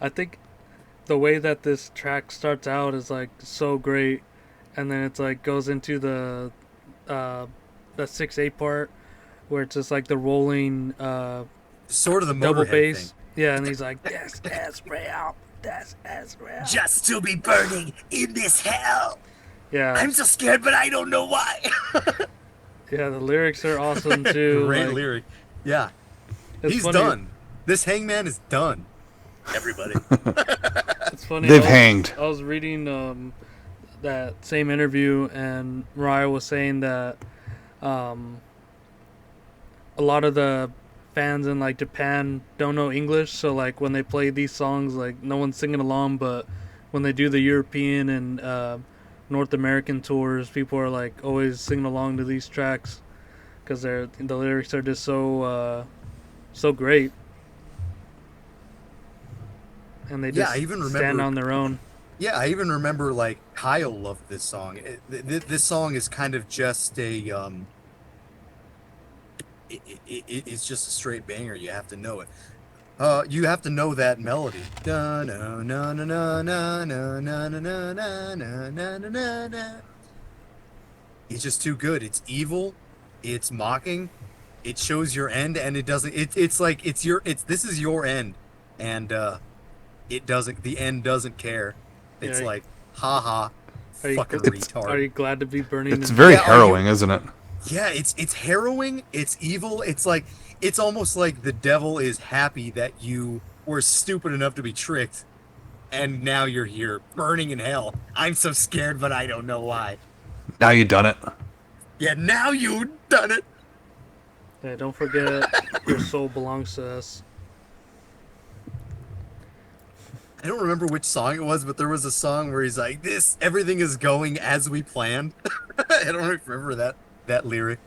I think the way that this track starts out is like so great, and then it's like goes into the 6/8 part where it's just like the rolling Sort of the double Motorhead bass. thing. Yeah, and he's like, "That's Israel, that's Israel." Just to be burning in this hell. Yeah, I'm so scared, but I don't know why. yeah. The lyrics are awesome too. Great like, lyric. Yeah, it's he's funny- done. This Hangman is done. Everybody. It's funny. They've hanged. I was reading that same interview, and Mariah was saying that a lot of the fans in like Japan don't know English, so like when they play these songs, like no one's singing along. But when they do the European and North American tours, people are like always singing along to these tracks because the lyrics are just so great, and they Yeah, just I even stand remember- on their own. Yeah, I even remember like Kyle loved this song. This song is kind of just a it's just a straight banger. You have to know it. You have to know that melody. Da na na na na na na na na na na na na na na. It's just too good. It's evil. It's mocking. It shows your end, and it doesn't. It's like this is your end, and it doesn't. The end doesn't care. It's Yeah. like, haha, Are you- fucking It's- retard. Are you glad to be burning? It's in- very Yeah, are you- harrowing, isn't it? Yeah, it's harrowing, it's evil, it's like it's almost like the devil is happy that you were stupid enough to be tricked, and now you're here burning in hell. I'm so scared, but I don't know why. Now you done it. Yeah, now you've done it. Yeah, don't forget your soul belongs to us. I don't remember which song it was, but there was a song where he's like, "This everything is going as we planned." I don't remember that lyric.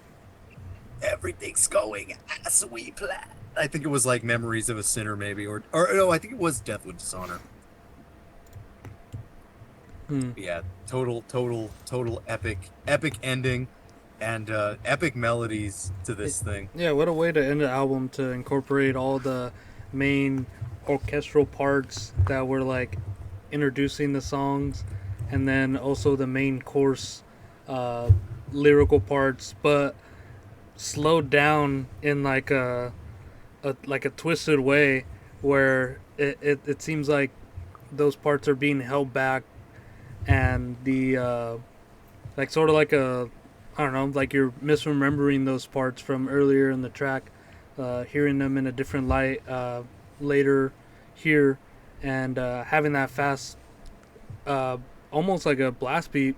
Everything's going as we planned. I think it was like "Memories of a Sinner," maybe, or no, I think it was "Death with Dishonor." Yeah, total epic ending, and epic melodies to this thing. Yeah, what a way to end the album, to incorporate all the main orchestral parts that were like introducing the songs, and then also the main course lyrical parts, but slowed down in like a twisted way where it seems like those parts are being held back, and the like sort of like a, I don't know, like you're misremembering those parts from earlier in the track, hearing them in a different light later here, and having that fast, almost like a blast beat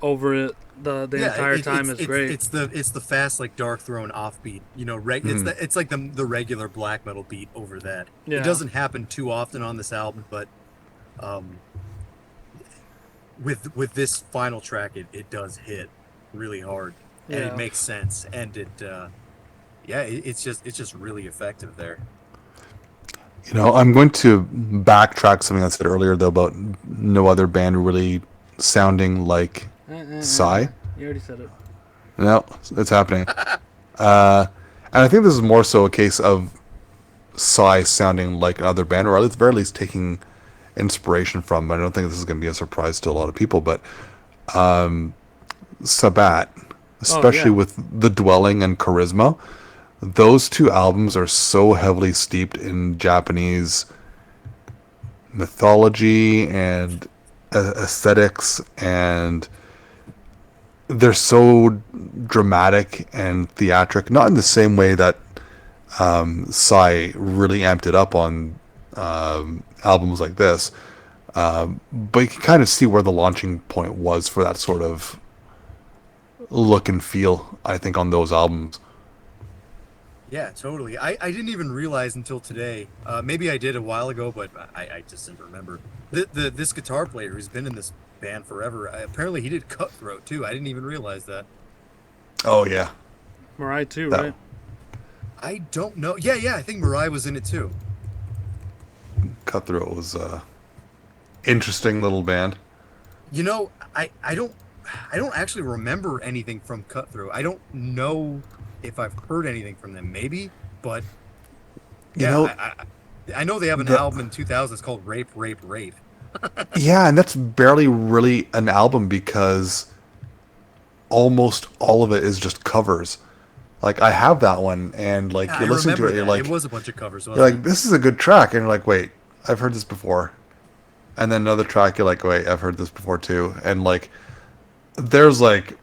over it the entire time is great. It's the fast like Dark Throne offbeat. You know, it's like the regular black metal beat over that. Yeah. It doesn't happen too often on this album, but with this final track, it does hit really hard, and Yeah. it makes sense, and it's just really effective there. You know, I'm going to backtrack something I said earlier, though, about no other band really sounding like Sigh. You already said it. No, it's happening. And I think this is more so a case of Sigh sounding like another band, or at least very least taking inspiration from. I don't think this is going to be a surprise to a lot of people, but Sabat, Oh especially yeah. with The Dwelling and Charisma, those two albums are so heavily steeped in Japanese mythology and aesthetics, and they're so dramatic and theatric, not in the same way that Sigh really amped it up on albums like this, but you can kind of see where the launching point was for that sort of look and feel, I think, on those albums. Yeah, totally. I didn't even realize until today. Maybe I did a while ago, but I just didn't remember. This guitar player who's been in this band forever, apparently he did Cutthroat too. I didn't even realize that. Oh yeah, Mariah too, that right? I don't know. Yeah, yeah, I think Mariah was in it too. Cutthroat was a interesting little band. You know, I don't actually remember anything from Cutthroat. I don't know if I've heard anything from them. Maybe, but You yeah, know, I know they have an the album in 2000. It's called Rape, Rape, Rape. yeah, and that's barely really an album because almost all of it is just covers. Like I have that one, and Yeah, like I you listen to remember it, that. It was a bunch of covers, you're wasn't like, it? this is a good track, and you're like, wait, I've heard this before. And then another track, you're like, wait, I've heard this before too. And like, there's like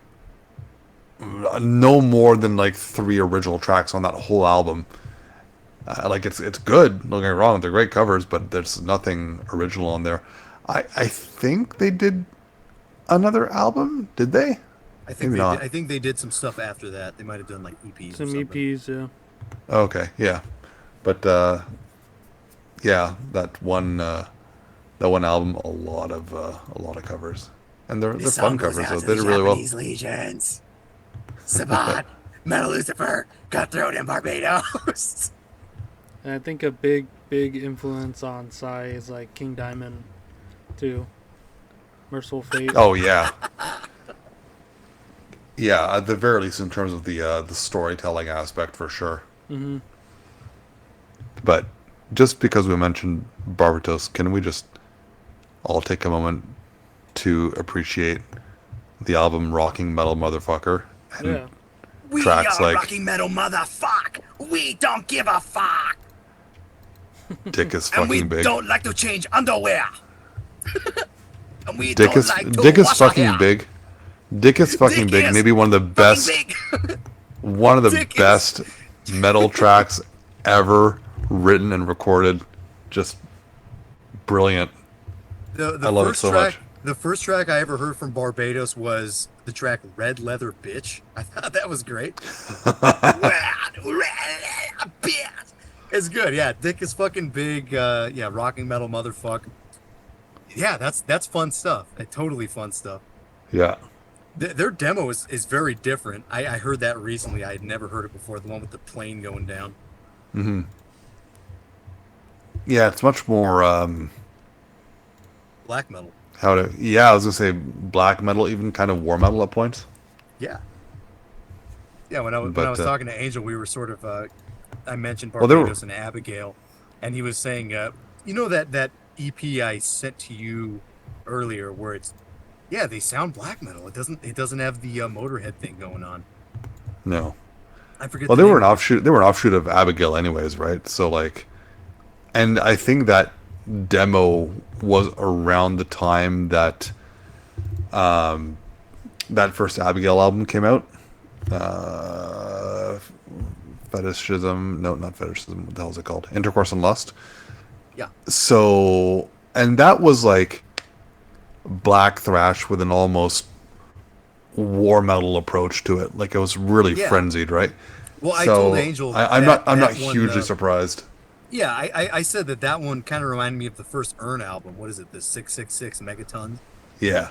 no more than like three original tracks on that whole album. Like it's good. Don't get me wrong, they're great covers, but there's nothing original on there. I think they did another album. Did they? I think Maybe they did. not. I think they did some stuff after that. They might have done like EPs or Some something. EPs, yeah. Okay, yeah, but yeah, that one album, a lot of covers, and they're This fun song goes covers. out So to they the did really well. Japanese legions. Sabat, Metal Lucifer, Cutthroat, and Barbados. And I think a big influence on Psy is like King Diamond too. Merciful Fate. Oh yeah, yeah. At the very least, in terms of the storytelling aspect, for sure. Mm-hmm. But just because we mentioned Barbatos, can we just all take a moment to appreciate the album "Rocking Metal Motherfucker" and Yeah. We tracks are like rocking metal, motherfuck. We don't give a fuck, "Dick is and we fucking big." don't like to change underwear, and we Dick don't is like to Dick is wash our hair. fucking big. Dick is fucking Dick big. is Maybe fucking big. one of the Dick is best metal tracks ever written and recorded. Just brilliant. the I love it first so track. much. The first track I ever heard from Barbados was the track "Red Leather Bitch." I thought that was great. It's good, yeah. Dick is fucking big. Yeah, rocking metal, motherfuck. Yeah, that's fun stuff. Totally fun stuff. Yeah. Their demo is very different. I heard that recently. I had never heard it before. The one with the plane going down. Hmm. Yeah, it's much more Black metal. yeah, I was gonna say black metal, even kind of war metal at points. Yeah, yeah. When I But was talking to Angel, we were sort of I mentioned well, there were Barbados and Abigail, and he was saying, you know that EP I sent to you earlier, where it's yeah, they sound black metal. It doesn't have the Motorhead thing going on. no. I forget Well, the they were name an of it. offshoot. They were an offshoot of Abigail, anyways, right? So like, and I think that demo was around the time that that first Abigail album came out. Uh, Fetishism, no, not fetishism. What the hell is it called? Intercourse and Lust. Yeah, So, and that was like black thrash with an almost war metal approach to it. Like it was really yeah. frenzied, right? Well, I told So Angel I'm that not that one. hugely surprised. Yeah, I said that one kind of reminded me of the first Earn album. What is it? The 666 Megatons. Yeah,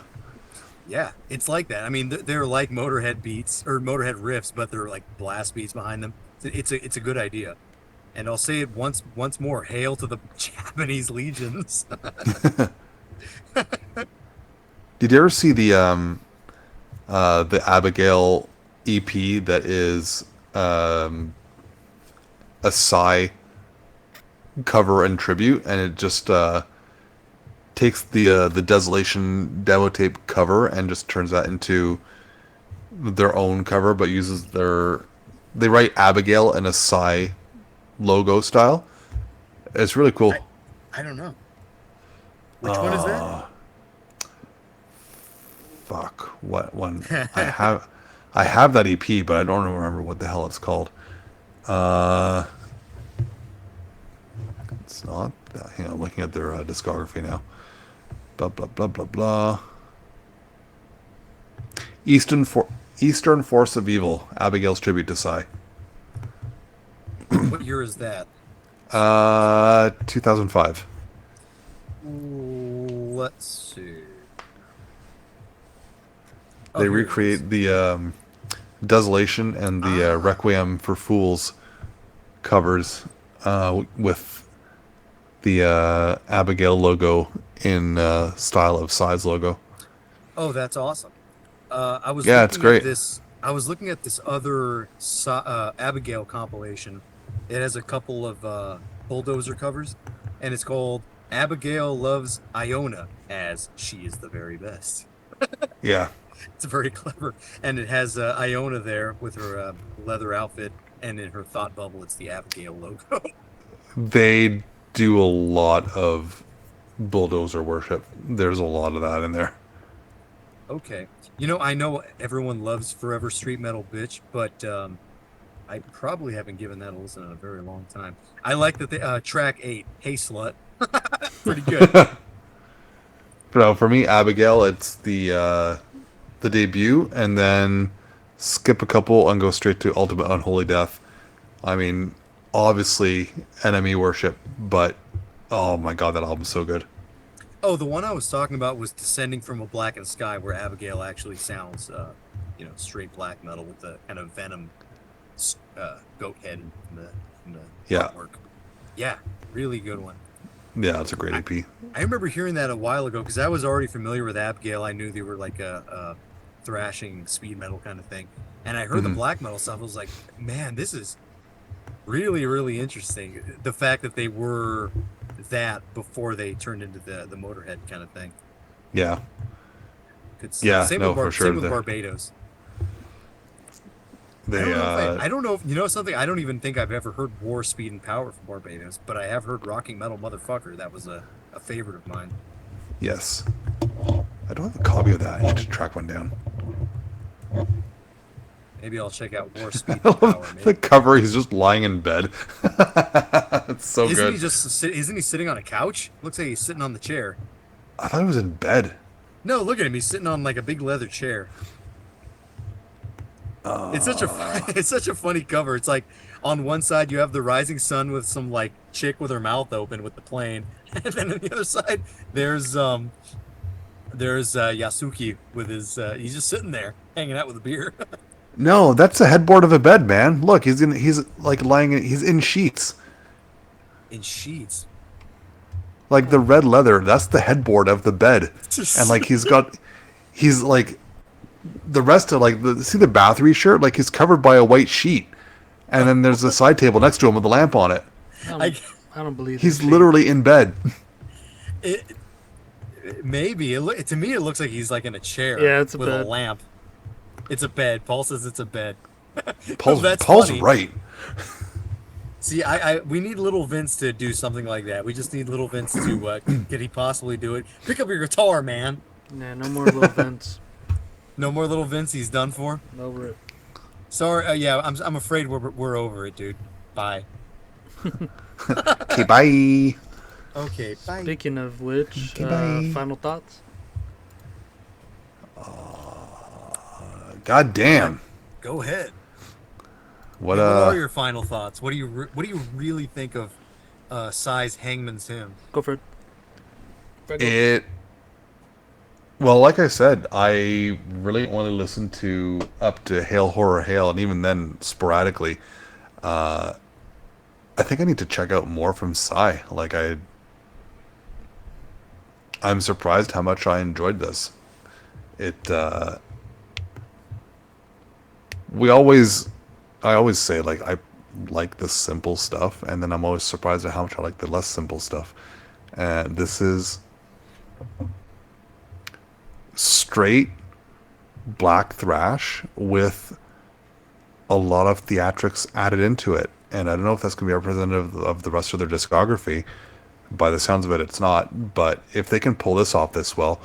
Yeah, it's like that. I mean, they're like Motorhead beats or Motorhead riffs, but they're like blast beats behind them. It's a good idea. And I'll say it once more. Hail to the Japanese legions. did you ever see the Abigail EP that is a Psy cover and tribute, and it just takes the Desolation demo tape cover and just turns that into their own cover, but uses they write Abigail in a Sigh logo style. It's really cool. I don't know. Which one is that? Fuck, what one? I have that EP, but I don't remember what the hell it's called. It's not. Hang on, I'm looking at their discography now. Blah blah blah blah blah. Eastern Force of Evil, Abigail's tribute to Sigh. What year is that? 2005. Let's see. Oh, They here it is. recreate the Desolation and the Requiem for Fools covers with the Abigail logo in style of Sigh's logo. Oh, that's awesome. I was Yeah, looking it's great. At this. I was looking at this other Abigail compilation. It has a couple of Bulldozer covers, and it's called Abigail Loves Iona as She is the Very Best. Yeah. It's very clever. And it has Iona there with her leather outfit, and in her thought bubble, it's the Abigail logo. They do a lot of Bulldozer worship. There's a lot of that in there. Okay. I know everyone loves Forever Street Metal Bitch, but I probably haven't given that a listen in a very long time. I like that the track 8, Hey Slut. Pretty good. So for me, Abigail, it's the debut, and then skip a couple and go straight to Ultimate Unholy Death. I mean, obviously enemy worship, but oh my god, that album's so good. Oh, the one I was talking about was Descending from a Blackened Sky, where Abigail actually sounds, straight black metal with the kind of Venom goat head in the Yeah. artwork. Yeah, really good one. Yeah, it's a great EP. I remember hearing that a while ago because I was already familiar with Abigail. I knew they were like a thrashing speed metal kind of thing. And I heard the black metal stuff. I was like, man, this is really, really interesting. The fact that they were that before they turned into the Motorhead kind of thing. Yeah. Good stuff. Yeah, Same no, with for sure. Same with Barbados. They, I don't know if something. I don't even think I've ever heard War, Speed, and Power from Barbados, but I have heard Rocking Metal Motherfucker. That was a favorite of mine. yes. I don't have a copy of that. I need to track one down. Maybe I'll check out War, Speed, I and Power. love the cover. He's just lying in bed. It's so good. Isn't he sitting on a couch? Looks like he's sitting on the chair. I thought he was in bed. No, look at him. He's sitting on like a big leather chair. It's such a funny cover. It's like on one side you have the rising sun with some like chick with her mouth open with the plane, and then on the other side there's Yasuki with his he's just sitting there hanging out with a beer. No, that's the headboard of a bed, man. Look, he's like lying. He's in sheets. In sheets. Like the red leather. That's the headboard of the bed. And like he's like the rest of see the Bathory shirt. Like he's covered by a white sheet, and then there's a side table next to him with a lamp on it. I don't believe He's this. literally in bed. Maybe to me it looks like he's like in a chair. Yeah, it's a with bed. a lamp. It's a bed. Paul says it's a bed. Paul's funny. right. See, we need Little Vince to do something like that. We just need Little Vince to, could he possibly do it? Pick up your guitar, man. Nah, no more little vents. No more Little Vince, he's done for. Over it. Sorry, yeah, I'm afraid we're over it, dude. Bye. Okay, bye. Okay, bye. Speaking of which, Okay, bye. final thoughts? God damn. Go ahead. What are your final thoughts? What do you really think of Sigh's Hangman's Hymm? Go for it. It. Well, like I said, I really only listened to up to Hail Horror Hail, and even then sporadically. I think I need to check out more from Sigh. Like I'm surprised how much I enjoyed this. I always say like I like the simple stuff, and then I'm always surprised at how much I like the less simple stuff. And this is straight black thrash with a lot of theatrics added into it. And I don't know if that's going to be representative of the rest of their discography. By the sounds of it, it's not. But if they can pull this off this well,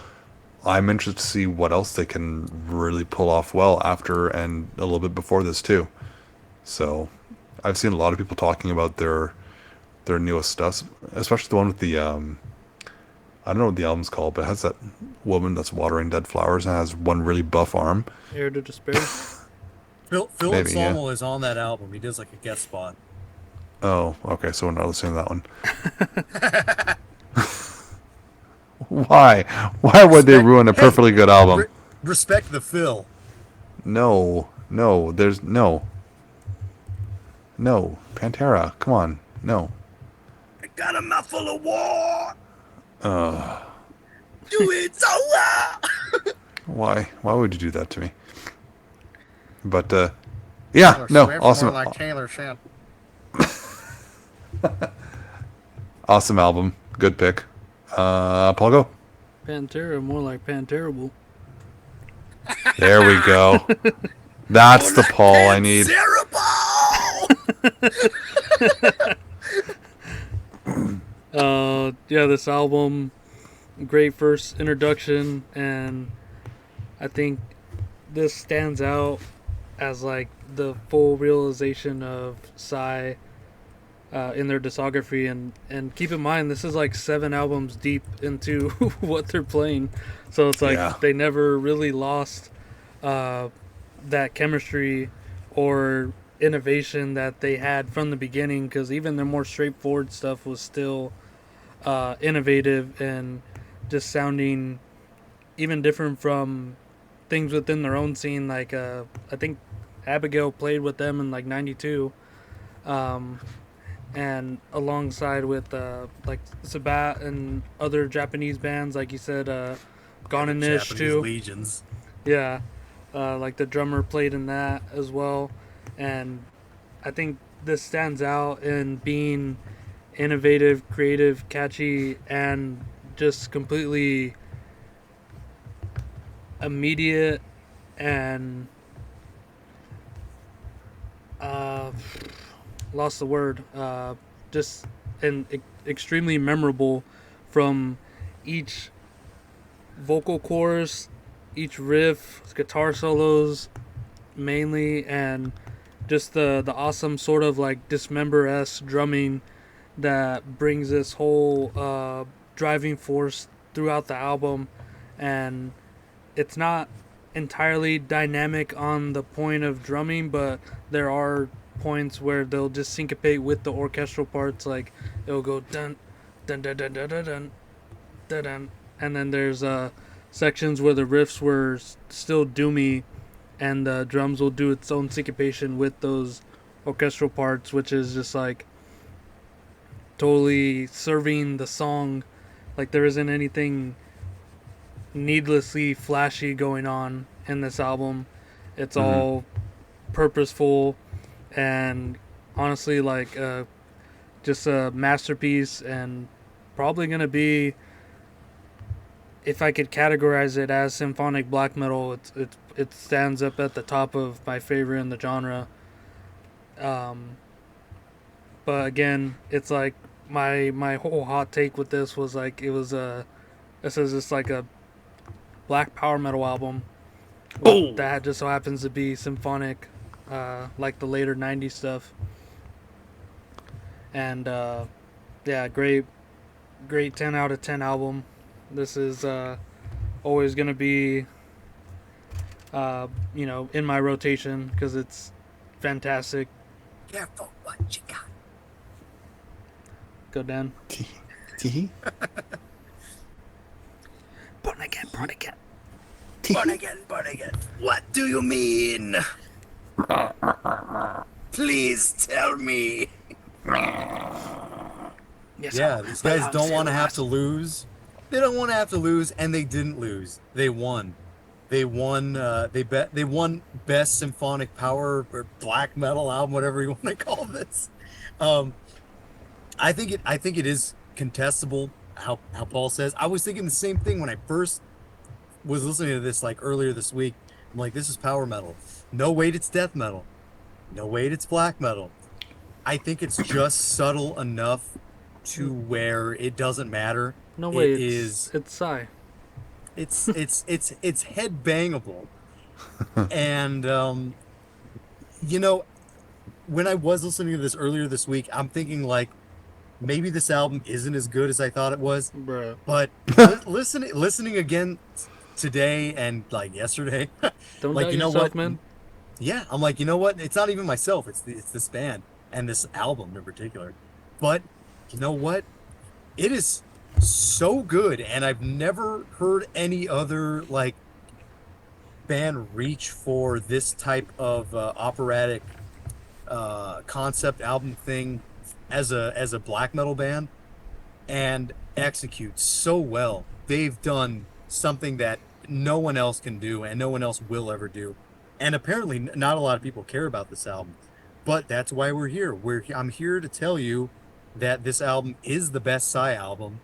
I'm interested to see what else they can really pull off well after and a little bit before this too. So I've seen a lot of people talking about their newest stuff, especially the one with the I don't know what the album's called, but it has that woman that's watering dead flowers and has one really buff arm. Air to Despair. Phil Maybe, yeah. Anselmo is on that album. He does like a guest spot. Oh, okay, so we're not listening to that one. Why? Why would they ruin a perfectly good album? Respect the Phil. No, there's no. No, Pantera, come on, no. I got a mouthful of war. Uh, Do it so well. why would you do that to me? But, yeah, no, awesome. More like Taylor Swift. Awesome album. Good pick. Paul, go. Pantera, more like Panterable. There we go. That's the Paul I need. Yeah, this album, great first introduction, and I think this stands out as like the full realization of Sigh in their discography, and keep in mind this is like 7 albums deep into what they're playing, so it's like they never really lost that chemistry or innovation that they had from the beginning, because even their more straightforward stuff was still innovative and just sounding even different from things within their own scene. Like I think Abigail played with them in like 92, and alongside with like Sabat and other Japanese bands, like you said, Gonanish too. Legions. Yeah, like the drummer played in that as well, and I think this stands out in being innovative, creative, catchy, and just completely immediate and lost the word. Just and extremely memorable from each vocal chorus, each riff, guitar solos mainly, and just the awesome sort of like Dismember-esque drumming that brings this whole driving force throughout the album. And it's not entirely dynamic on the point of drumming, but there are points where they'll just syncopate with the orchestral parts, like it'll go dun dun dun dun dun dun dun dun, dun. And then there's sections where the riffs were still doomy, and the drums will do its own syncopation with those orchestral parts, which is just like totally serving the song. Like there isn't anything needlessly flashy going on in this album. It's all purposeful and honestly like just a masterpiece, and probably gonna be, if I could categorize it as symphonic black metal, it stands up at the top of my favorite in the genre. But again, it's like my whole hot take with this was like this is just like a black power metal album. Boom! That just so happens to be symphonic, like the later 90s stuff. And yeah, great 10 out of 10 album. This is always going to be in my rotation because it's fantastic. Careful what you got. Go Dan. Tee. Born again. Born again. What do you mean? Please tell me. Yes, Yeah, these guys don't want to have to lose. They don't want to have to lose, and they didn't lose. They won. They won. They won best symphonic power or black metal album, whatever you want to call this. I think it is contestable. how Paul says. I was thinking the same thing when I first was listening to this like earlier this week. I'm like, this is power metal. No, wait, it's death metal. No, wait, it's black metal. I think it's just subtle enough to where it doesn't matter. No It way, is. it's Sigh. It's head bangable, and you know, when I was listening to this earlier this week, I'm thinking like maybe this album isn't as good as I thought it was. Bruh. But listening again today and like yesterday, Don't like doubt you know yourself, what? man. Yeah, I'm like, you know what? It's not even myself. It's this band and this album in particular. But you know what? It is so good, and I've never heard any other like band reach for this type of operatic concept album thing as a black metal band and execute so well. They've done something that no one else can do and no one else will ever do. And apparently not a lot of people care about this album. But that's why we're here. I'm here to tell you that this album is the best Sigh album.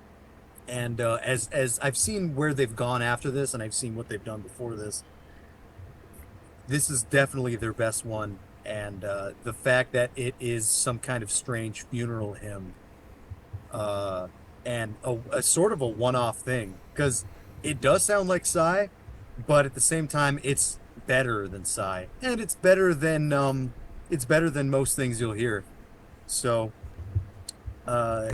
And as I've seen where they've gone after this and I've seen what they've done before this, this is definitely their best one. And the fact that it is some kind of strange funeral hymn and a sort of a one-off thing, because it does sound like Sigh, but at the same time it's better than Sigh, and it's better than most things you'll hear. So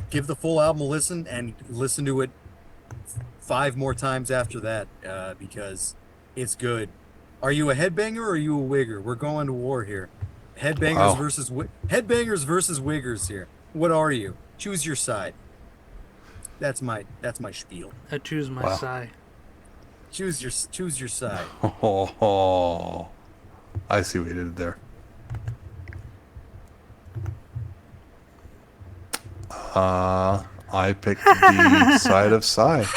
give the full album a listen and listen to it 5 more times after that, because it's good. Are you a headbanger or are you a wigger? We're going to war here. Headbangers Wow. versus headbangers versus wiggers here. What are you? Choose your side. That's my spiel. I choose my Wow. Sigh. Choose your side. Oh, I see what you did there. I picked the side of Sigh.